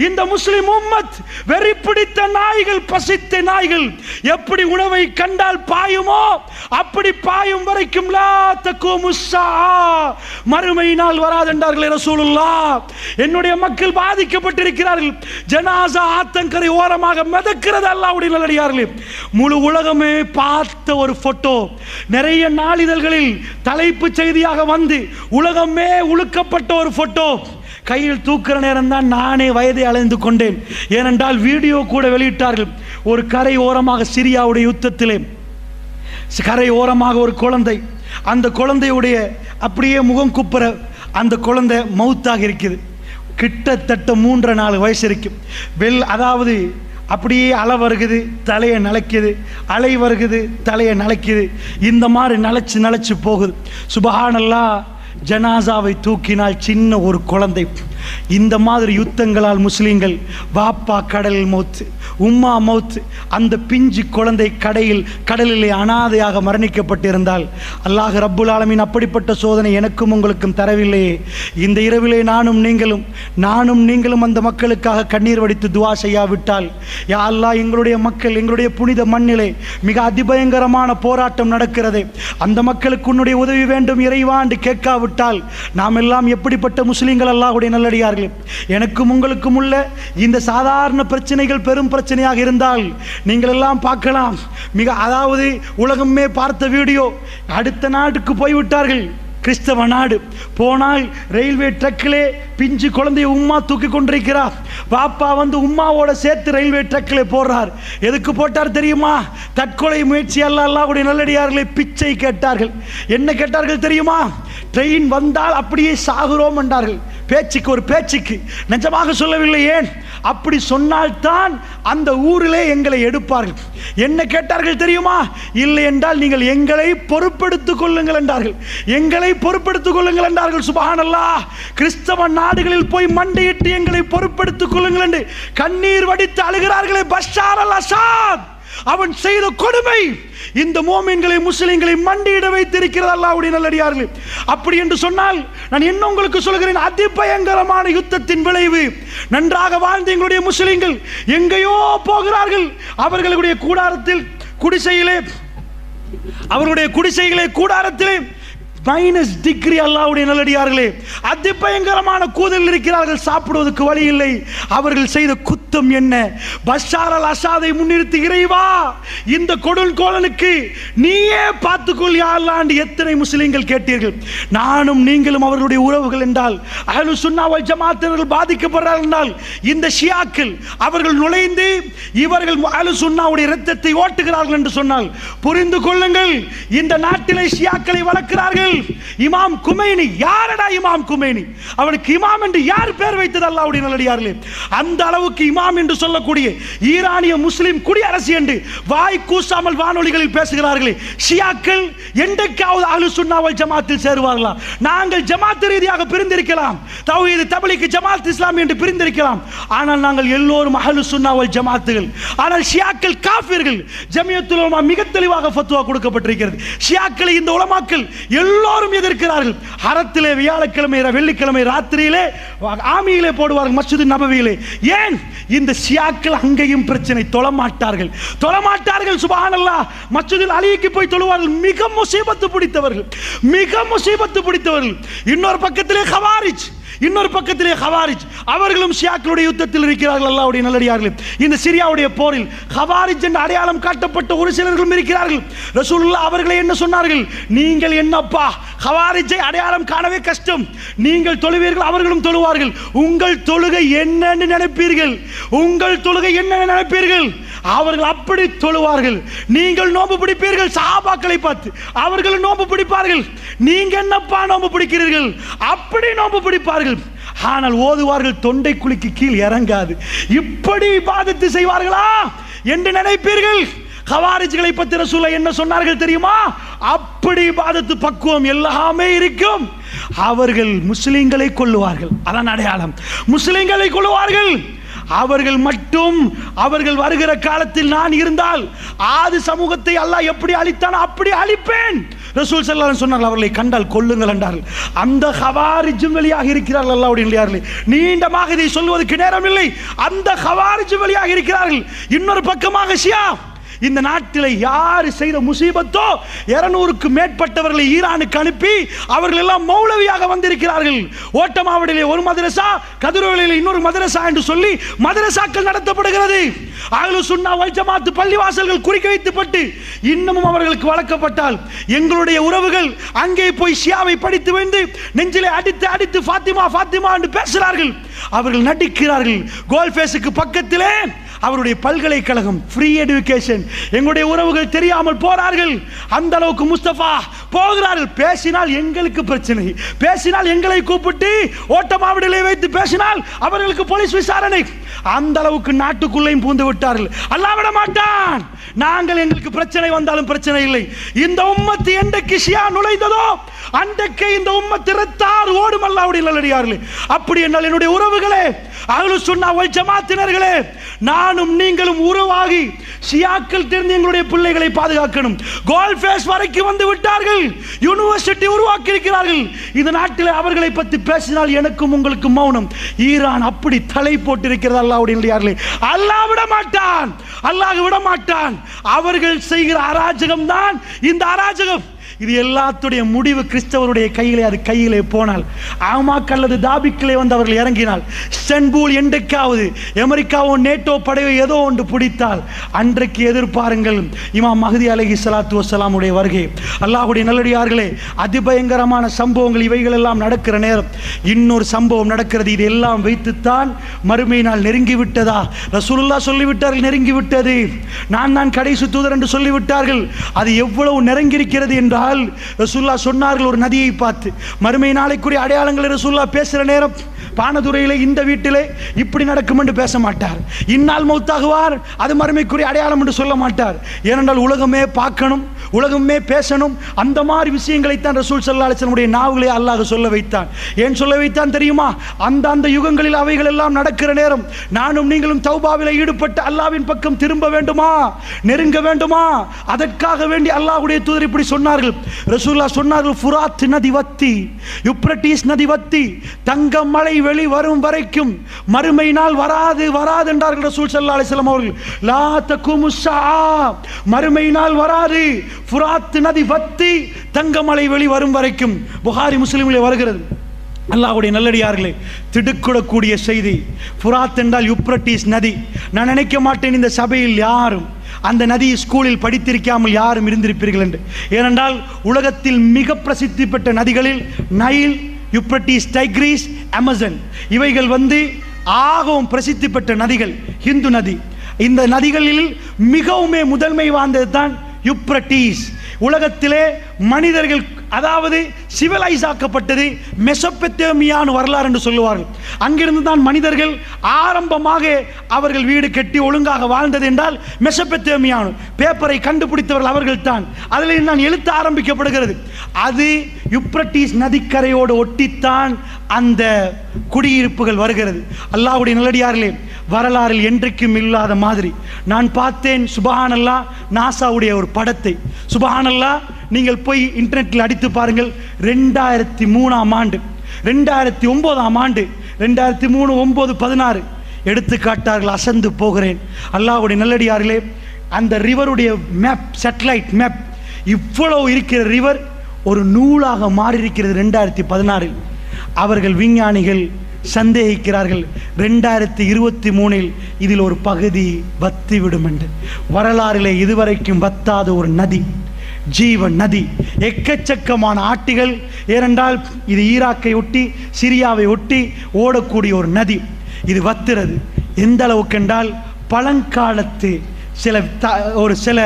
இந்த முஸ்லிம் உம்மத் வெறி பிடித்த நாய்கள், பசித்த நாய்கள் எப்படி உணவை கண்டால் பாயுமோ அப்படி பாயும் வரைக்கும் லா தக்கூமு ஸாஅ, மறுமை நாள் வராது என்றார்களே ரசூலுல்லாஹ். என்னுடைய மக்கள் பாதிக்கப்பட்டிருக்கிறார்கள். ஜனாசா ஆத்தங்கரை ஓரமாக மிதக்கிறது. அல்லாஹ்வுடைய நல்லடியார்களே, முழு உலகமே பார்த்த ஒரு போட்டோ நிறைய நாளிதழ்களில் தலைப்பு செய்தியாக வந்து உலகமே உழுக்கப்பட்ட ஒரு போட்டோ. கையில் தூக்குற நேரம் தான் நானே வயதை அலைந்து கொண்டேன். ஏனென்றால் வீடியோ கூட வெளியிட்டார்கள். ஒரு கரை ஓரமாக சிரியாவுடைய யுத்தத்திலே கரை ஓரமாக ஒரு குழந்தை, அந்த குழந்தையுடைய அப்படியே முகம் குப்புற அந்த குழந்தை மவுத்தாக இருக்குது. கிட்டத்தட்ட 3-4 வயசு இருக்கும். அதாவது அப்படியே அலை வருகுது, தலையை நலைக்குது, அலை வருகுது, தலையை நலைக்குது. இந்த மாதிரி நலைச்சு போகுது. சுப்ஹானல்லாஹ். ஜனாசாவை தூக்கினால் சின்ன ஒரு குழந்தை. இந்த மாதிரி யுத்தங்களால் முஸ்லீம்கள் வாப்பா கடலில் மௌத்து, உம்மா மௌத்து, அந்த பிஞ்சு குழந்தை கடலிலே அனாதையாக மரணிக்கப்பட்டிருந்தால் அல்லாஹ் ரப்புல் ஆலமீன் அப்படிப்பட்ட சோதனை எனக்கும் உங்களுக்கும் தரவில்லையே. இந்த இரவிலே நானும் நீங்களும் அந்த மக்களுக்காக கண்ணீர் வடித்து துவா செய்யாவிட்டால், யா அல்லாஹ், எங்களுடைய மக்கள், எங்களுடைய புனித மண்ணிலே மிக அதிபயங்கரமான போராட்டம் நடக்கிறது, அந்த மக்களுக்கு உன்னுடைய உதவி வேண்டும் இறைவா என்று கேட்காவிட்டால் நாம் எல்லாம் எப்படிப்பட்ட முஸ்லீம்கள் அல்லாஹ்வுடைய நல்லடியார்களே. எனக்கும் உங்களுக்கும் உள்ள இந்த சாதாரண பிரச்சனைகள் பெரும் பிரச்சனையாக இருந்தால் நீங்கள் எல்லாம் பார்க்கலாம். அதாவது உலகமே பார்த்த வீடியோ. அடுத்த நாட்டுக்கு போய்விட்டார்கள், கிறிஸ்தவ நாடு. போனால் ரயில்வே ட்ரக்கிலே பிஞ்சு குழந்தைய உம்மா தூக்கி கொண்டிருக்கிறார். பாப்பா வந்து உம்மாவோட சேர்த்து ரயில்வே ட்ரக்கிலே போடுறார். எதுக்கு போட்டார் தெரியுமா? தற்கொலை முயற்சி அல்ல. அல்லாஹ்வுடைய நல்லடியார்களை பிச்சை கேட்டார்கள். என்ன கேட்டார்கள் தெரியுமா? ட்ரெயின் வந்தால் அப்படியே சாகுறோம் என்றார்கள். பேச்சுக்கு நிஜமாக சொல்லவில்லை. ஏன் அப்படி சொன்னால்தான் அந்த ஊரிலே எங்களை எடுப்பார்கள். என்ன கேட்டார்கள் தெரியுமா? இல்லை என்றால் நீங்கள் எங்களை பொறுப்பெடுத்துக் கொள்ளுங்கள் என்றார்கள். எங்களை பொறுப்பெடுத்துக் கொள்ளுங்கள் என்றார்கள். சுப்ஹானல்லாஹ். கிறிஸ்தவ நாடுகளில் போய் மண்டியிட்டு எங்களை பொறுப்பெடுத்துக் கொள்ளுங்கள் என்று கண்ணீர் வடித்து அழுகிறார்களே பஷார் அல் அசாத். அவன் செய்த கொடுமை இந்த மோமீன்களை முஸ்லிம்களை மண்டியிட வைத்திருக்கிறது அல்லாஹ்வுடைய நல்லடியார்களே. அப்படி என்று சொன்னால் நான் என்ன உங்களுக்கு சொல்கிறேன், அதிபயங்கரமான யுத்தத்தின் விளைவு. நன்றாக வாழ்ந்த எங்களுடைய முஸ்லிம்கள் எங்கேயோ போகிறார்கள். அவர்களுடைய குடிசைகளே கூடாரத்திலே -டிகிரி அல்லாஹ்வுடைய நல்லடியார்களே, அதிபயங்கரமான கூதல் இருக்கிறார்கள். சாப்பிடுவதற்கு வழி இல்லை. அவர்கள் செய்த குத்தம் என்ன? பஷார் அல் அசாதை முன்னிறுத்தி, இறைவா இந்த கொடுங்கோலனுக்கு நீயே பார்த்துக்கொள் யா அல்லாஹ் என்று எத்தனை முஸ்லிம்கள் கேட்டீர்கள். நானும் நீங்களும் அவர்களுடைய உறவுகள் என்றால், அஹ்லு சுன்னா வல் ஜமாஅத்தினர்கள் பாதிக்கப்படுறார்கள் என்றால், இந்த ஷியாக்கள் அவர்கள் நுழைந்து இவர்கள் அஹ்லு சுன்னாவுடைய இரத்தத்தை ஓட்டுகிறார்கள் என்று சொன்னால் புரிந்து கொள்ளுங்கள், இந்த நாட்டிலே ஷியாக்களை வளர்க்கிறார்கள். இமாம் குமைனி. யாரடா இமாம் குமைனி? அவனுக்கு இமாம் என்று யார் பேர் வைத்தது? அல்லாஹ்வுடைய நல்லடியார்களே, அந்த அளவுக்கு இமாம் என்று சொல்லக்கூடிய ஈரானிய முஸ்லிம் குடியரசு என்று வாய் கூசாமல் வானொலிகளில் பேசுகிறார்களே, ஷியாக்கள் என்றைக்காவது அஹ்லு சுன்னா வல் ஜமாத்தில் சேருவார்களா? நாங்கள் ஜமாத் ரீதியாக பிரிந்திருக்கலாம், தௌஹீத் தப்லீக் ஜமாத் இஸ்லாம் என்று பிரிந்திருக்கலாம், ஆனால் நாங்கள் எல்லோரும் அஹ்லு சுன்னா வல் ஜமாத்துகள். ஆனால் ஷியாக்கள் காஃபிர்கள். ஜமியத்துல் உலமா மிக தெளிவாக ஃபத்வா கொடுக்கப்பட்டிருக்கிறது. ஷியாக்களை இந்த உலமாக்கள் எல்லோரும் எல்லோரும் எதிர்க்கிறார்கள். ஹரத்திலே வியாழக்கிழமை வெள்ளிக்கிழமை ராத்திரியிலே ஆமியிலே போடுவார்கள், மஸ்ஜித் நபவியிலே. ஏன்? இந்த ஷியாக்கள் அங்கேயும் பிரச்சனை, தொழமாட்டார்கள். சுப்ஹானல்லாஹ். மஸ்ஜிதில் அலிக்கு போய் தொழுவார்கள். மிக முசீபத்து பிடித்தவர்கள், மிக முசீபத்து பிடித்தவர்கள். இன்னொரு பக்கத்திலே ஹவாரிஜ், இன்னொரு பக்கத்திலே ஹவாரிஜ், அவர்களும் ஷியாக்களுடைய யுத்தத்தில் இருக்கிறார்கள். அல்லாஹ்வுடைய நல்லடியார்களே, இந்த சிரியாவுடைய போரில் ஹவாரிஜ் என்ற அடையாளம் காட்டப்பட்ட ஒரு சிலர்களும் இருக்கிறார்கள். ரசூலுல்லாஹ் அவர்களை என்ன சொன்னார்கள்? நீங்கள் என்னப்பா ஹவாரிஜை அடையாளம் காணவே கஷ்டம், நீங்கள் தொழுவீர்கள், அவர்களும் தொழுவார்கள். உங்கள் தொழுகை என்னன்னு நினைப்பீர்கள்? உங்கள் தொழுகை என்ன நினைப்பீர்கள்? அவர்கள் அப்படி தொழுவார்கள். நீங்கள் நோன்பு பிடிப்பீர்கள், சஹாபாக்களை பார்த்து அவர்கள் நோன்பு பிடிப்பார்கள். நீங்க என்னப்பா நோன்பு பிடிக்கிறீர்கள்? அப்படி நோன்பு பிடிப்பார்கள். ஆனால் ஓதுவார்கள் தொண்டை குழிக்கு கீழ் இறங்காது. இப்படி இபாதத்து செய்வார்களா என்று நினைப்பீர்கள்? ஹவாரிஜ்களை பற்றி ரசூலுல்லாஹ் என்ன சொன்னார்கள் தெரியுமா? அப்படி இபாதத்து பக்குவம் எல்லாமே இருக்கும். அவர்கள் முஸ்லிம்களை கொல்லுவார்கள், அதான் அடையாளம். முஸ்லிம்களை கொல்லுவார்கள். அவர்கள் மட்டும், அவர்கள் வருகிற காலத்தில் நான் இருந்தால் ஆதி சமூகத்தை அல்லாஹ் எப்படி அழித்தான் அப்படி அழிப்பேன். ரசூல் ஸல்லல்லாஹு அலைஹி சொன்னார்கள், அவர்களை கண்டால் கொல்லுங்கள் என்றார்கள். அந்த ஹவாரிஜும் வெளியாக இருக்கிறார்கள். அல்லாஹ்வுடைய நல்லடியார்களே, நீண்டமாக இதை சொல்வதற்கு நேரம் இல்லை. அந்த ஹவாரிஜும் வெளியாக இருக்கிறார்கள். இன்னொரு பக்கமாக ஷியா. இந்த நாட்டில் யார் செய்த முசீபத்தோ 200க்கு மேற்பட்டவர்களை ஈரானுக்கு அனுப்பி அவர்கள் எல்லாம் மௌலவியாக வந்திருக்கிறார்கள். ஓட்டமாவடியிலே ஒரு மதரசா, கதிரவேலிலே இன்னொரு மதரசா என்று சொல்லி மதரசாக்கள் நடத்தப்படுகிறது. அஹ்லுஸ் சுன்னா வல் ஜமாத் பள்ளிவாசல்கள் குறிக்க வைக்கப்பட்டு இன்னமும் அவர்களுக்கு வழங்கப்பட்டால் எங்களுடைய உறவுகள் அங்கே போய் ஷியாவை படித்து வந்து நெஞ்சிலே அடித்து அடித்து ஃபாத்திமா ஃபாத்திமா என்று பேசுகிறார்கள். அவர்கள் நடிக்கிறார்கள். கோல்ஃபேஸுக்கு பக்கத்திலே அவருடைய பல்கலைக்கழகம், ஃப்ரீ எஜுகேஷன். எங்களுடைய உறவுகள் தெரியாமல் போறார்கள். அந்த அளவுக்கு முஸ்தபா போகிறார்கள். பேசினால் எங்களுக்கு பிரச்சனை, பேசினால் எங்களை கூப்பிட்டு ஓட்டமாவடியிலே வைத்து பேசினால் அவர்களுக்கு போலீஸ் விசாரணை. அந்த அளவுக்கு நாட்டுக்குள்ளேயும் பூந்து விட்டார்கள். அல்லாஹ் விட மாட்டான். நாங்கள், எங்களுக்கு பிரச்சனை வந்தாலும் பிரச்சனை இல்லை. இந்த உம்மத்து என்றைக்கு ஷியா நுழைந்ததோ அன்றைக்கு இந்த உம்மத்து இரத்தார் ஓடும். அல்லாஹ்வுடைய நல்லடியார்களே, அப்படி என்றால் என்னுடைய உறவுகளே, அஹ்லுஸ் சுன்னா வல் ஜமாத்தினர்களே, நானும் நீங்களும் உருவாகி ஷியாக்கள் தெரிந்து எங்களுடைய பிள்ளைகளை பாதுகாக்கணும். கோல்ஃபேஸ் வரைக்கும் வந்து விட்டார்கள். யூனிவர்சிட்டி உருவாக்கி இருக்கிறார்கள். இந்த நாட்டில் அவர்களை பற்றி பேசினால் எனக்கும் உங்களுக்கு மௌனம். ஈரான் அப்படி தலை போட்டிருக்கிறது. அல்லாஹ்வுடைய நல்லடியார்களே, அல்லாஹ் விட மாட்டான், அல்லாஹ் விட மாட்டான். அவர்கள் செய்கிற அராஜகம் தான் இந்த அராஜகம். இது எல்லாத்துடைய முடிவு கிறிஸ்தவருடைய கையிலே, அது கையிலே போனால், ஆமாக் அல்லது தாபிக்கிலே வந்து அவர்கள் இறங்கினால், ஸ்டன்பூல் என்றைக்காவது அமெரிக்காவோ நேட்டோ படையோ ஏதோ ஒன்று பிடித்தால் அன்றைக்கு எதிர்பாருங்கள் இமாம் மஹ்தி அலைஹிஸ்ஸலாத்து வஸ்ஸலாமுடைய வருகை. அல்லாஹ்வுடைய நல்லடியார்களே, அதிபயங்கரமான சம்பவங்கள் இவைகள் எல்லாம் நடக்கிற நேரம் இன்னொரு சம்பவம் நடக்கிறது. இது எல்லாம் வைத்துத்தான் மறுமை நாள் நெருங்கிவிட்டதா? ரசூலுல்லாஹ் சொல்லிவிட்டார்கள், நெருங்கிவிட்டது. நான் கடைசி தூதர் என்று சொல்லிவிட்டார்கள். அது எவ்வளவு நெருங்கியிருக்கிறது என்றால் ரசூலுல்லாஹ் சொன்னார்கள் ஒரு நதியை பார்த்து. மறுமை நாளைக்குரிய அடையாளங்களை ரசூலுல்லாஹ் பேசுகிற நேரம் பானதுரையிலே இந்த வீட்டிலே இப்படி நடக்கும் என்று பேச மாட்டார். இன்னால் மௌத்தாகுவார், அது மறுமைக்குரிய அடையாளம் என்று சொல்ல மாட்டார். ஏனென்றால் உலகமே பார்க்கணும், உலகமே பேசணும். அந்த மாதிரி விஷயங்களைத்தான் ரசூல் ஸல்லல்லாஹு அலைஹி வஸல்லம் நாவுகளே அல்லாஹ் சொல்ல வைத்தான். ஏன் சொல்ல வைத்தான் தெரியுமா? அந்த யுகங்களில் அவைகள் எல்லாம் நடக்கிற நேரம் நானும் நீங்களும் தௌபாவிலே ஈடுபட்டு அல்லாஹ்வின் பக்கம் திரும்ப வேண்டுமா, நெருங்க வேண்டுமா? அதற்காக வேண்டி அல்லாஹ்வுடைய தூதர் இப்படி சொன்னார்கள். ரசூலுல்லாஹ் சொன்னார்கள், ஃபுராத் நதி வத்தி, யூப்ரட்டிஸ் நதி வத்தி, தங்க மழை வெளி வரும் வரைக்கும் மறுமை நாள் வராது வராது என்றார்கள் ரசூல் ஸல்லல்லாஹு அலைஹி வஸல்லம் அவர்கள். லா தகுமு ஸஆ, மறுமை நாள் வராது. ஃபுராத் நதி வத்தி, தங்க மழை வெளி வரும் வரைக்கும். புகாரி முஸ்லிமிலே வருகிறது. அல்லாஹ்வுடைய நல்லடியார்களே, திடுக்கிடக்கூடிய செய்தி. ஃபுராத் என்றால் யூப்ரட்டிஸ் நதி. நான் நினைக்க மாட்டேன் இந்த சபையில் யாரும் அந்த நதி ஸ்கூலில் படித்திருக்காமல் யாரும் இருந்திருப்பீர்கள் என்று. ஏனென்றால் உலகத்தில் மிக பிரசித்தி பெற்ற நதிகளில் நைல், யூப்ரட்டிஸ், டைக்ரீஸ், அமேசான் இவைகள் ஆகவும் பிரசித்தி பெற்ற நதிகள். ஹிந்து நதி. இந்த நதிகளில் மிகவுமே முதன்மை வாய்ந்தது தான் யூப்ரட்டிஸ். உலகத்திலே மனிதர்கள், அதாவது சிவிலைஸ் ஆக்கப்பட்டது மெசொப்பொத்தேமியான்னு வரலாறு என்று சொல்லுவார்கள். அங்கிருந்து தான் மனிதர்கள் ஆரம்பமாக அவர்கள் வீடு கட்டி ஒழுங்காக வாழ்ந்தது என்றால் மெசொப்பொத்தேமியானு பேப்பரை கண்டுபிடித்தவர்கள் அவர்கள் தான். அதில் நான் எழுத்து ஆரம்பிக்கப்படுகிறது. அது யூப்ரட்டிஸ் நதிக்கரையோடு ஒட்டித்தான் அந்த குடியிருப்புகள் வருகிறது. அல்லாஹ்வுடைய நல்லடியார்களே, வரலாறில் என்றைக்கும் இல்லாத மாதிரி நான் பார்த்தேன். சுபஹானல்லாஹ், நாசாவுடைய ஒரு படத்தை. சுபஹானல்லாஹ், நீங்கள் போய் இன்டர்நெட்டில் அடித்து பாருங்கள். 2003ஆம் ஆண்டு, 2009ஆம் ஆண்டு, 2003, 9, 16 எடுத்துக்காட்டார்கள். அசந்து போகிறேன். அல்லாஹ்வுடைய நல்லடியார்களே, அந்த ரிவருடைய மேப், சேட்டலைட் மேப், இவ்வளவு இருக்கிற ரிவர் ஒரு நூலாக மாறி இருக்கிறது 2016. அவர்கள் விஞ்ஞானிகள் சந்தேகிக்கிறார்கள் 2023 இதில் ஒரு பகுதி வத்திவிடும் என்று. வரலாறிலே இதுவரைக்கும் வத்தாத ஒரு நதி, ஜீவன் நதி, எக்கச்சக்கமான ஆட்டிகள். ஏனென்றால் இது ஈராக்கை ஒட்டி, சிரியாவை ஒட்டி ஓடக்கூடிய ஒரு நதி. இது வத்துறது எந்த அளவுக்கு என்றால், பழங்காலத்து சில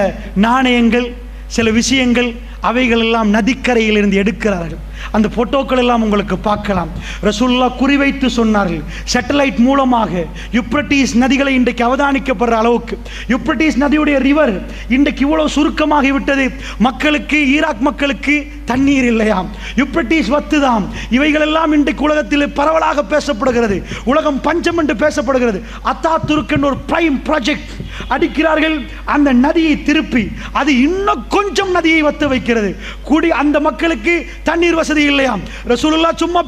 நாணயங்கள், சில விஷயங்கள், அவைகள் எல்லாம் நதிக்கரையில் இருந்து எடுக்கிறார்கள். அந்த போட்டோக்கள் எல்லாம் உங்களுக்கு பார்க்கலாம். ரசூலுல்லாஹ் குறிவைத்து சொன்னார்கள், சேட்டலைட் மூலமாக யூப்ரட்டிஸ் நதிகளை இன்றைக்கு அவதானிக்கப்படுற அளவுக்கு. யூப்ரட்டிஸ் நதியுடைய ரிவர் இன்றைக்கு இவ்வளவு சுருக்கமாகி விட்டது. மக்களுக்கு, ஈராக் மக்களுக்கு தண்ணீர் இல்லையாம், யூப்ரட்டிஸ் வத்துதாம். இவைகள் எல்லாம் இன்றைக்கு உலகத்தில் பரவலாக பேசப்படுகிறது. உலகம் பஞ்சம் என்று பேசப்படுகிறது. அத்தாதுர்க் என்ற ஒரு பிரைம் ப்ராஜெக்ட் அடிக்கிறார்கள். அந்த நதியை திருப்பி அது இன்னும் கொஞ்சம் நதியை வத்த வைக்கிறது. கூடி அந்த மக்களுக்கு தண்ணீர் வசதி இல்லையாம். ரசூலுல்லாஹ் சும்மா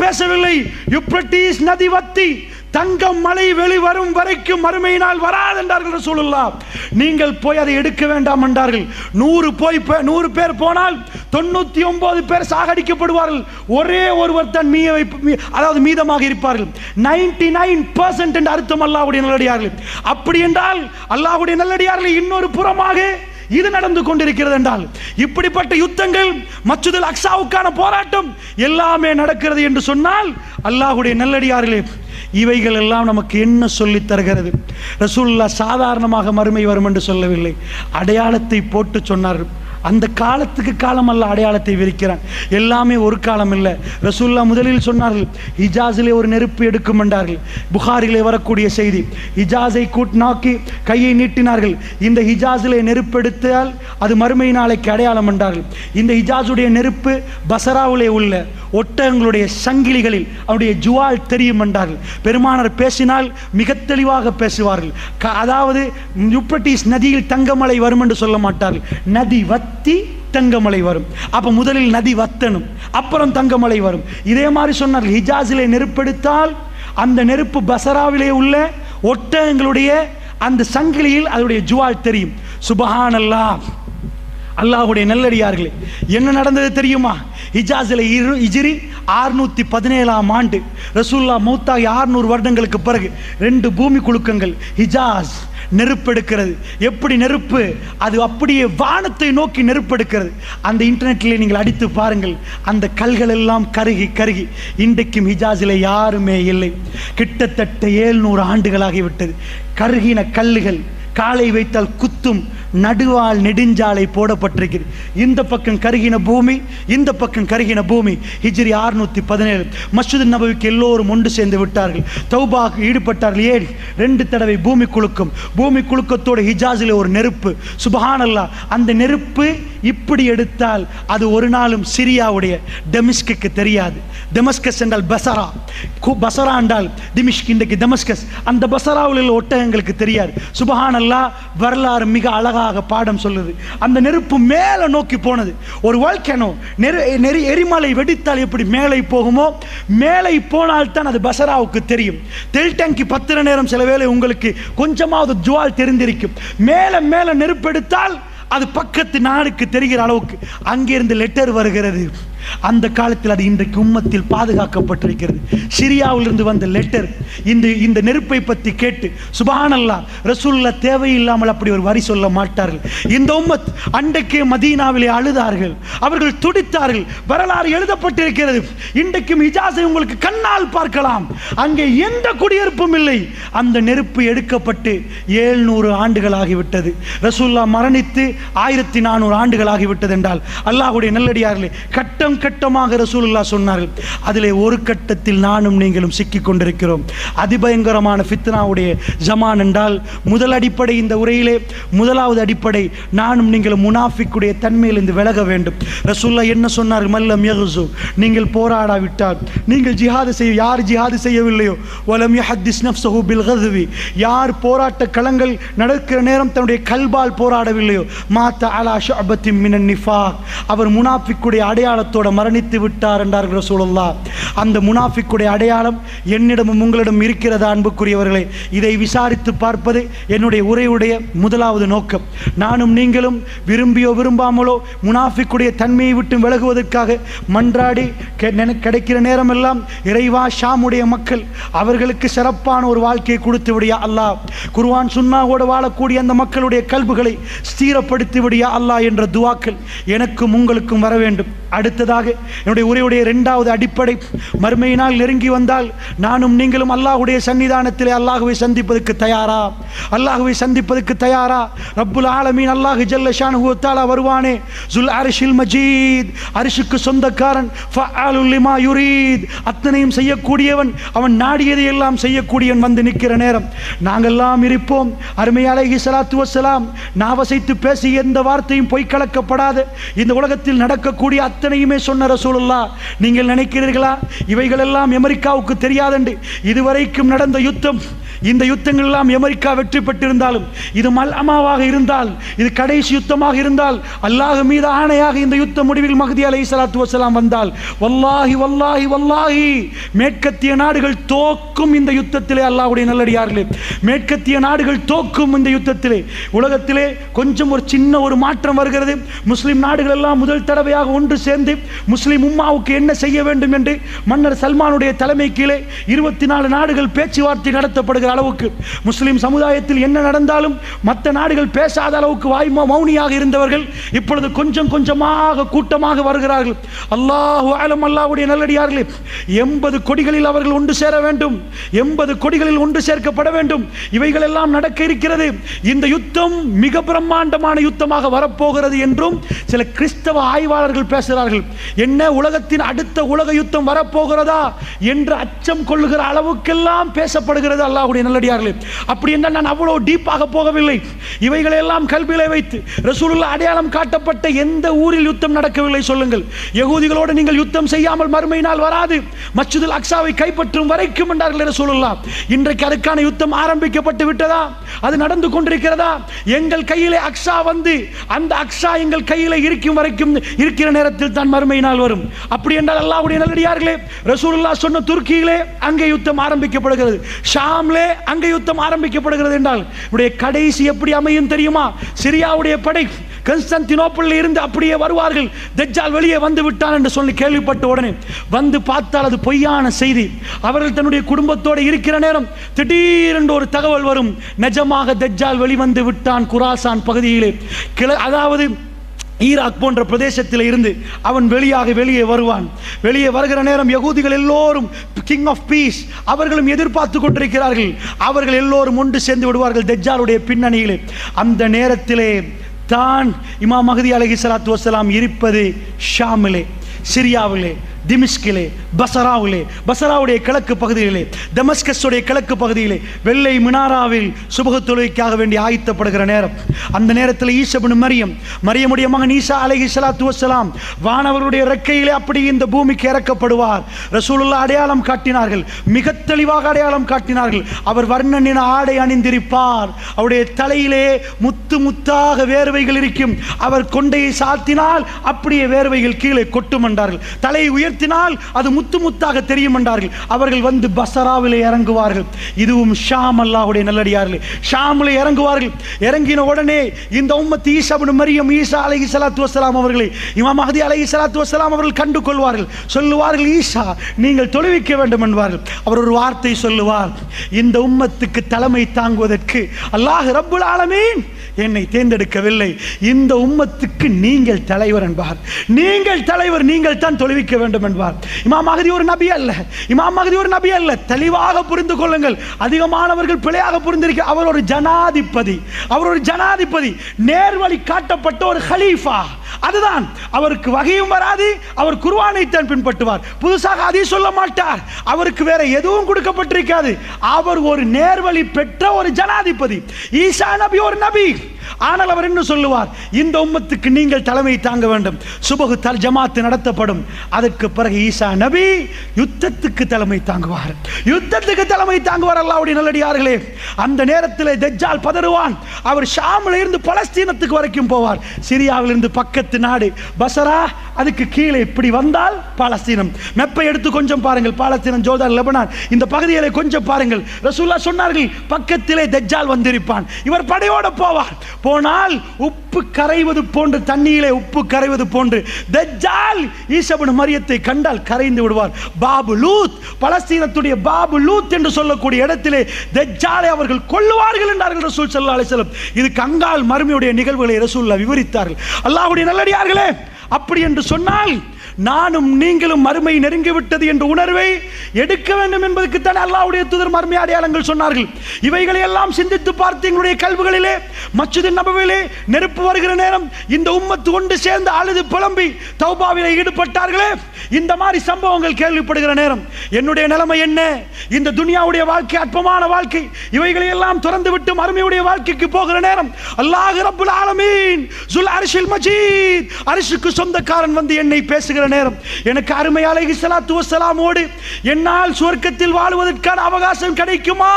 பேசவில்லை. யூப்ரட்டிஸ் நதி வத்தி தங்கம் மலை வெளிவரும் வரைக்கும் மறுமையினால் வராது என்றார்கள் ரசூலுல்லாஹ். நீங்கள் போய் அதை எடுக்க வேண்டாம் என்றார்கள். 100 பேர் போனால் 99 பேர் சாகடிக்கப்படுவார்கள். ஒரே ஒருவர் தான் மீதமாக இருப்பார்கள். 99% என்று அர்த்தம் அல்லாஹ்வுடைய நல்லடியார்களே. அப்படி என்றால் அல்லாஹ்வுடைய நல்லடியார்களே, இன்னொரு புறமாக இது நடந்து கொண்டிருக்கிறது என்றால், இப்படிப்பட்ட யுத்தங்கள், மஸ்ஜிதுல் அக்ஸாவுக்கான போராட்டம் எல்லாமே நடக்கிறது என்று சொன்னால், அல்லாஹ்வுடைய நல்லடியார்களே, இவைகள் எல்லாம் நமக்கு என்ன சொல்லித் தருகிறது? ரசூலுல்லாஹ் சாதாரணமாக மறுமை வரும் என்று சொல்லவில்லை, அடையாளத்தை போட்டு சொன்னார்கள். அந்த காலத்துக்கு காலம் அல்ல அடையாளத்தை விரிக்கிறான். எல்லாமே ஒரு காலம் இல்லை. ரசூலுல்லாஹ் முதலில் சொன்னார்கள், ஹிஜாஸிலே ஒரு நெருப்பு எடுக்கும் என்றார்கள். புகாரிலே வரக்கூடிய செய்தி. ஹிஜாஸை நோக்கி கையை நீட்டினார்கள். இந்த ஹிஜாஸிலே நெருப்பு எடுத்தால் அது மறுமை நாளைக்கு அடையாளம் என்றார்கள். இந்த ஹிஜாஸுடைய நெருப்பு பசராவிலே உள்ள ஒட்டகங்களுடைய சங்கிலிகளில் அவருடைய ஜுவால் தெரியும் என்றார்கள். பெருமானார் பேசினால் மிக தெளிவாக பேசுவார்கள். அதாவது யூப்ரட்டிஸ் நதியில் தங்கமலை வரும் என்று சொல்ல மாட்டார்கள். நதி வத்தி தங்கமலை வரும். அப்ப முதலில் நதி வத்தணும், அப்புறம் தங்கமலை வரும். இதே மாதிரி சொன்னார்கள், ஹிஜாஸிலே நெருப்பெடுத்தால் அந்த நெருப்பு பசராவிலே உள்ள ஒட்டகங்களுடைய அந்த சங்கிலியில் அதனுடைய ஜுவால் தெரியும். சுபஹானல்லாஹ், அல்லாஹ்வுடைய நல்லடியார்களே, என்ன நடந்தது தெரியுமா? ஹிஜாஸில் ஹிஜ்ரி 617ஆம் ஆண்டு ரசூலுல்லாஹ் மௌத்தாகி 600 வருடங்களுக்கு பிறகு 2 பூமி குலுக்கங்கள் ஹிஜாஸ் நெருப்பெடுக்கிறது. எப்படி நெருப்பு? அது அப்படியே வானத்தை நோக்கி நெருப்பெடுக்கிறது. அந்த இன்டர்நெட்டில் நீங்கள் அடித்து பாருங்கள். அந்த கல்கள் எல்லாம் கருகி கருகி இன்றைக்கும் ஹிஜாஸில் யாருமே இல்லை. கிட்டத்தட்ட 700 ஆண்டுகளாகிவிட்டது. கருகின கல்லுகள் காலை வைத்தால் குத்தும் நடுவால் நெடுஞ்சாலை போடப்பட்டிருக்கிறது. இந்த பக்கம் கருகின பூமி, இந்த பக்கம் கருகின பூமி. ஹிஜ்ரி 617 மஸ்ஜித் நபவிக்கு எல்லோரும் ஒன்று சேர்ந்து விட்டார்கள். தௌபாக்கு ஈடுபட்டார்கள். ஏன்? 2 தடவை பூமி குலுக்கம். பூமி குலுக்கத்தோடு ஹிஜாஸில் ஒரு நெருப்பு. சுபஹானல்லாஹ், அந்த நெருப்பு இப்படி எடுத்தால் அது ஒரு நாளும் சிரியாவுடைய டெமிஸ்குக்கு தெரியாது. டெமஸ்கஸ் என்றால் பசரா, பசரா என்றால் டிமிஷ்க், இன்றைக்கு டெமஸ்கஸ். அந்த பசராவில் உள்ள ஒட்டகங்களுக்கு தெரியாது. சுபஹானல்லாஹ், வரலாறு மிக அழகாக பாடம் சொல்லுது. அந்த நெருப்பு மேலே நோக்கி போனது. ஒரு வால்கனோ, எரிமலை வெடித்தால் எப்படி மேலே போகுமோ, மேலே போனால் தான் அது பசராவுக்கு தெரியும். தெல் டேங்கி பத்திர நேரம் சில வேளை உங்களுக்கு கொஞ்சமாவது ஜுவால் தெரிந்திருக்கும். மேலே மேலே நெருப்பெடுத்தால் அது பக்கத்து நாடுக்கு தெரிகிற அளவுக்கு அங்கிருந்து லெட்டர் வருகிறது. அந்த காலத்தில் அது இன்றைக்கு உம்மத்தில் பாதுகாக்கப்பட்டிருக்கிறது. சிரியாவிலிருந்து வந்த லெட்டர் இந்த நெருப்பை பற்றி கேட்டு சுப்ஹானல்லாஹ் ரசூலுல்லாஹ் தேவையில்லாமல் அப்படி ஒரு வரி சொல்ல மாட்டார்கள். இந்த உம்மத் அன்றைக்கே மதீனாவிலே அழுதார்கள், அவர்கள் துடித்தார்கள். வரலாறு எழுதப்பட்டிருக்கிறது. இன்றைக்கும் ஹிஜாஸை உங்களுக்கு கண்ணால் பார்க்கலாம். அங்கே எந்த குடியிருப்பும் இல்லை. அந்த நெருப்பு எடுக்கப்பட்டு 700 ஆண்டுகள் ஆகிவிட்டது. ரசூலுல்லாஹ் மரணித்து 1400 ஆண்டுகள் ஆகிவிட்டது என்றால் அல்லாஹ்வுடைய நல்லடியார்களே, கட்டம் கட்டமாக ரசூலுல்லாஹ் சொன்னார்கள். அதிலே ஒரு கட்டத்தில் நானும் நீங்களும் சிக்கிக் கொண்டிருக்கிறோம். அதிபயங்கரமான ஃபித்னாவுடைய ஜமான் என்றால் முதல் அடிப்படை இந்த உரையிலே முதலாவது அடிப்படை நானும் நீங்களும் முனாஃபிக்குடைய தன்மையிலிருந்து விலக வேண்டும். ரசூலுல்லாஹ் என்ன சொன்னார்கள்? மல்லம் யகுசு, நீங்கள் போராடாவிட்டால், நீங்கள் ஜிஹாது செய்ய, யார் ஜிஹாது செய்யவில்லையோ, வலம் யஹத்திஸ் நஃப்ஸஹு பில் கத்வி, யார் போராட்ட களங்கள் நடக்கிற நேரம் தன்னுடைய கல்பால் போராடவில்லையோ, மாத அலா ஷஅபத்தின் மினன் நிஃபாக், அவர் முனாஃபிக்குடைய அடையாளத்தோட மரணித்து விட்டார் என்றார்கள் ரசூலுல்லாஹ். அந்த முனாஃபிக்குடைய அடையாளம் என்னிடமும் உங்களிடம் இருக்கிறதா அன்புக்குரியவர்களே? இதை விசாரித்து பார்ப்பது என்னுடைய உரையுடைய முதலாவது நோக்கம். நானும் நீங்களும் விரும்பியோ விரும்பாமலோ முனாஃபிக்குடைய தன்மையை விட்டு விலகுவதற்காக மன்றாடி கிடைக்கிற நேரமெல்லாம் இறைவா, ஷாமுடைய மக்கள் அவர்களுக்கு சிறப்பான ஒரு வாழ்க்கையை கொடுத்து விடியா அல்லாஹ், குர்ஆன் சுன்னாவோடு வாழக்கூடிய அந்த மக்களுடைய கல்புகளை ஸ்திரப்படுத்தி விடியா அல்லாஹ் என்ற துவாக்கள் எனக்கும் உங்களுக்கும் வர வேண்டும். அடுத்ததாக என்னுடைய உரையுடைய இரண்டாவது அடிப்படை, மறுமையினால் நெருங்கி வந்தால் நானும் நீங்களும் அல்லாஹ்வுடைய சன்னிதானத்திலே அல்லாஹ்வை சந்திப்பதற்கு தயாரா? அல்லாஹ்வை சந்திப்பதற்கு தயாரா? ரப்புல் ஆலமீன் அல்லாஹ் ஜல்ல ஷானுஹு வ தஆலா வருவானே, ஜுல் அர்ஷில் மஜீத், அர்ஷுக்கு சொந்தக்காரன், ஃபஅலுல் லிமா யுரீத், அத்தனையும் செய்யக்கூடியவன், அவன் நாடியதை எல்லாம் செய்யக்கூடியவன் வந்து நிற்கிற நேரம் நாங்கெல்லாம் இருப்போம். அருமை அலைஹி ஸலாத்து வஸ்ஸலாம் நாவசைத்து பேசி எந்த வார்த்தையும் பொய் கலக்கப்படாத இந்த உலகத்தில் நடக்கக்கூடிய அத்தனையுமே சொன்ன ரசூலுல்லாஹ். நீங்கள் நினைக்கிறீர்களா இவைகளெல்லாம் அமெரிக்காவுக்கு தெரியாதென்று? இதுவரைக்கும் நடந்த யுத்தம், இந்த யுத்தங்கள் எல்லாம் அமெரிக்கா வெற்றி பெற்றிருந்தாலும், இது மல்அமாவாக இருந்தால், இது கடைசி யுத்தமாக இருந்தால், அல்லாஹ் மீது ஆணையாக இந்த யுத்த முடிவில் மஹ்தி அலைஹிஸ்ஸலாத்து வஸ்ஸலாம் வந்தால், வல்லாஹி வல்லாஹி வல்லாஹி மேற்கத்திய நாடுகள் தோக்கும் இந்த யுத்தத்திலே. அல்லாஹ்வுடைய நல்லடியார்களே, மேற்கத்திய நாடுகள் தோக்கும் இந்த யுத்தத்திலே. உலகத்திலே கொஞ்சம் ஒரு சின்ன ஒரு மாற்றம் வருகிறது. முஸ்லிம் நாடுகள் எல்லாம் முதல் தடவையாக ஒன்று சேர்ந்து முஸ்லிம் உம்மாவுக்கு என்ன செய்ய வேண்டும் என்று மன்னர் சல்மானுடைய தலைமை கீழே 24 நாடுகள் பேச்சுவார்த்தை நடத்தப்படுகிற அளவுக்கு, முஸ்லிம் சமுதாயத்தில் என்ன நடந்தாலும் மற்ற நாடுகள் பேசாத அளவுக்கு மௌனியாக இருந்தவர்கள் இப்பொழுது கொஞ்சம் கொஞ்சமாக கூட்டமாக வருகிறார்கள். அல்லாஹு அலம், அல்லாஹ்வுடைய நல்லடியார்களே, 80 கொடிகளில் அவர்கள் ஒன்று சேர வேண்டும், 80 கொடிகளில் ஒன்று சேர்க்கப்பட வேண்டும். இவைகள் எல்லாம் நடக்க இருக்கிறது. இந்த யுத்தம் மிக பிரம்மாண்டமான யுத்தமாக வரப்போகிறது என்றும் சில கிறிஸ்தவ ஆய்வாளர்கள் பேசுகிறார்கள். என்ன, உலகத்தின் அடுத்த உலக யுத்தம் வரப்போகிறதா என்று அச்சம் கொள்ளுகிற அளவுக்கெல்லாம் பேசப்படுகிறது. அல்லாஹ்வுடைய நல்லடியார்களே, அப்படி என்றால் நான் அவ்வளவு டீப்பாக போகவில்லை. இவைகளை எல்லாம் கல்வியிலே வைத்து ரசூலுல்லாஹ் அடையாளம் காட்டப்பட்ட எந்த ஊரில் யுத்தம் நடக்கவில்லை சொல்லுங்கள்? யகூதிகளோடு நீங்கள் யுத்தம் செய்யாமல் மறுமை நாள் வராது, மஸ்ஜிதுல் அக்ஸாவை கைப்பற்றும் வரைக்கும் என்றார்கள் ரசூலுல்லாஹ். இன்றைக்கு அதுக்கான யுத்தம் ஆரம்பிக்கப்பட்டு விட்டதா? அது நடந்து கொண்டிருக்கிறதா? எங்கள் கையிலே அக்ஸா வந்து அந்த அக்ஸா எங்கள் கையிலே இருக்கும் வரைக்கும் இருக்கிற நேரத்தில் தான் மறுமை நாள் வரும். அப்படி என்றால் அல்லாஹ்வுடைய நல்லடியார்களே, ரசூலுல்லாஹ் சொன்ன துருக்கியிலே அங்கே யுத்தம் ஆரம்பிக்கப்படுகிறது, ஷாம்லே அங்கே யுத்தம் ஆரம்பிக்கப்படுகிறது என்றால் உடைய கடைசி எப்படி அமையும் தெரியுமா? சிரியாவுடைய படை கன்ஸ்டான்டினோப்பிளில் இருந்து அப்படியே வருவார்கள். தஜ்ஜால் வெளியே வந்து விட்டான் என்று சொல்லி கேள்விப்பட்ட உடனே வந்து பார்த்தால் அது பொய்யான செய்தி. அவர்கள் தன்னுடைய குடும்பத்தோடு இருக்கிற நேரம் திடீரென்று ஒரு தகவல் வரும், நிஜமாக தஜ்ஜால் வெளிவந்து விட்டான் குராசான் பகுதியிலே. அதாவது ஈராக் போன்ற பிரதேசத்தில் இருந்து அவன் வெளியே வருவான். வெளியே வருகிற நேரம் யகூதிகள் எல்லோரும் கிங் ஆஃப் பீஸ் அவர்களும் எதிர்பார்த்து கொண்டிருக்கிறார்கள். அவர்கள் எல்லோரும் ஒன்று சேர்ந்து விடுவார்கள் தஜ்ஜாலுடைய பின்னணியிலே. அந்த நேரத்திலே தான் இமாம் மஹ்தி அலைஹிஸ்ஸலாத்து வஸ்ஸலாம் இருப்பது ஷாமிலே, சிரியாவிலே, திமிஷ்கிலே, பசராவிலே, பசராவுடைய கிழக்கு பகுதியிலே, டமஸ்கஸுடைய கிழக்கு பகுதியிலே வெள்ளை மினாராவில் சுபஹ் தொழுகைக்காக வேண்டி ஆயத்தப்படுகிற நேரம். அந்த நேரத்தில் ஈசா இப்னு மரியமுடைய மகன் ஈசா அலைஹிஸ்ஸலாத்து வஸ்ஸலாம் வானவருடைய ரெக்கையிலே அப்படி இந்த பூமிக்கு இறக்கப்படுவார். ரசூலுல்லாஹ் அடையாளம் காட்டினார்கள், மிக தெளிவாக அடையாளம் காட்டினார்கள். அவர் வர்ணனின ஆடை அணிந்திருப்பார், அவருடைய தலையிலே முத்து முத்தாக வேர்வைகள் இருக்கும். அவர் கொண்டையை சாத்தினால் அப்படியே வேர்வைகள் கீழே கொட்டும் என்றார்கள். தலையை உயர்த்தி உயர்த்தினால் அது முத்து முத்தாக தெரியும் என்றார்கள். அவர்கள் வந்து பசராவிலே இறங்குவார்கள். இதுவும் ஷாம், அல்லாஹ்வுடைய நல்லடியார்களே, ஷாமிலே இறங்குவார்கள். இறங்கின உடனே இந்த உம்மத் ஈசா இப்னு மரியம், ஈசா அலைஹிஸ்ஸலாத்து வஸ்ஸலாம் அவர்களை இமாம் மஹ்தி அலைஹிஸ்ஸலாத்து வஸ்ஸலாம் அவர்கள் கண்டு கொள்வார்கள். சொல்லுவார்கள், ஈசா நீங்கள் தொழுவிக்க வேண்டும் என்பார்கள். அவர் ஒரு வார்த்தை சொல்லுவார், இந்த உம்மத்துக்கு தலைமை தாங்குவதற்கு அல்லாஹ் ரப்புல் ஆலமீன் என்னை தேர்ந்தெடுக்கவில்லை, இந்த உம்மத்துக்கு நீங்கள் தலைவர் என்பார். நீங்கள் தலைவர், நீங்கள் தான் தொழுவிக்க வேண்டும் என்பார். இமாம் மஹ்தி ஒரு நபி அல்ல, இமாம் மஹ்தி ஒரு நபி அல்ல. தெளிவாக புரிந்து கொள்ளுங்கள், அதிகமானவர்கள் பிழையாக புரிந்திருக்க. அவர் ஒரு ஜனாதிபதி, அவர் ஒரு ஜனாதிபதி, நேர்வழி காட்டப்பட்ட ஒரு ஹலீஃபா. அதுதான், அவருக்கு வகையும் வராது, அவர் குர்ஆனை தான் பின்பற்றுவார், புதுசாக ஹதீஸ் சொல்ல மாட்டார், அவருக்கு வேற எதுவும் கொடுக்கப்பட்டிருக்காது. அவர் ஒரு நேர்வழி பெற்ற ஒரு ஜனாதிபதி. ஈசா நபி ஒரு நபி, ஆனால் அவர் என்ன சொல்லுவார், இந்த உம்மத்துக்கு நீங்கள் தலைமை தாங்க வேண்டும். சுபஹ் ஜமாத் நடத்தப்படும். அதற்கு பிறகு ஈசா நபி யுத்தத்துக்கு தலைமை தாங்குவார், யுத்தத்துக்கு தலைமை தாங்குவார். அல்லாஹ்வுடைய நல்லடியார்களே, அந்த நேரத்தில் தஜ்ஜால் பதறுவான். அவர் ஷாமில் இருந்து பலஸ்தீனத்துக்கு வரைக்கும் போவார். சிரியாவில் இருந்து பக்கத்து நாடு பசரா, அதுக்கு கீழே இப்படி வந்தால் பாலஸ்தீனம். மெப்பை எடுத்து கொஞ்சம் பாருங்கள், பாலஸ்தீனம், ஜோர்தான், லெபனான் இந்த பகுதிகளை கொஞ்சம் பாருங்கள். ரசூலுல்லாஹ் சொன்னார்கள், பக்கத்திலே தஜ்ஜால் வந்திருப்பான், இவர் படையோட போவார். போனால் உப்பு கரைவது போன்று, தண்ணீரிலே உப்பு கரைவது போன்று தஜ்ஜால் ஈசா இப்னு மரியத்தை கண்டால் கரைந்து விடுவார். பாபு லூத், பலஸ்தீனத்துடைய பாபு லூத் என்று சொல்லக்கூடிய இடத்திலே தஜ்ஜாலை அவர்கள் கொல்லுவார்கள் என்றார்கள் ரசூல் ஸல்லல்லாஹு அலைஹி வஸல்லம். இது கங்கால் மறுமையுடைய நிகழ்வுகளை ரசூலுல்லாஹ் விவரித்தார்கள். அல்லாஹ்வுடைய நல்லடியார்களே, அப்படி என்று சொன்னால் நானும் நீங்களும் மறுமை நெருங்கிவிட்டது என்ற உணர்வை எடுக்க வேண்டும் என்பதற்கு தான் அல்லாஹ்வுடைய தூதர் மறுமை அடையாளங்கள் சொன்னார்கள். இவைகளை எல்லாம் சிந்தித்து பார்த்து எங்களுடைய கல்விகளிலே, மஸ்ஜித் நபவியிலே நெருப்பு வருகிற நேரம் இந்த உம்மத்து ஒன்று சேர்ந்து அழுது புலம்பி தௌபாவிலே ஈடுபட்டார்களே, இந்த மாதிரி சம்பவங்கள் கேள்விப்படுகிற நேரம் என்னுடைய நிலைமை என்ன? இந்த துனியாவுடைய வாழ்க்கை அற்பமான வாழ்க்கை, இவைகளை எல்லாம் திறந்து விட்டு மறுமையுடைய வாழ்க்கைக்கு போகிற நேரம் அல்லாஹ் ரப்புல் ஆலமீன் ஜுல் அர்ஷில் மஜீத், அர்ஷுக்கு சொந்தக்காரன் வந்து என்னை பேசுகிற நேரம், எனக்கு அருமை அலைஹிஸ்ஸலாத்து வஸ்ஸலாமோடு என்னால் சுவர்க்கத்தில் வாழ்வதற்கான அவகாசம் கிடைக்குமா?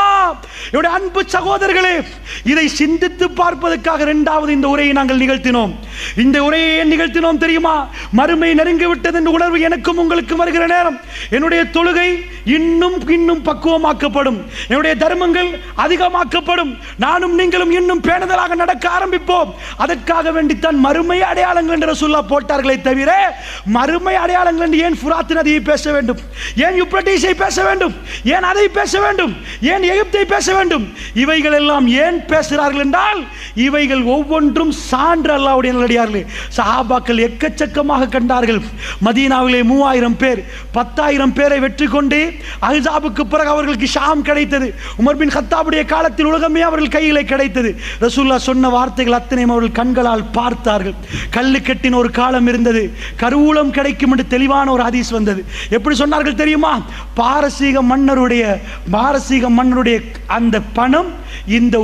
என்னுடைய அன்பு சகோதரர்களே, இதை சிந்தித்து பார்ப்பதற்காக இரண்டாவது இந்த உரையை நாங்கள் நிகழ்த்தினோம். இந்த உரையை ஏன் நிகழ்த்தினோம் தெரியுமா? மறுமை நெருங்கிவிட்டது என்ற உணர்வு எனக்கும் உங்களுக்கும் வருகிற நேரம் என்னுடைய தொழுகை இன்னும் இன்னும் பக்குவமாக்கப்படும், என்னுடைய தர்மங்கள் அதிகமாக்கப்படும், நானும் நீங்களும் இன்னும் பேணுதலாக நடக்க ஆரம்பிப்போம். அதற்காக வேண்டித்தான் மறுமை அடையாளங்கள் என்று ரசூலுல்லாஹ் போட்டார்களே தவிர, மறுமை அடையாளங்கள் என்று ஏன் ஃபுராத் நதியை பேச வேண்டும்? ஏன் யூப்ரட்டிஸை பேச வேண்டும்? ஏன் அதை பேச வேண்டும்? ஏன் எகிப்தை பேச வேண்டும்? இவைகள் எல்லாம் ஏன் பேசுகிறார்கள் என்றால், இவைகள் ஒவ்வொன்றும் சான்று. அல்லாஹ்வுடைய நல்லடியார்களே, சஹாபாக்கள் எக்கச்சக்கமாக கண்டார்கள். மதீனாவிலே 3000 பேர், 10,000 பேரை வெற்றி கொண்டு அஹ்ஸாபுக்கு பிறகு அவர்களுக்கு ஷாம் கிடைத்தது. உமர் பின் கத்தாபுடைய காலத்தில் உலகமே அவர்கள் கையிலே கிடைத்தது. ரசூலுல்லாஹ் சொன்ன வார்த்தைகள் அத்தனையும் அவர்கள் கண்களால் பார்த்தார்கள். கல்லு கட்டின ஒரு காலம் இருந்தது, கருவூலம் கிடைக்கும் என்று தெளிவான ஒரு ஹதீஸ் வந்தது. எப்படி சொன்னார்கள் தெரியுமா? பாரசீக மன்னருடைய அந்த பணம் இந்த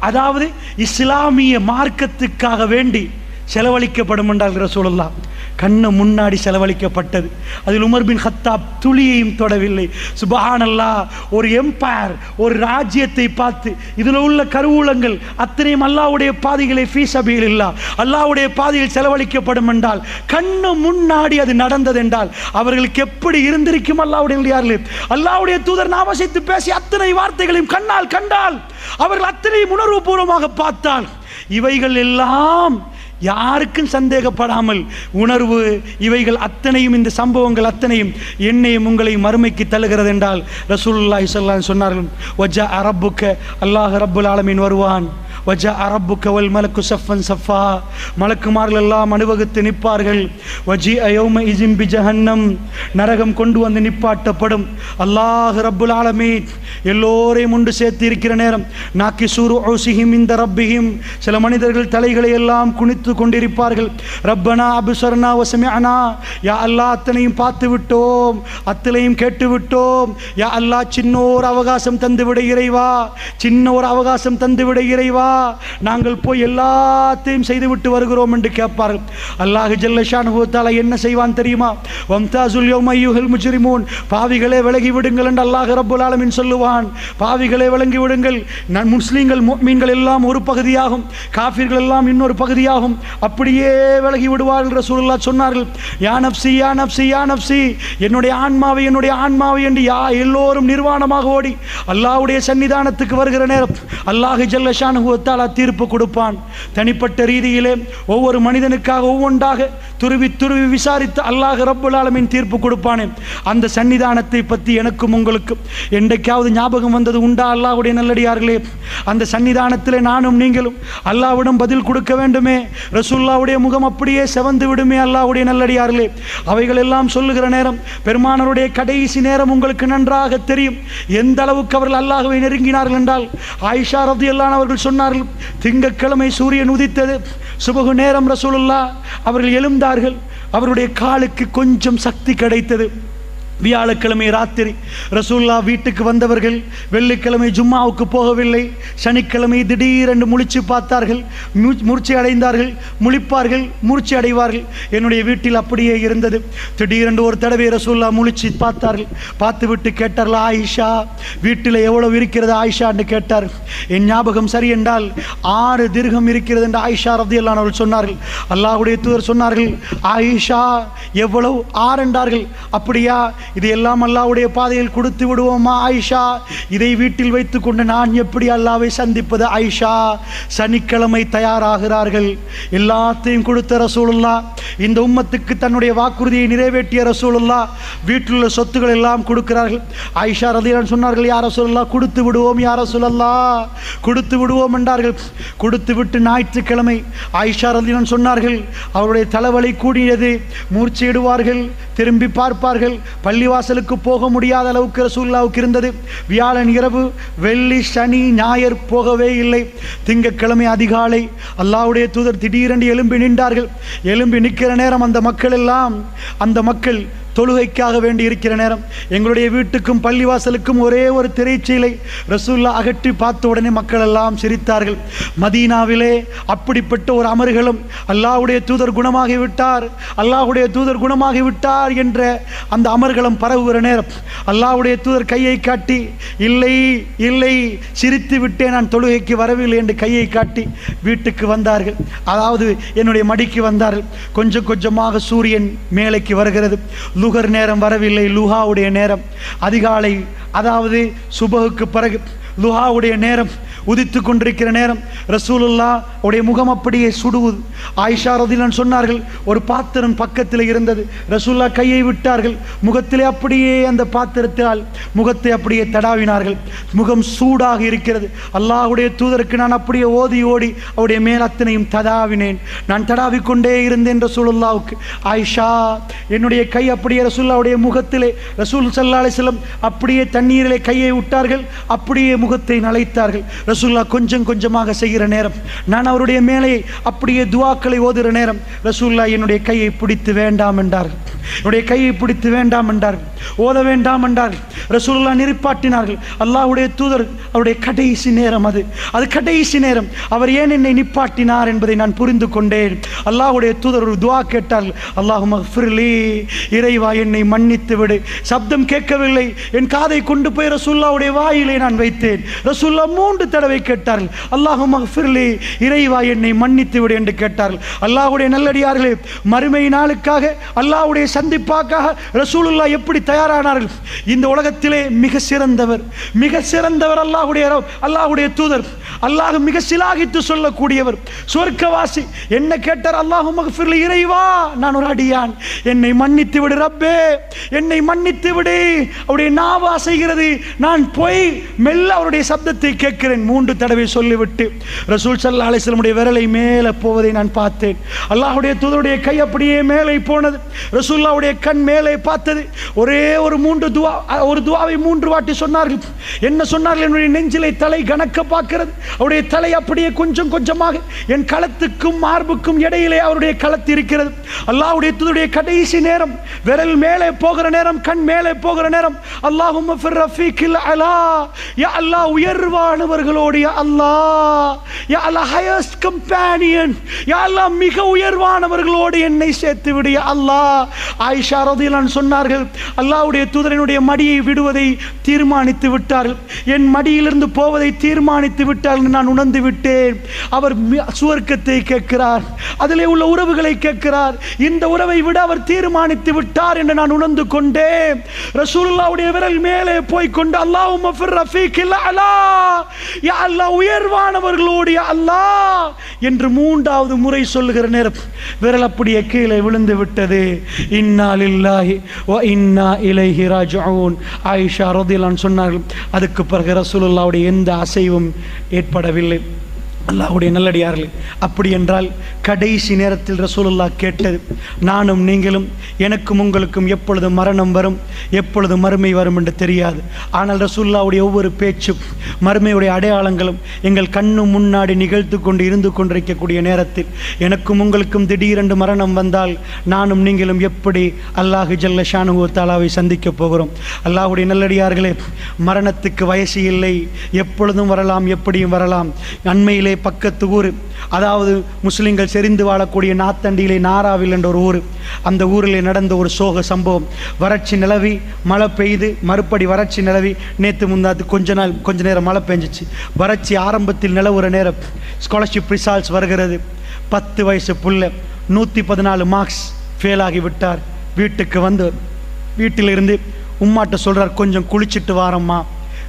அதாவது இஸ்லாமிய மார்க்கத்துக்காக வேண்டி செலவழிக்கப்படும் என்றார்கள் ரசூலுல்லாஹ். கண்ணு முன்னாடி செலவழிக்கப்பட்டது. அதில் உமர் பின் கத்தாப் துளியையும் தொடவில்லை. சுப்ஹானல்லாஹ், ஒரு எம்பயர், ஒரு ராஜ்யத்தை பார்த்து இதில் உள்ள கருவூலங்கள் அத்தனையும் அல்லாஹ்வுடைய பாதைகளை ஃபீ சபீலில்லாஹ், அல்லாஹ்வுடைய பாதையில் செலவழிக்கப்படும் என்றால், கண்ணு முன்னாடி அது நடந்தது என்றால் அவர்களுக்கு எப்படி இருந்திருக்கும்? அல்லாஹ்வுடைய தூதர் நாவசித்து பேசி அத்தனை வார்த்தைகளையும் கண்ணால் கண்டால், அவர்கள் அத்தனையும் உணர்வு பூர்வமாக பார்த்தால், இவைகள் எல்லாம் யாருக்கும் சந்தேகப்படாமல் உணர்வு, இவைகள் அத்தனையும், இந்த சம்பவங்கள் அத்தனையும் என்னையும் உங்களையும் மறுமைக்கு தள்ளுகிறது என்றால் ரசூலுல்லாஹி ஸல்லல்லாஹு அலைஹி வஸல்லம் சொன்னார்கள், வஜா ரப்புக்க, அல்லாஹ் ரப்புல் ஆலமீன் வருவான், வஜா ரப்புக்க வல் மலக்கு ஸஃபன் ஸஃபா, மலக்குமார்கள் எல்லாம் அணிவகுத்து நிற்பார்கள். வஜிஅ யௌம இஸின் பி ஜஹன்னம், நரகம் கொண்டு வந்து நிப்பாட்டப்படும். அல்லாஹ் ரப்புல் ஆலமீன் எல்லோரையும் ஒன்று சேர்த்து இருக்கிற நேரம், நாக்கிசூரு உஸிஹிம் இந்த ரப்பிஹிம், சில மனிதர்கள் தலைகளை எல்லாம் குனித்து கொண்டிருப்பார்கள். ரப்பனா அப்ஸர்னா வ சமிஅனா, யா அல்லாஹ் அத்தனையும் பார்த்து விட்டோம், அத்தனையும் கேட்டு விட்டோம், யா அல்லாஹ் சின்ன ஒரு அவகாசம் தந்து விட இறைவா, சின்ன ஒரு அவகாசம் தந்து விட இறைவா, நாங்கள் போய் எல்லாத்தையும் செய்துவிட்டு வருகிறோம் என்று கேட்பார்கள். அல்லாஹ் ஜல்ல ஷானுஹு தஆலா என்ன செய்வான் தெரியுமா? வம்தாசுல் யௌம அய்யுஹல் முஜ்ரிமூன், பாவிகளே விலகி விடுங்கள் என்று அல்லாஹ் ரப்பல் ஆலமீன் சொல்லுவான். பாவிகளே விலகி விடுங்கள். முஸ்லீம்கள் முஃமின்கள் எல்லாம் ஒரு பகுதியாகும், காஃபிர்கள் எல்லாம் இன்னொரு பகுதியாகும். அப்படியே விலகி விடுவார்கள். ரசூலுல்லாஹ் சொன்னார்கள், யா நஃப்ஸி யா நஃப்ஸி யா நஃப்ஸி, என்னுடைய ஆன்மாவை என்னுடைய ஆன்மாவை என்று எல்லோரும் நிர்வாணமாக ஓடி அல்லாஹ்வுடைய சன்னிதானத்துக்கு வருகிற நேரம் அல்லாஹ் ஜல்ல ஷானுஹு வ தஆலா தீர்ப்பு கொடுப்பான். தனிப்பட்ட ரீதியிலே ஒவ்வொரு மனிதனுக்காக ஒவ்வொன்றாக துருவி துருவி விசாரித்து அல்லாஹ் ரப்பல் ஆலமீன் தீர்ப்பு கொடுப்பானே. அந்த சன்னிதானத்தை பற்றி எனக்கும் உங்களுக்கும் என்றைக்காவது ஞாபகம் வந்தது உண்டா? அல்லாஹ்வுடைய நல்லடியார்களே, அந்த சன்னிதானத்திலே நானும் நீங்களும் அல்லாஹ்விடம் பதில் கொடுக்க வேண்டுமே. ரசூலுல்லாஹ்வுடைய முகம் அப்படியே செவந்து விடுமே. அல்லாஹ்வுடைய நல்லடியார்களே, அவைகள் எல்லாம் சொல்லுகிற நேரம், பெருமானாருடைய கடைசி நேரம் உங்களுக்கு நன்றாக தெரியும். எந்த அளவுக்கு அவர்கள் அல்லாஹ்வை நெருங்கினார்கள் என்றால், ஆயிஷா ரலியல்லாஹு அன்ஹா அவர்கள் சொன்னார்கள், திங்கட்கிழமை சூரியன் உதித்தது, சுபஹு நேரம் ரசூலுல்லாஹ் அவர்கள் எழுந்தார்கள். அவருடைய காலுக்கு கொஞ்சம் சக்தி கிடைத்தது. வியாழக்கிழமை ராத்திரி ரசூலுல்லாஹ் வீட்டுக்கு வந்தவர்கள் வெள்ளிக்கிழமை ஜும்மாவுக்கு போகவில்லை. சனிக்கிழமை திடீரென்று முழிச்சு பார்த்தார்கள், மூர்ச்சி அடைந்தார்கள். முழிப்பார்கள், மூர்ச்சி அடைவார்கள். என்னுடைய வீட்டில் அப்படியே இருந்தது. திடீரென்று ஒரு தடவை ரசூலுல்லாஹ் முழிச்சு பார்த்தார்கள். பார்த்து விட்டு கேட்டார்கள், ஆயிஷா வீட்டில் எவ்வளவு இருக்கிறது ஆயிஷா என்று கேட்டார்கள். என் ஞாபகம் சரி என்றால் 6 திர்ஹம் இருக்கிறது என்று ஆயிஷா ரலியல்லாஹு அன்ஹா அவர்கள் சொன்னார்கள். அல்லாஹ்வுடைய தூதர் சொன்னார்கள், ஆயிஷா எவ்வளவு? 6 என்றார்கள். அப்படியா, இது எல்லாம் அல்லாஹ்வுடைய பாதையில் கொடுத்து விடுவோமா ஆயிஷா? இதை வீட்டில் வைத்துக் கொண்டு நான் எப்படி அல்லாஹ்வை சந்திப்பது ஆயிஷா? சனிக்கிழமை தயாராகிறார்கள். எல்லாத்தையும் கொடுத்த ரசூலுல்லாஹ், இந்த உம்மத்துக்கு தன்னுடைய வாக்குறுதியை நிறைவேற்றிய ரசூலுல்லாஹ் வீட்டில் உள்ள சொத்துக்கள் எல்லாம் கொடுக்கிறார்கள். ஆயிஷா ரலியல்லாஹு அன்ஹா சொன்னார்கள், யா ரசூலுல்லாஹ் கொடுத்து விடுவோம், யா ரசூலுல்லாஹ் கொடுத்து விடுவோம் என்றார்கள். கொடுத்து விட்டு ஞாயிற்றுக்கிழமை ஆயிஷா ரலியல்லாஹு அன்ஹா சொன்னார்கள், அவருடைய தலைவலி கூடியது, மூர்ச்சையிடுவார்கள், திரும்பி பார்ப்பார்கள். பள்ளிவாசலுக்கு போக முடியாத அளவுக்கு ரசூலுல்லாஹ்வுக்கு இருந்தது. வியாழன் இரவு, வெள்ளி, சனி, ஞாயிறு போகவே இல்லை. திங்கட்கிழமை அதிகாலை அல்லாஹ்வுடைய தூதர் திடீரென்று எழும்பி நின்றார்கள். எழும்பி நிற்கிற நேரம் அந்த மக்கள் தொழுகைக்காக வேண்டி இருக்கிற நேரம், எங்களுடைய வீட்டுக்கும் பள்ளிவாசலுக்கும் ஒரே ஒரு திரைச்சீலை ரசூலுல்லாஹ் அகற்றி பார்த்த உடனே மக்கள் எல்லாம் சிரித்தார்கள். மதீனாவிலே அப்படிப்பட்ட ஒரு அமர்கலம், அல்லாஹ்வுடைய தூதர் குணமாகிவிட்டார், அல்லாஹ்வுடைய தூதர் குணமாகிவிட்டார் என்ற அந்த அமர்கலம் பரவுகிற நேரம் அல்லாஹ்வுடைய தூதர் கையை காட்டி, இல்லை இல்லை சிரித்து விட்டே நான் தொழுகைக்கு வரவில்லை என்று கையை காட்டி வீட்டுக்கு வந்தார்கள். அதாவது என்னுடைய மடிக்கு வந்தார்கள். கொஞ்சம் கொஞ்சமாக சூரியன் மேலைக்கு வருகிறது. லுகர் நேரம் வரவில்லை, லுஹாவுடைய நேரம் அதிகாலை, அதாவது சுபஹுக்கு பிறகு லுஹாவுடைய நேரம் உதித்து கொண்டிருக்கிற நேரம் ரசூலுல்லாஹ் உடைய முகம் அப்படியே சுடுவது. ஆயிஷா ரலியல்லாஹு அன்ஹா சொன்னார்கள், ஒரு பாத்திரம் பக்கத்தில் இருந்தது. ரசூலுல்லாஹ் கையை விட்டார்கள், முகத்திலே அப்படியே அந்த பாத்திரத்தால் முகத்தை அப்படியே தடாவினார்கள். முகம் சூடாக இருக்கிறது. அல்லாஹ்வுடைய தூதருக்கு நான் அப்படியே ஓதி ஓடி அவருடைய மேல் அத்தனையும் தடாவினேன். நான் தடாவிக்கொண்டே இருந்தேன் ரசூலுல்லாஹ்வுக்கு. ஆயிஷா என்னுடைய கை அப்படியே ரசூலுல்லாஹ்வுடைய முகத்திலே, ரசூல் ஸல்லல்லாஹு அலைஹி வஸல்லம் அப்படியே தண்ணீரிலே கையை விட்டார்கள், அப்படியே முகத்தை நனைத்தார்கள். ரசூலுல்லாஹ் கொஞ்சம் கொஞ்சமாக செய்கிற நேரம், நான் அவருடைய மேலே அப்படியே துஆக்களை ஓதுகிற நேரம் ரசூலுல்லாஹ் என்னுடைய கையை பிடித்து வேண்டாம் என்றார்கள். என்னுடைய கையை பிடித்து வேண்டாம் என்றார்கள், ஓத வேண்டாம் என்றார்கள். ரசூலுல்லாஹ் நிப்பாட்டினார்கள். அல்லாஹ்வுடைய தூதர் அவருடைய கடைசி நேரம், அது கடைசி நேரம். அவர் ஏன் என்னை நிப்பாட்டினார் என்பதை நான் புரிந்து கொண்டேன். அல்லாஹ்வுடைய தூதர் ஒரு துஆ கேட்டார்கள், அல்லாஹும்ம ஃபிர்லி, இறைவா என்னை மன்னித்து விடு. சப்தம் கேட்கவில்லை, என் காதை கொண்டு போய் ரசூலுல்லாஹ்வுடைய வாயிலே நான் வைத்தேன். ரசூலுல்லாஹ் 3 தடவை கேட்டார்கள், அல்லாஹும்ம ஃபிர்லி, இறைவா என்னை மன்னித்து விடு என்று கேட்டார்கள். அல்லாஹ்வுடைய நல்லடியார்களே, மறுமை நாளுக்காக அல்லாஹ்வுடைய சந்திப்பாக்காக ரசூலுல்லாஹ் எப்படி தயாரானார்கள்? இந்த உலகத்திலே மிக சிறந்தவர் அல்லாஹ்வுடைய தூதர். அல்லாஹ் மிக சிலாகித்து சொல்லக்கூடியவர், சொர்க்கவாசி. என்ன கேட்டார்? அல்லாஹும்ம ஃபிர்லி, இறைவா நான் ஒரு அடியான், என்னை மன்னித்து விடு ரப்பே, என்னை மன்னித்து விடு. அவருடைய நாவா செய்கிறது, நான் போய் மெல்ல அவருடைய சப்தத்தை கேட்கிறேன். 3 தடவை சொல்லிவிட்டு ரசூல் ஸல்லல்லாஹு அலைஹி வஸல்லம் விரலை மேலே போவதை நான் பார்த்தேன். அல்லாஹ்வுடைய தூதருடைய கை அப்படியே மேலே போனது. ரசூலுல்லாஹ்வுடைய கண் மேலே பார்த்தது. ஒரே ஒரு துஆவை 3 வாட்டி சொன்னார்கள். என்ன சொன்னார்கள்? என்னுடைய நெஞ்சிலே தலை கணக்க பார்க்கிறது. அவருடைய தலை அப்படியே கொஞ்சம் கொஞ்சமாக என் களத்துக்கும் மார்புக்கும் இடையிலே அவருடைய களத்து இருக்கிறது. அல்லாஹ்வுடைய தூதருடைய கடைசி நேரம், விரல் மேலே போகிற நேரம், கண் மேலே போகிற நேரம், அல்லாஹும்ம ஃபிர் ரஃபீக்கில் அலா, யா அல்லாஹ் உயர்வானவர்களோடு தோழர்களோடு யா அல்லாஹ், யா அல்லாஹ் ஹையஸ்ட் கம்பேனியன், யா அல்லாஹ் மிக உயர்வானவர்களோடு என்னை சேர்த்து விடு யா அல்லாஹ். ஆயிஷா ரலியல்லாஹு அன்ஹா சொன்னார்கள், அல்லாஹ்வுடைய தூதரினுடைய மடியை விடுவதை தீர்மானித்து விட்டார்கள், என் மடியிலிருந்து போவதை தீர்மானித்து விட்டார்கள், நான் உணர்ந்து விட்டேன். அவர் சுவர்க்கத்தை கேட்கிறார், அதிலே உள்ள உறவுகளை கேட்கிறார், இந்த உறவை விட அவர் தீர்மானித்து விட்டார் என்று நான் உணர்ந்து கொண்டேன். ரசூலுல்லாஹ்வுடைய விரல் மேலே போய் கொண்டு அல்லாஹும்ம ஃபிர் ரஃபீகில் அலா, யா அல்லாஹ் உயர்வானவர்களோடு யா அல்லாஹ் என்று மூன்றாவது முறை சொல்லுகிற நேரம் விரல் அப்படியே கீழே விழுந்து விட்டது. இன்னா லில்லாஹி வ இன்னா இலைஹி ராஜிஊன். ஆயிஷா ரலியல்லாஹு அன்ஹா சொன்னார்கள், அதுக்கு பிறகு ரசூலுல்லாஹ்வுடைய எந்த அசைவும் ஏற்படவில்லை. அல்லாஹ்வுடைய நல்லடியார்களே, அப்படி என்றால் கடைசி நேரத்தில் ரசூலுல்லாஹ் கேட்டது, நானும் நீங்களும் எனக்கும் உங்களுக்கும் எப்பொழுது மரணம் வரும், எப்பொழுது மறுமை வரும் என்று தெரியாது. ஆனால் ரசூலுல்லாஹ்வுடைய ஒவ்வொரு பேச்சும் மறுமையுடைய அடையாளங்களும் எங்கள் கண்ணு முன்னாடி நிகழ்த்து கொண்டு இருந்து கொண்டிருக்கக்கூடிய நேரத்தில் எனக்கும் உங்களுக்கும் திடீரென்று மரணம் வந்தால் நானும் நீங்களும் எப்படி அல்லாஹ் ஜல்ல ஷானுஹு வ தஆலாவை சந்திக்கப் போகிறோம்? அல்லாஹ்வுடைய நல்லடியார்களே, மரணத்துக்கு வயசு இல்லை, எப்பொழுதும் வரலாம், எப்படியும் வரலாம். அண்மையிலே பக்கத்து ஊர், அதாவது முஸ்லிம்கள் செறிந்து வாழக்கூடிய நாத்தண்டியிலே நாராவில் என்ற ஒரு ஊர், அந்த ஊரிலே நடந்த ஒரு சோக சம்பவம். வறட்சி நிலவி மழை பெய்து, மறுபடி வறட்சி நிலவி, நேற்று முந்தாத்து கொஞ்ச நேரம் மழை பெஞ்சிச்சு. வறட்சி ஆரம்பத்தில் நிலவுற நேரம் ஸ்காலர்ஷிப் ரிசால்ட்ஸ் வருகிறது. 10 வயசு புள்ள 114 மார்க்ஸ் ஃபெயில் ஆகி விட்டார். வீட்டுக்கு வந்து வீட்டிலிருந்து உம்மாட்ட சொல்கிறார், கொஞ்சம் குளிச்சுட்டு வாரம்மா.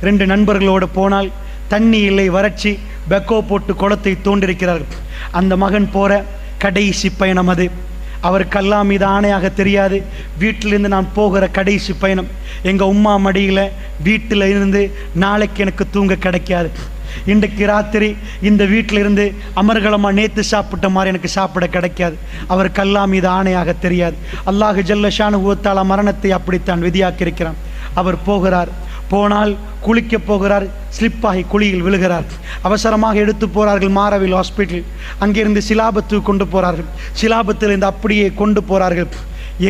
2 நண்பர்களோடு போனால் தண்ணி இல்லை, வறட்சி, பெக்கோ போட்டு குளத்தை தோண்டிருக்கிறார்கள். அந்த மகன் போகிற கடைசி பயணம் அது. அவருக்கு அல்லா மீது ஆணையாக தெரியாது, வீட்டிலிருந்து நான் போகிற கடைசி பயணம். எங்கள் உம்மா மடியில் வீட்டில் இருந்து நாளைக்கு எனக்கு தூங்க கிடைக்காது, இன்றைக்கு ராத்திரி இந்த வீட்டிலிருந்து அமர்கலமாக நேற்று சாப்பிட்ட மாதிரி எனக்கு சாப்பிட கிடைக்காது. அவருக்கு அல்லா மீது ஆணையாக தெரியாது. அல்லாஹ் ஜல்ல ஷானுஹு வ தஆலா மரணத்தை அப்படித்தான் விதியாக்கியிருக்கிறான். அவர் போகிறார், போனால் குளிக்க போகிறார், ஸ்லிப்பாகி குழியில் விழுகிறார். அவசரமாக எடுத்து போகிறார்கள் மாரவில் ஹாஸ்பிட்டல். அங்கிருந்து சிலாபத்து கொண்டு போகிறார்கள். சிலாபத்திலிருந்து அப்படியே கொண்டு போகிறார்கள்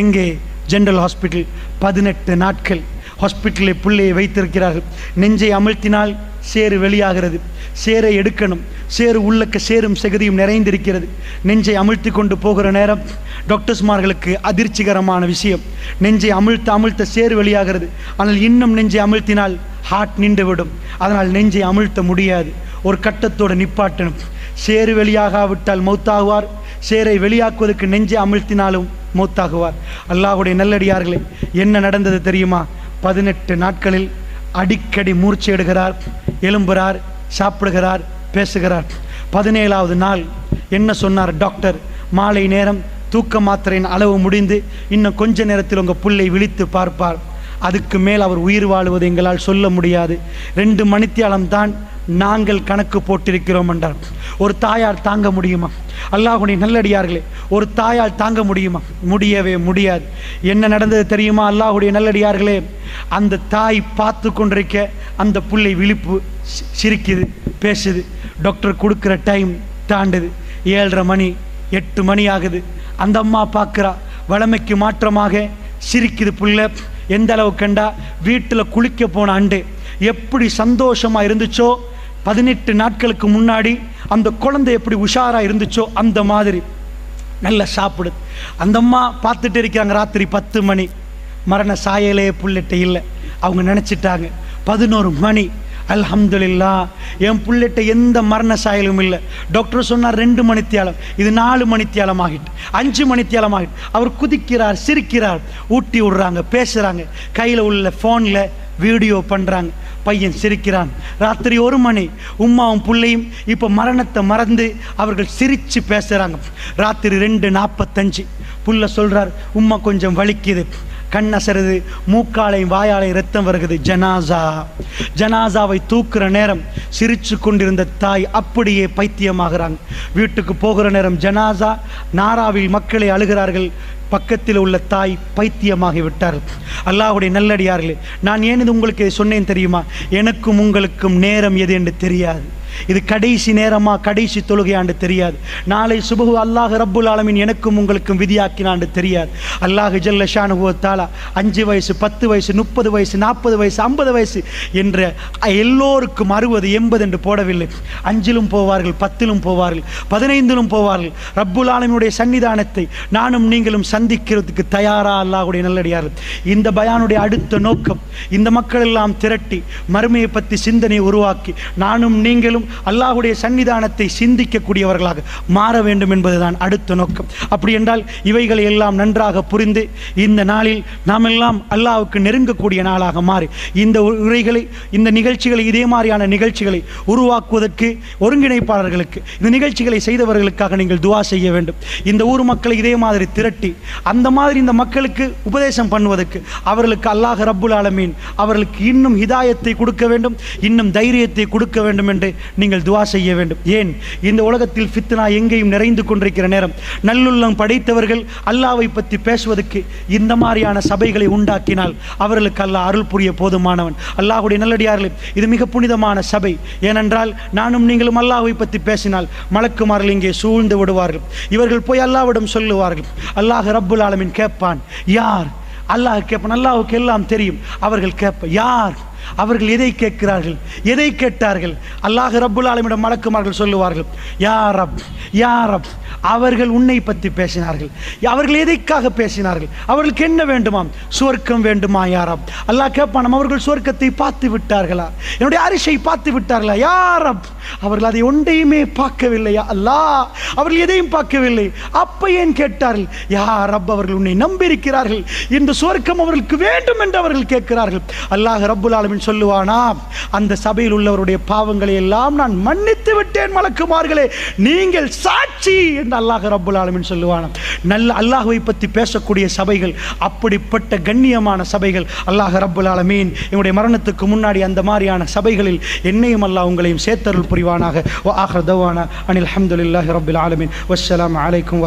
எங்கே? General hospital. 18 நாட்கள் ஹாஸ்பிட்டலில் பிள்ளையை வைத்திருக்கிறார்கள். நெஞ்சை அமிழ்த்தினால் சேறு வெளியாகிறது, சேரை எடுக்கணும், சேறு உள்ளக்க சேரும் செகதியும் நிறைந்திருக்கிறது. நெஞ்சை அமிழ்த்தி கொண்டு போகிற நேரம் டாக்டர்ஸ்மார்களுக்கு அதிர்ச்சிகரமான விஷயம், நெஞ்சை அமிழ்த்த சேறு வெளியாகிறது. ஆனால் இன்னும் நெஞ்சை அமிழ்த்தினால் ஹார்ட் நின்றுவிடும், அதனால் நெஞ்சை அமிழ்த்த முடியாது, ஒரு கட்டத்தோடு நிப்பாட்டணும். சேறு வெளியாகாவிட்டால் மௌத்தாகுவார், சேரை வெளியாக்குவதற்கு நெஞ்சை அமிழ்த்தினாலும் மௌத்தாகுவார். அல்லாஹ்வுடைய நல்லடியார்களே, என்ன நடந்தது தெரியுமா? 18 நாட்களில் அடிக்கடி மூர்ச்சை எடுகிறார், எழும்புகிறார், சாப்பிடுகிறார், பேசுகிறார். 17வது நாள் என்ன சொன்னார் டாக்டர்? மாலை நேரம் தூக்க மாத்திரையின் அளவு முடிந்து இன்னும் கொஞ்ச நேரத்தில் உங்கள் புள்ளை விழித்து பார்ப்பார், அதுக்கு மேல் அவர் உயிர் வாழுவது எங்களால் சொல்ல முடியாது, 2 மணித்தியாலம் தான் நாங்கள் கணக்கு போட்டிருக்கிறோம் என்றார். ஒரு தாயார் தாங்க முடியுமா? அல்லாஹ்வுடைய நல்லடியார்களே, ஒரு தாயால் தாங்க முடியுமா? முடியவே முடியாது. என்ன நடந்தது தெரியுமா? அல்லாஹ்வுடைய நல்லடியார்களே, அந்த தாய் பார்த்து கொண்டிருக்க அந்த புள்ளை விழிப்பு, சிரிக்குது, பேசுது. டாக்டர் கொடுக்குற டைம் தாண்டுது, 7:30 மணி, 8 மணி ஆகுது. அந்த அம்மா பார்க்குறா, வளமைக்கு மாற்றமாக சிரிக்குது புள்ள. எந்த அளவு கண்டா, வீட்டில் குளிக்க போன அண்டு எப்படி சந்தோஷமாக இருந்துச்சோ, 18 நாட்களுக்கு முன்னாடி அந்த குழந்தை எப்படி உஷாராக இருந்துச்சோ அந்த மாதிரி நல்லா சாப்பிடுது. அந்த அம்மா பார்த்துட்டு இருக்கிறாங்க. ராத்திரி 10 மணி, மரண சாயலே புள்ளிட்ட இல்லை. அவங்க நினச்சிட்டாங்க 11 மணி, அல்ஹம்துலில்லாஹ் என் புள்ளிட்ட எந்த மரண சாயலும் இல்லை. டாக்டர் சொன்னார் 2 மணித்தியாலம், இது 4 மணித்தியாலம் ஆகிட்டு, 5 மணித்தியாலம் ஆகிட்டு. அவர் குதிக்கிறார், சிரிக்கிறார், ஊட்டி விடுறாங்க, பேசுகிறாங்க, கையில் உள்ள ஃபோனில் வீடியோ பண்ணுறாங்க, பையன் சிரிக்கிறான். ராத்திரி 1 மணி, உம்மாவும் பிள்ளையும் இப்போ மரணத்தை மறந்து அவர்கள் சிரித்து பேசுகிறாங்க. ராத்திரி 2:45 புள்ள சொல்கிறார், உம்மா கொஞ்சம் வலிக்குது, கண்ணசருது, மூக்காலையும் வாயாலையும் ரத்தம் வருகிறது. ஜனாசாவை தூக்குற நேரம் சிரிச்சு கொண்டிருந்த தாய் அப்படியே பைத்தியமாகிறாங்க. வீட்டுக்கு போகிற நேரம் ஜனாசா நாராவில் மக்களை அழுகிறார்கள். பக்கத்தில் உள்ள தாய் பைத்தியமாகி விட்டார்கள். அல்லாஹ்வுடைய நல்லடியார்களே, நான் ஏன் இது உங்களுக்கு சொன்னேன் தெரியுமா? எனக்கும் உங்களுக்கும் நேரம் எது என்று தெரியாது. இது கடைசி நேரமா கடைசி தொழுகையாண்டு தெரியாது. நாளை சுபஹு அல்லாஹ் ரப்புல் ஆலமீன் எனக்கும் உங்களுக்கும் விதியாக்கினாண்டு தெரியாது. அல்லாஹ் ஜல்ல ஷானுஹு வ தஆலா 5 வயசு 10 வயசு 30 வயசு 40 வயசு 50 வயசு என்ற எல்லோருக்கும் 60 80 என்று போடவில்லை. 5லும் போவார்கள், 10லும் போவார்கள், 15லும் போவார்கள். ரப்புல் ஆலமீனுடைய சன்னிதானத்தை நானும் நீங்களும் சந்திக்கிறதுக்கு தயாரா அல்லாஹ்வுடைய நல்லடியார்கள். இந்த பயானுடைய அடுத்த நோக்கம் இந்த மக்கள் எல்லாம் திரட்டி மறுமையை பற்றி சிந்தனை உருவாக்கி நானும் நீங்களும் அல்லாஹ்வுடைய சன்னிதானத்தை சிந்திக்கக்கூடியவர்களாக மாற வேண்டும் என்பதுதான் அடுத்த நோக்கம். அப்படி என்றால் இவைகளை எல்லாம் நன்றாக புரிந்து இந்த நாளில் நாம் எல்லாம் அல்லாஹ்வுக்கு நெருங்கக்கூடிய நாளாக மாறி இந்த உரைகளை இந்த நிகழ்ச்சிகளை இதே மாதிரியான நிகழ்ச்சிகளை உருவாக்குவதற்கு ஒருங்கிணைப்பாளர்களுக்கு இந்த நிகழ்ச்சிகளை செய்தவர்களுக்காக நீங்கள் துஆ செய்ய வேண்டும். இந்த ஊர் மக்களை இதே மாதிரி திரட்டி அந்த மாதிரி இந்த மக்களுக்கு உபதேசம் பண்ணுவதற்கு அவர்களுக்கு அல்லாஹ் ரப்புல் ஆலமீன் அவர்களுக்கு இன்னும் ஹிதாயத்தை கொடுக்க வேண்டும், இன்னும் தைரியத்தை கொடுக்க வேண்டும் என்று நீங்கள் துஆ செய்ய வேண்டும். ஏன் இந்த உலகத்தில் ஃபித்னா எங்கேயும் நிறைந்து கொண்டிருக்கிற நேரம் நல்லுள்ளம் படைத்தவர்கள் அல்லாஹ்வை பற்றி பேசுவதற்கு இந்த மாதிரியான சபைகளை உண்டாக்கினால் அவர்களுக்கு அல்லாஹ் அருள் புரிய போதுமானவன். அல்லாஹ்வுடைய நல்லடியார்களே, இது மிக புனிதமான சபை. ஏனென்றால் நானும் நீங்களும் அல்லாஹ்வை பற்றி பேசினால் மலக்குமார்கள் இங்கே சூழ்ந்து விடுவார்கள். இவர்கள் போய் அல்லாஹ்விடம் சொல்லுவார்கள். அல்லாஹ் ரப்புல் ஆலமீன் கேட்பான், யார்? அல்லாஹ் கேட்பான். அல்லாஹ்வுக்கு எல்லாம் தெரியும். அவர்கள் கேட்ப யார்? அவர்கள் எதை கேட்கிறார்கள்? எதை கேட்டார்கள்? அல்லாஹ் ரப்புல் ஆலமீனிடம் மலக்குமார்கள் சொல்லுவார்கள், யா ரப் யா ரப். அவர்கள் உன்னை பற்றி பேசினார்கள். அவர்கள் எதைக்காக பேசினார்கள்? அவர்களுக்கு என்ன வேண்டுமாம்? சுவர்க்கம் வேண்டுமா யா ரப்? அல்லாஹ் கேட்பான், அவர்கள் சுவர்க்கத்தை பார்த்து விட்டார்களா? என்னுடைய அரிசை பார்த்து விட்டார்களா? யா ரப். அவர்கள் அதை ஒன்றையுமே பார்க்கவில்லையா அல்லாஹ்? அவர்கள் எதையும் பார்க்கவில்லை. அப்ப ஏன் கேட்டார்கள்? யா ரப், அவர்கள் உன்னை நம்பியிருக்கிறார்கள், இந்த சுவர்க்கம் அவர்களுக்கு வேண்டும் என்று அவர்கள் கேட்கிறார்கள். அல்லாஹ் ரப்புல் ஆலமீன் சொல்லுவானா, அந்த சபையில் உள்ளவருடைய பாவங்களை எல்லாம் நான் மன்னித்து விட்டேன் மலக்குமார்களே, நீங்கள் சாட்சி என்று அல்லாஹ் ரப்புல் ஆலமீன் சொல்லுவானா. நல்ல அல்லாஹ்வை பற்றி பேசக்கூடிய சபைகள், அப்படிப்பட்ட கண்ணியமான சபைகள். அல்லாஹ் ரப்புல் ஆலமீன் என்னுடைய மரணத்துக்கு முன்னாடி அந்த மாதிரியான சபைகளில் என்னையும் அல்லாஹ் உங்களையும் சேர்த்தருள் புரிவானாக. வ ஆகிர் தவானா அனில் ஹம்துலில்லாஹி ரப்பில் ஆலமீன். வஸ்ஸலாமு அலைக்கும்.